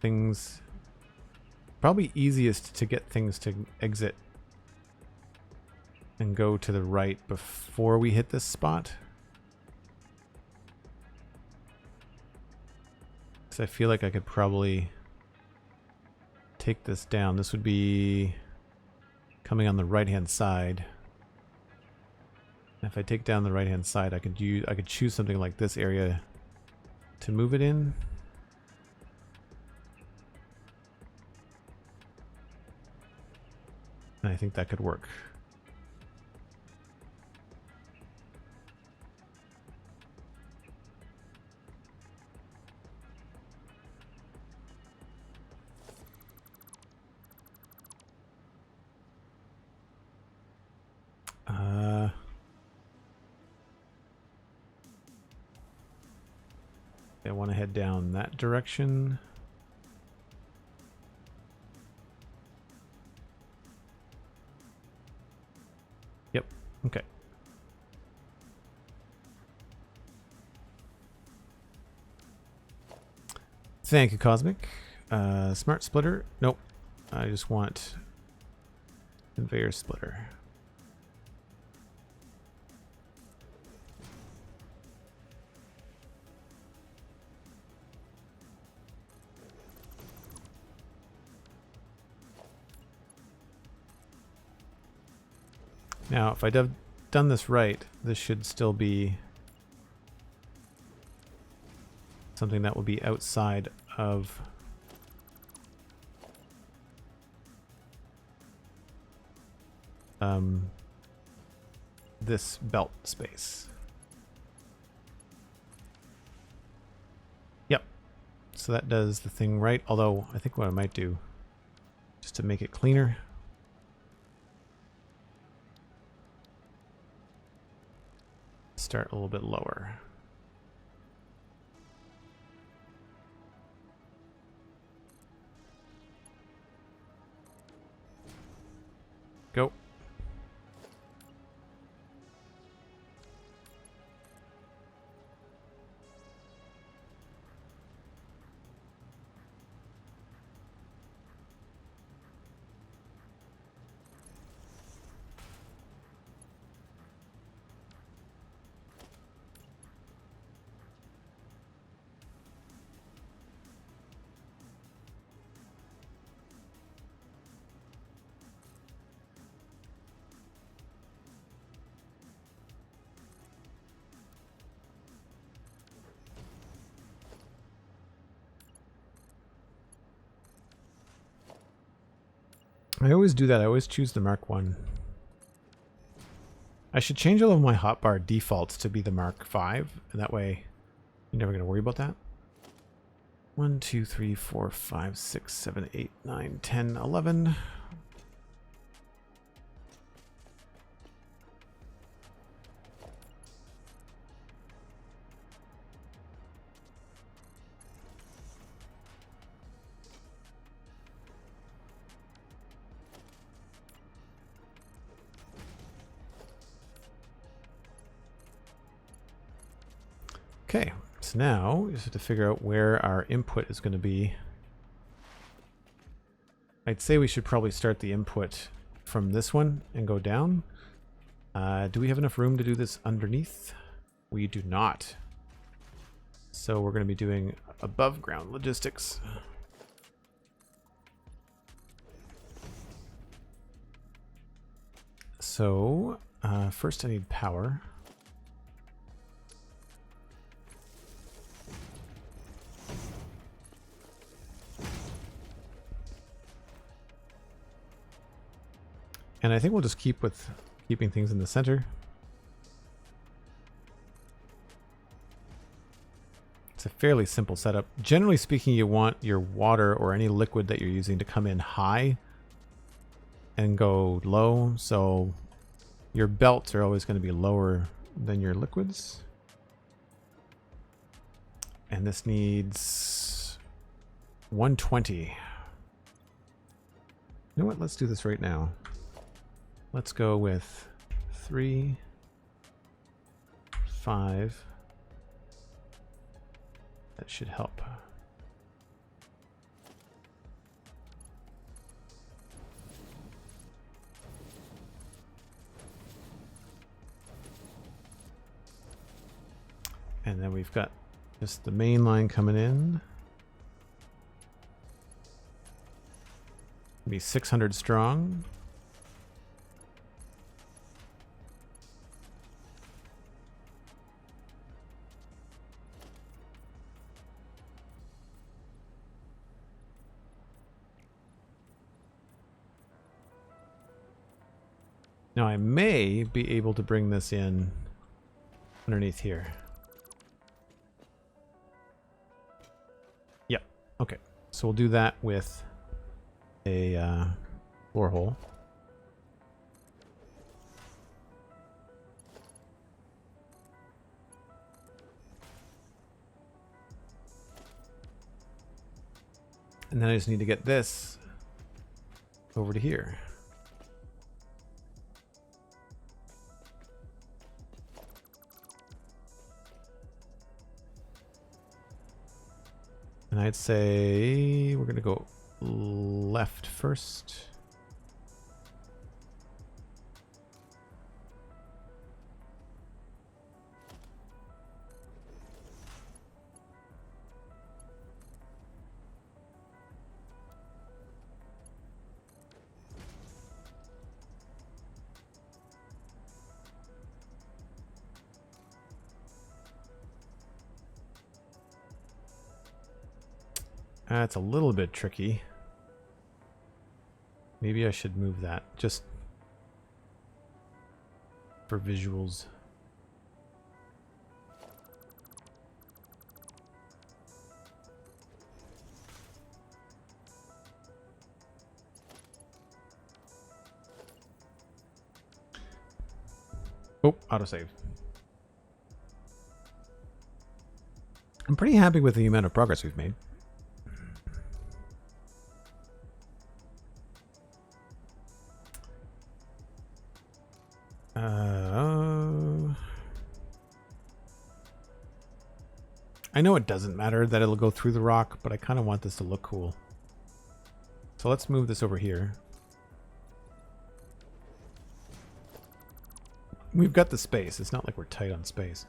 things. Probably easiest to get things to exit and go to the right before we hit this spot. Because I feel like I could probably take this down. This would be coming on the right-hand side. If I take down the right-hand side, I could choose something like this area to move it in. And I think that could work. I want to head down that direction. Yep. Okay. Thank you, Cosmic. Smart splitter. Nope. I just want conveyor splitter. Now, if I'd have done this right, this should still be something that will be outside of this belt space. Yep. So that does the thing right. Although, I think what I might do, just to make it cleaner, start a little bit lower. Go. I always do that. I always choose the Mark 1. I should change all of my hotbar defaults to be the Mark 5, and that way you're never going to worry about that. 1, 2, 3, 4, 5, 6, 7, 8, 9, 10, 11. Okay, so now we just have to figure out where our input is going to be. I'd say we should probably start the input from this one and go down. Do we have enough room to do this underneath? We do not. So we're going to be doing above ground logistics. So first I need power. And I think we'll just keep with keeping things in the center. It's a fairly simple setup. Generally speaking, you want your water or any liquid that you're using to come in high and go low. So your belts are always going to be lower than your liquids. And this needs 120. You know what? Let's do this right now. Let's go with 3, 5. That should help. And then we've got just the main line coming in. Be 600 strong. Now I may be able to bring this in underneath here. Yep. Okay. So we'll do that with a floor hole. And then I just need to get this over to here. And I'd say we're going to go left first. That's a little bit tricky. Maybe I should move that just for visuals. Oh, autosave. I'm pretty happy with the amount of progress we've made. I know it doesn't matter that it'll go through the rock, but I kind of want this to look cool. So let's move this over here. We've got the space. It's not like we're tight on space.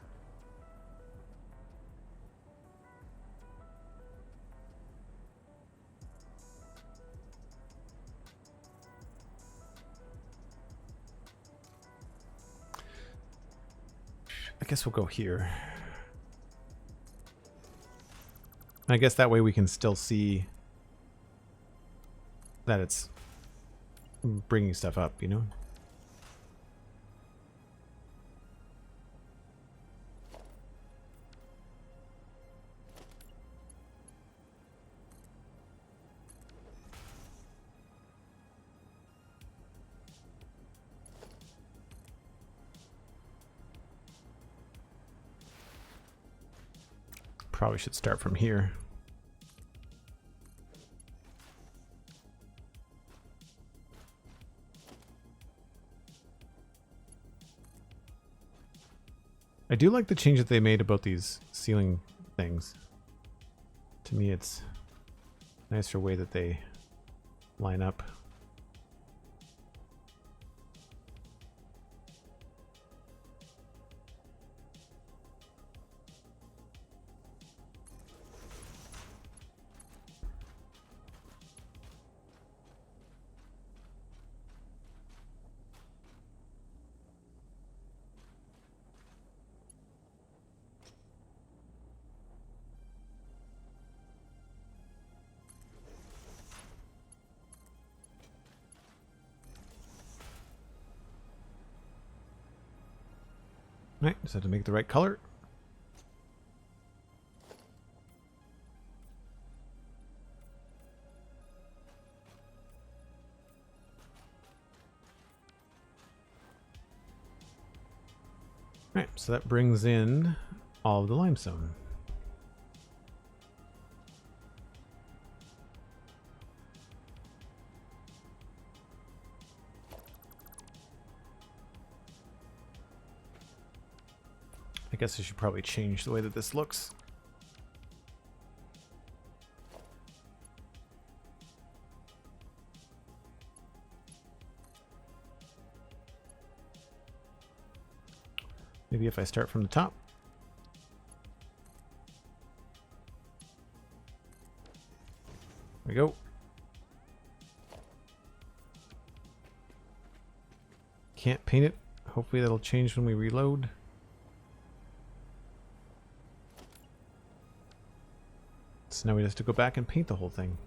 I guess we'll go here. I guess that way we can still see that it's bringing stuff up, you know? Probably should start from here. I do like the change that they made about these ceiling things. To me, it's a nicer way that they line up. Right, just have to make the right color. Right, so that brings in all of the limestone. I guess I should probably change the way that this looks. Maybe if I start from the top. There we go. Can't paint it. Hopefully that'll change when we reload. So now we just have to go back and paint the whole thing.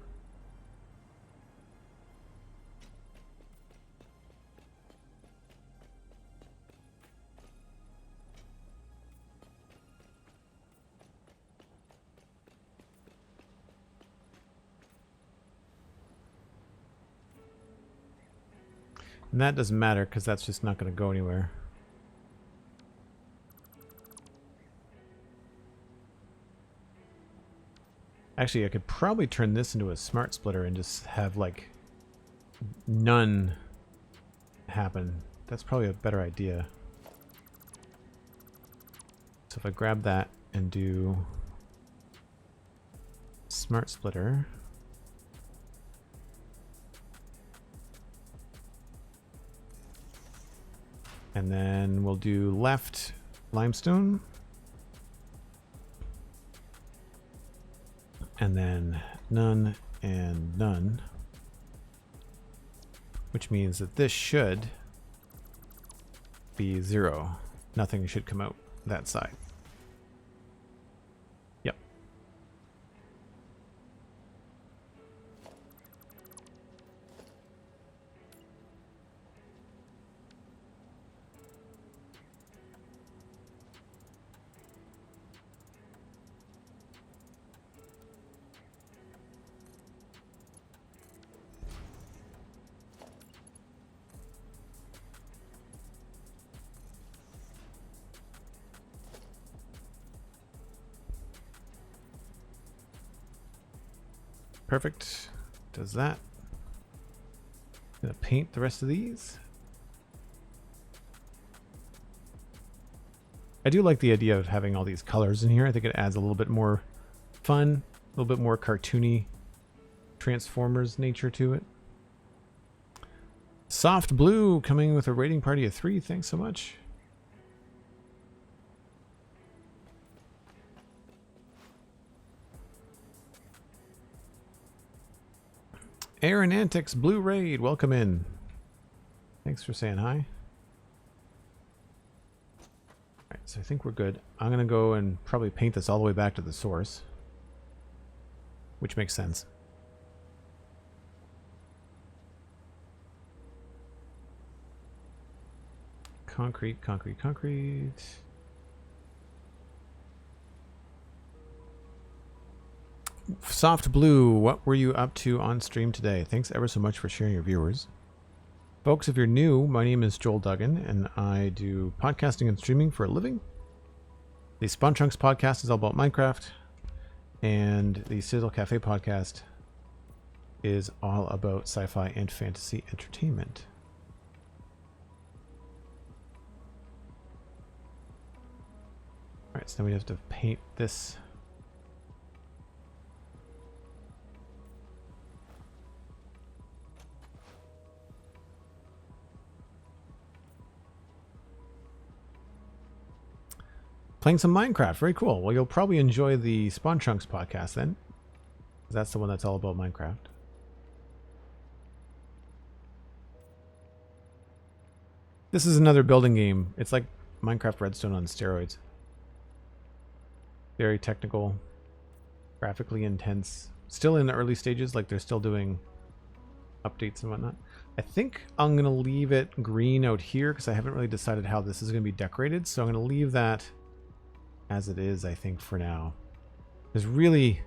And that doesn't matter because that's just not going to go anywhere. Actually, I could probably turn this into a smart splitter and just have like none happen. That's probably a better idea. So if I grab that and do smart splitter. And then we'll do left limestone. And then none and none. Which means that this should be 0. Nothing should come out that side. Yep. Perfect. Does that. Gonna paint the rest of these. I do like the idea of having all these colors in here. I think it adds a little bit more fun, a little bit more cartoony Transformers nature to it. Soft Blue coming with a rating party of 3. Thanks so much. Aaron Antics Blue Raid, welcome in. Thanks for saying hi. Alright, so I think we're good. I'm going to go and probably paint this all the way back to the source. Which makes sense. Concrete, concrete, concrete. Soft Blue, what were you up to on stream today? Thanks ever so much for sharing your viewers. Folks, if you're new, my name is Joel Duggan, and I do podcasting and streaming for a living. The Spawn Trunks podcast is all about Minecraft, and the Citadel Cafe podcast is all about sci-fi and fantasy entertainment. Alright, so now we have to paint this. Playing some Minecraft. Very cool. Well, you'll probably enjoy the Spawn Trunks podcast then. That's the one that's all about Minecraft. This is another building game. It's like Minecraft Redstone on steroids. Very technical, graphically intense. Still in the early stages, like they're still doing updates and whatnot. I think I'm going to leave it green out here because I haven't really decided how this is going to be decorated. So I'm going to leave that as it is, I think, for now. Because really,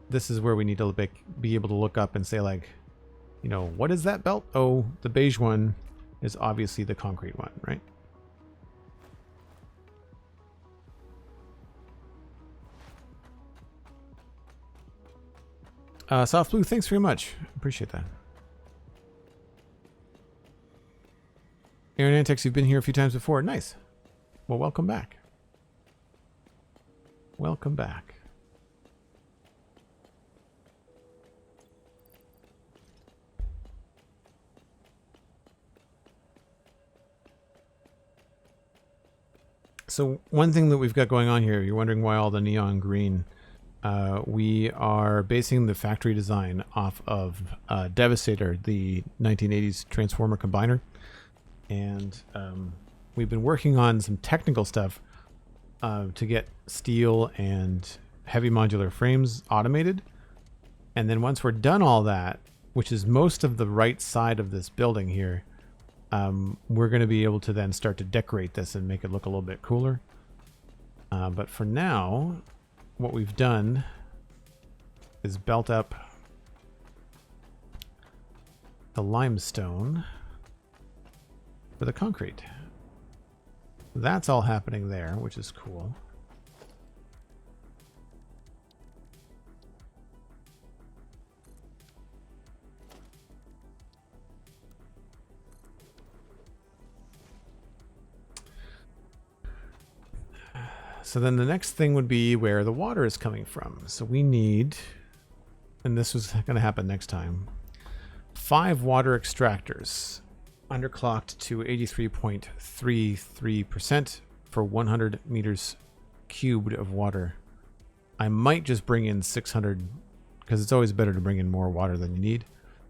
this is where we need to be able to look up and say, like, you know, what is that belt? Oh, the beige one is obviously the concrete one, right? Soft Blue, thanks very much. Appreciate that. Aaron Antex, you've been here a few times before. Nice. Well, welcome back. Welcome back. So one thing that we've got going on here, you're wondering why all the neon green. We are basing the factory design off of Devastator, the 1980s Transformer combiner. And we've been working on some technical stuff to get steel and heavy modular frames automated. And then once we're done all that, which is most of the right side of this building here, we're going to be able to then start to decorate this and make it look a little bit cooler. But for now, what we've done is belt up the limestone for the concrete. That's all happening there, which is cool. So then the next thing would be where the water is coming from. So we need, and this was going to happen next time, 5 water extractors underclocked to 83.33% for 100 meters cubed of water. I might just bring in 600 because it's always better to bring in more water than you need.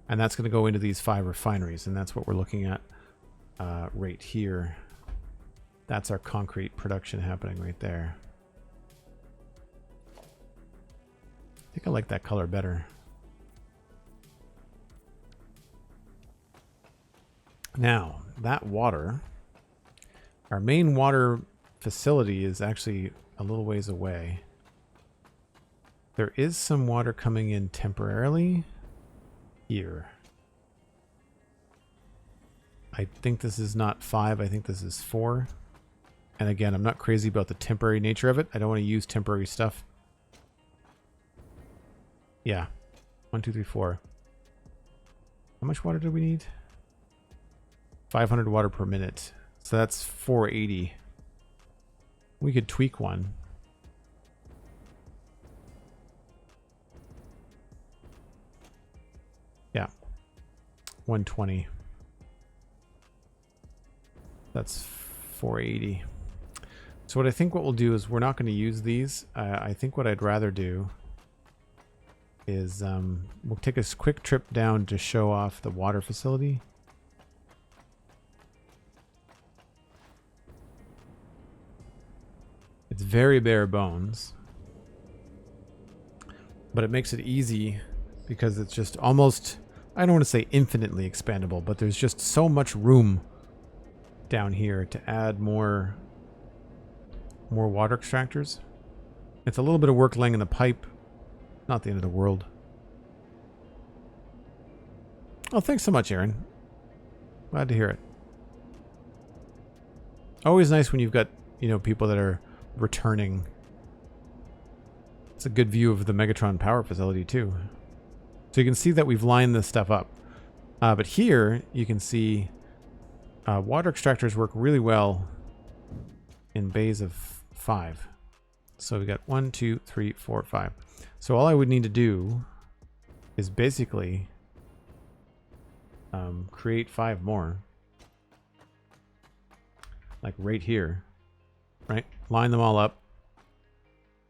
And that's going to go into these 5 refineries. And that's what we're looking at right here. That's our concrete production happening right there. I think I like that color better. Now, that water, our main water facility is actually a little ways away. There is some water coming in temporarily here. I think this is not 5, I think this is 4. And again, I'm not crazy about the temporary nature of it. I don't want to use temporary stuff. Yeah. 1, 2, 3, 4. How much water do we need? 500 water per minute. So that's 480. We could tweak one. Yeah. 120. That's 480. So what I think what we'll do is we're not going to use these. I think what I'd rather do is we'll take a quick trip down to show off the water facility. It's very bare bones, but it makes it easy because it's just almost, I don't want to say infinitely expandable, but there's just so much room down here to add more water extractors. It's a little bit of work laying in the pipe. Not the end of the world. Oh, thanks so much, Aaron. Glad to hear it. Always nice when you've got, you know, people that are returning. It's a good view of the Megatron power facility too. So you can see that we've lined this stuff up. But here you can see water extractors work really well in bays of 5. So we got 1, 2, 3, 4, 5. So all I would need to do is basically create 5 more. Like right here, right? Line them all up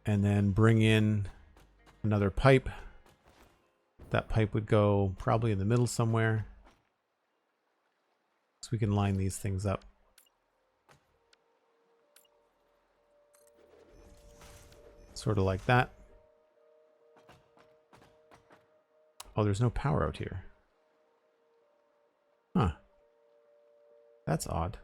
and then bring in another pipe. That pipe would go probably in the middle somewhere. So we can line these things up. Sort of like that. Oh, there's no power out here. Huh. That's odd.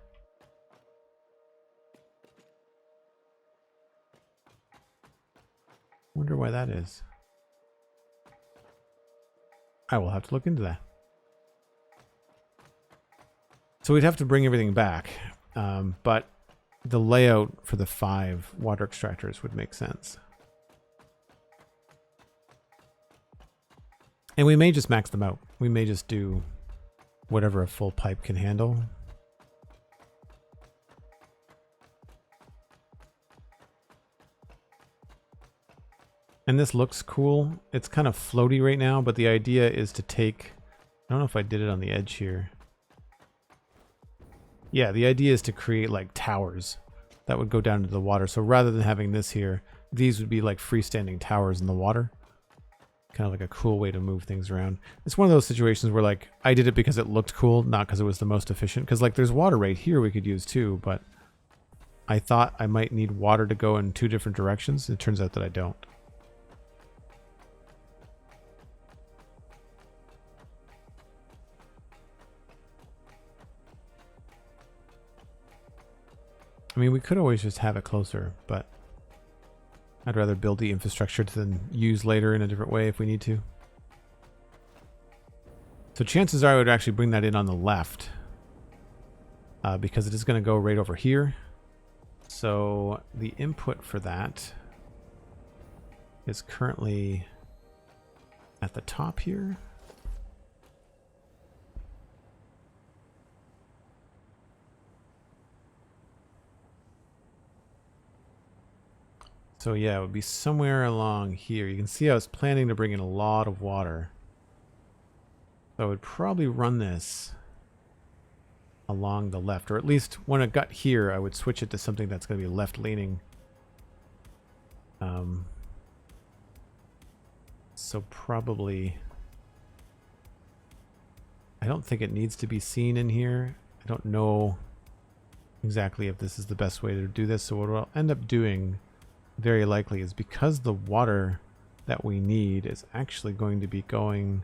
Wonder why that is. I will have to look into that. So we'd have to bring everything back, but the layout for the 5 water extractors would make sense. And we may just max them out. We may just do whatever a full pipe can handle. And this looks cool. It's kind of floaty right now, but the idea is to take... I don't know if I did it on the edge here. Yeah, the idea is to create like towers that would go down into the water. So rather than having this here, these would be like freestanding towers in the water. Kind of like a cool way to move things around. It's one of those situations where like I did it because it looked cool, not because it was the most efficient. Because like there's water right here we could use too, but I thought I might need water to go in 2 different directions. It turns out that I don't. I mean, we could always just have it closer, but I'd rather build the infrastructure to then use later in a different way if we need to. So chances are I would actually bring that in on the left because it is going to go right over here. So the input for that is currently at the top here. So yeah, it would be somewhere along here. You can see I was planning to bring in a lot of water. So I would probably run this along the left, or at least when it got here, I would switch it to something that's going to be left leaning. So probably, I don't think it needs to be seen in here. I don't know exactly if this is the best way to do this. So what I'll end up doing very likely is because the water that we need is actually going to be going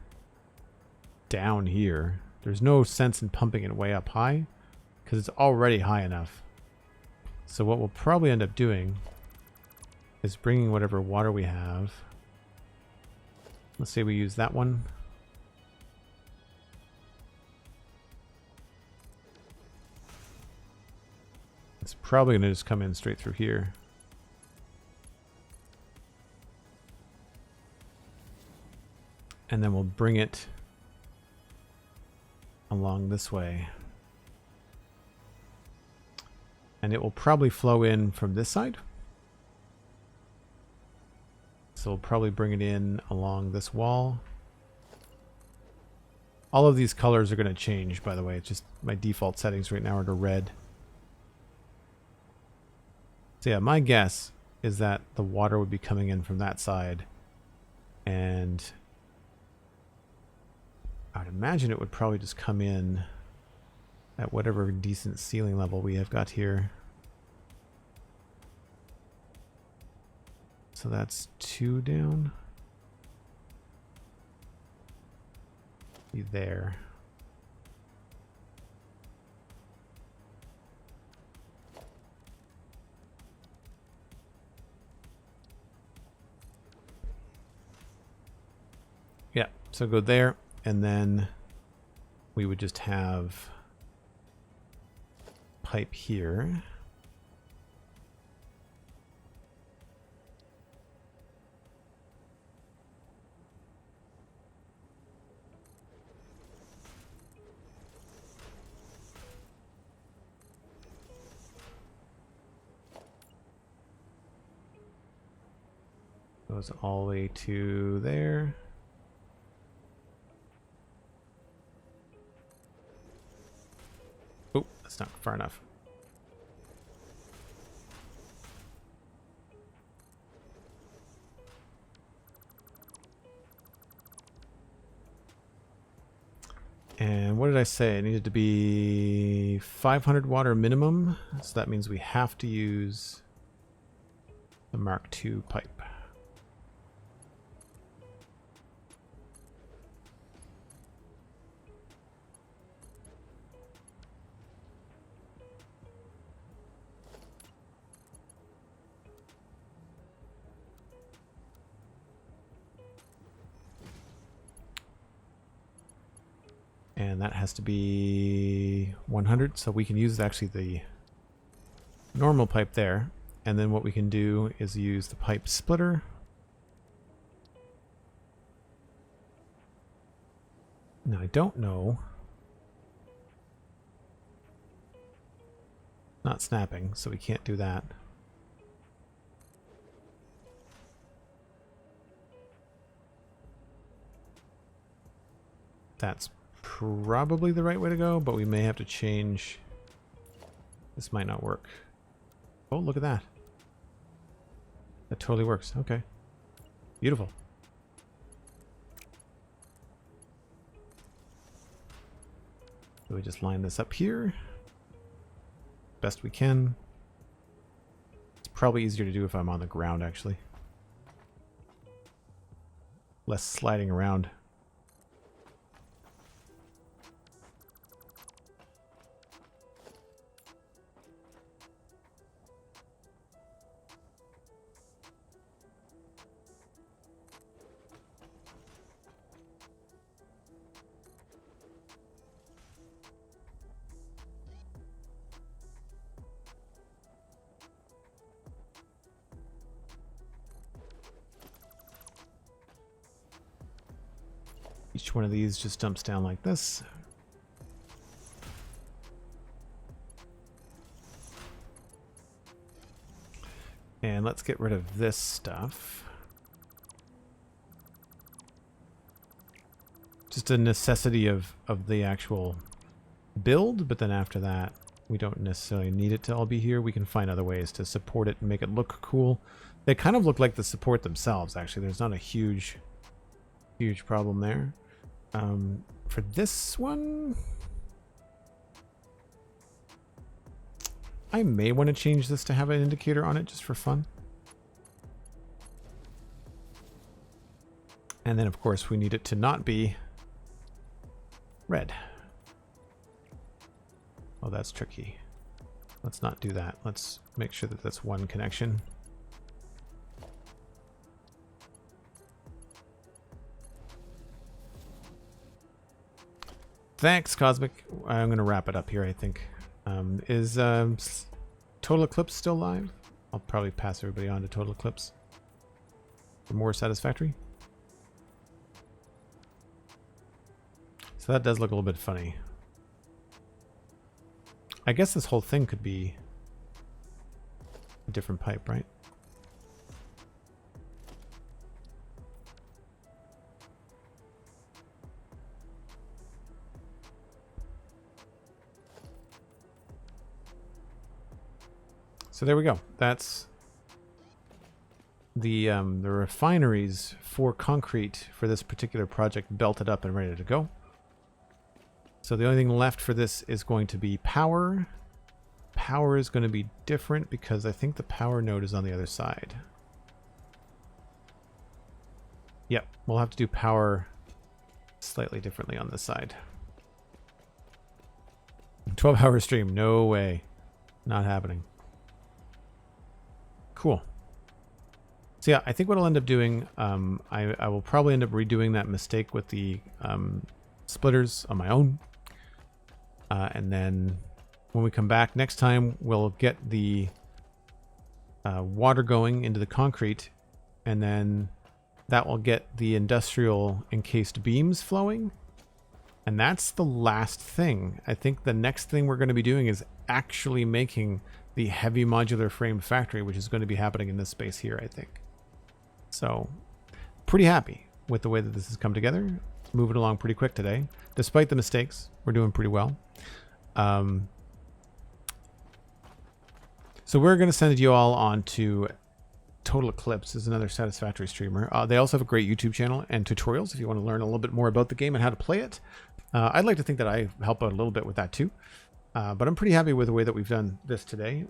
down here. There's no sense in pumping it way up high because it's already high enough. So what we'll probably end up doing is bringing whatever water we have. Let's say we use that one. It's probably going to just come in straight through here. And then we'll bring it along this way. And it will probably flow in from this side. So we'll probably bring it in along this wall. All of these colors are going to change, by the way. It's just my default settings right now are to red. So yeah, my guess is that the water would be coming in from that side. And I'd imagine it would probably just come in at whatever decent ceiling level we have got here. So that's 2 down. Be there. Yeah, so go there. And then we would just have pipe here. Goes all the way to there. Oh, that's not far enough. And what did I say? It needed to be 500 water minimum. So that means we have to use the Mark II pipe. And that has to be 100, so we can use actually the normal pipe there. And then what we can do is use the pipe splitter. Now I don't know. Not snapping, so we can't do that. That's probably the right way to go, but we may have to change. This might not work. Oh, look at that. That totally works. Okay. Beautiful. So we just line this up here. Best we can. It's probably easier to do if I'm on the ground, actually. Less sliding around. Each one of these just dumps down like this. And let's get rid of this stuff. Just a necessity of the actual build, but then after that, we don't necessarily need it to all be here. We can find other ways to support it and make it look cool. They kind of look like the support themselves, actually. There's not a huge problem there. For this one, I may want to change this to have an indicator on it just for fun. And then, of course, we need it to not be red. Oh, that's tricky. Let's not do that. Let's make sure that that's one connection. Thanks, Cosmic. I'm going to wrap it up here, I think. Is Total Eclipse still live? I'll probably pass everybody on to Total Eclipse for more Satisfactory. So that does look a little bit funny. I guess this whole thing could be a different pipe, right? So there we go. That's the refineries for concrete for this particular project belted up and ready to go. So the only thing left for this is going to be power. Power is going to be different because I think the power node is on the other side. Yep, we'll have to do power slightly differently on this side. 12-hour stream, no way. Not happening. Cool. So yeah, I think what I'll end up doing, I will probably end up redoing that mistake with the splitters on my own. And then when we come back next time, we'll get the water going into the concrete, and then that will get the industrial encased beams flowing. And that's the last thing. I think the next thing we're going to be doing is actually making the heavy modular frame factory, which is going to be happening in this space here, I think. So, pretty happy with the way that this has come together. It's moving along pretty quick today. Despite the mistakes, we're doing pretty well. So we're going to send you all on to Total Eclipse, is another Satisfactory streamer. They also have a great YouTube channel and tutorials if you want to learn a little bit more about the game and how to play it. I'd like to think that I help out a little bit with that too. But I'm pretty happy with the way that we've done this today.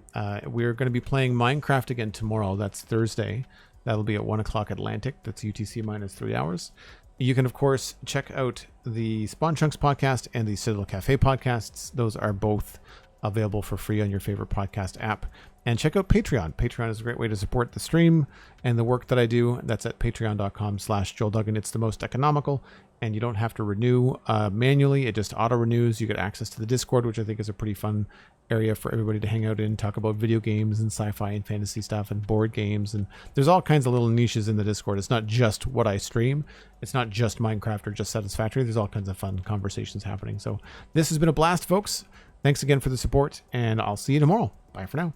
We're going to be playing Minecraft again tomorrow. That's Thursday. That'll be at 1 o'clock Atlantic. That's UTC minus 3 hours. You can, of course, check out the Spawn Chunks podcast and the Citadel Cafe podcasts. Those are both available for free on your favorite podcast app. And check out Patreon. Patreon is a great way to support the stream and the work that I do. That's at patreon.com/JoelDuggan. It's the most economical, and you don't have to renew manually. It just auto-renews. You get access to the Discord, which I think is a pretty fun area for everybody to hang out in, talk about video games and sci-fi and fantasy stuff and board games. And there's all kinds of little niches in the Discord. It's not just what I stream. It's not just Minecraft or just Satisfactory. There's all kinds of fun conversations happening. So this has been a blast, folks. Thanks again for the support, and I'll see you tomorrow. Bye for now.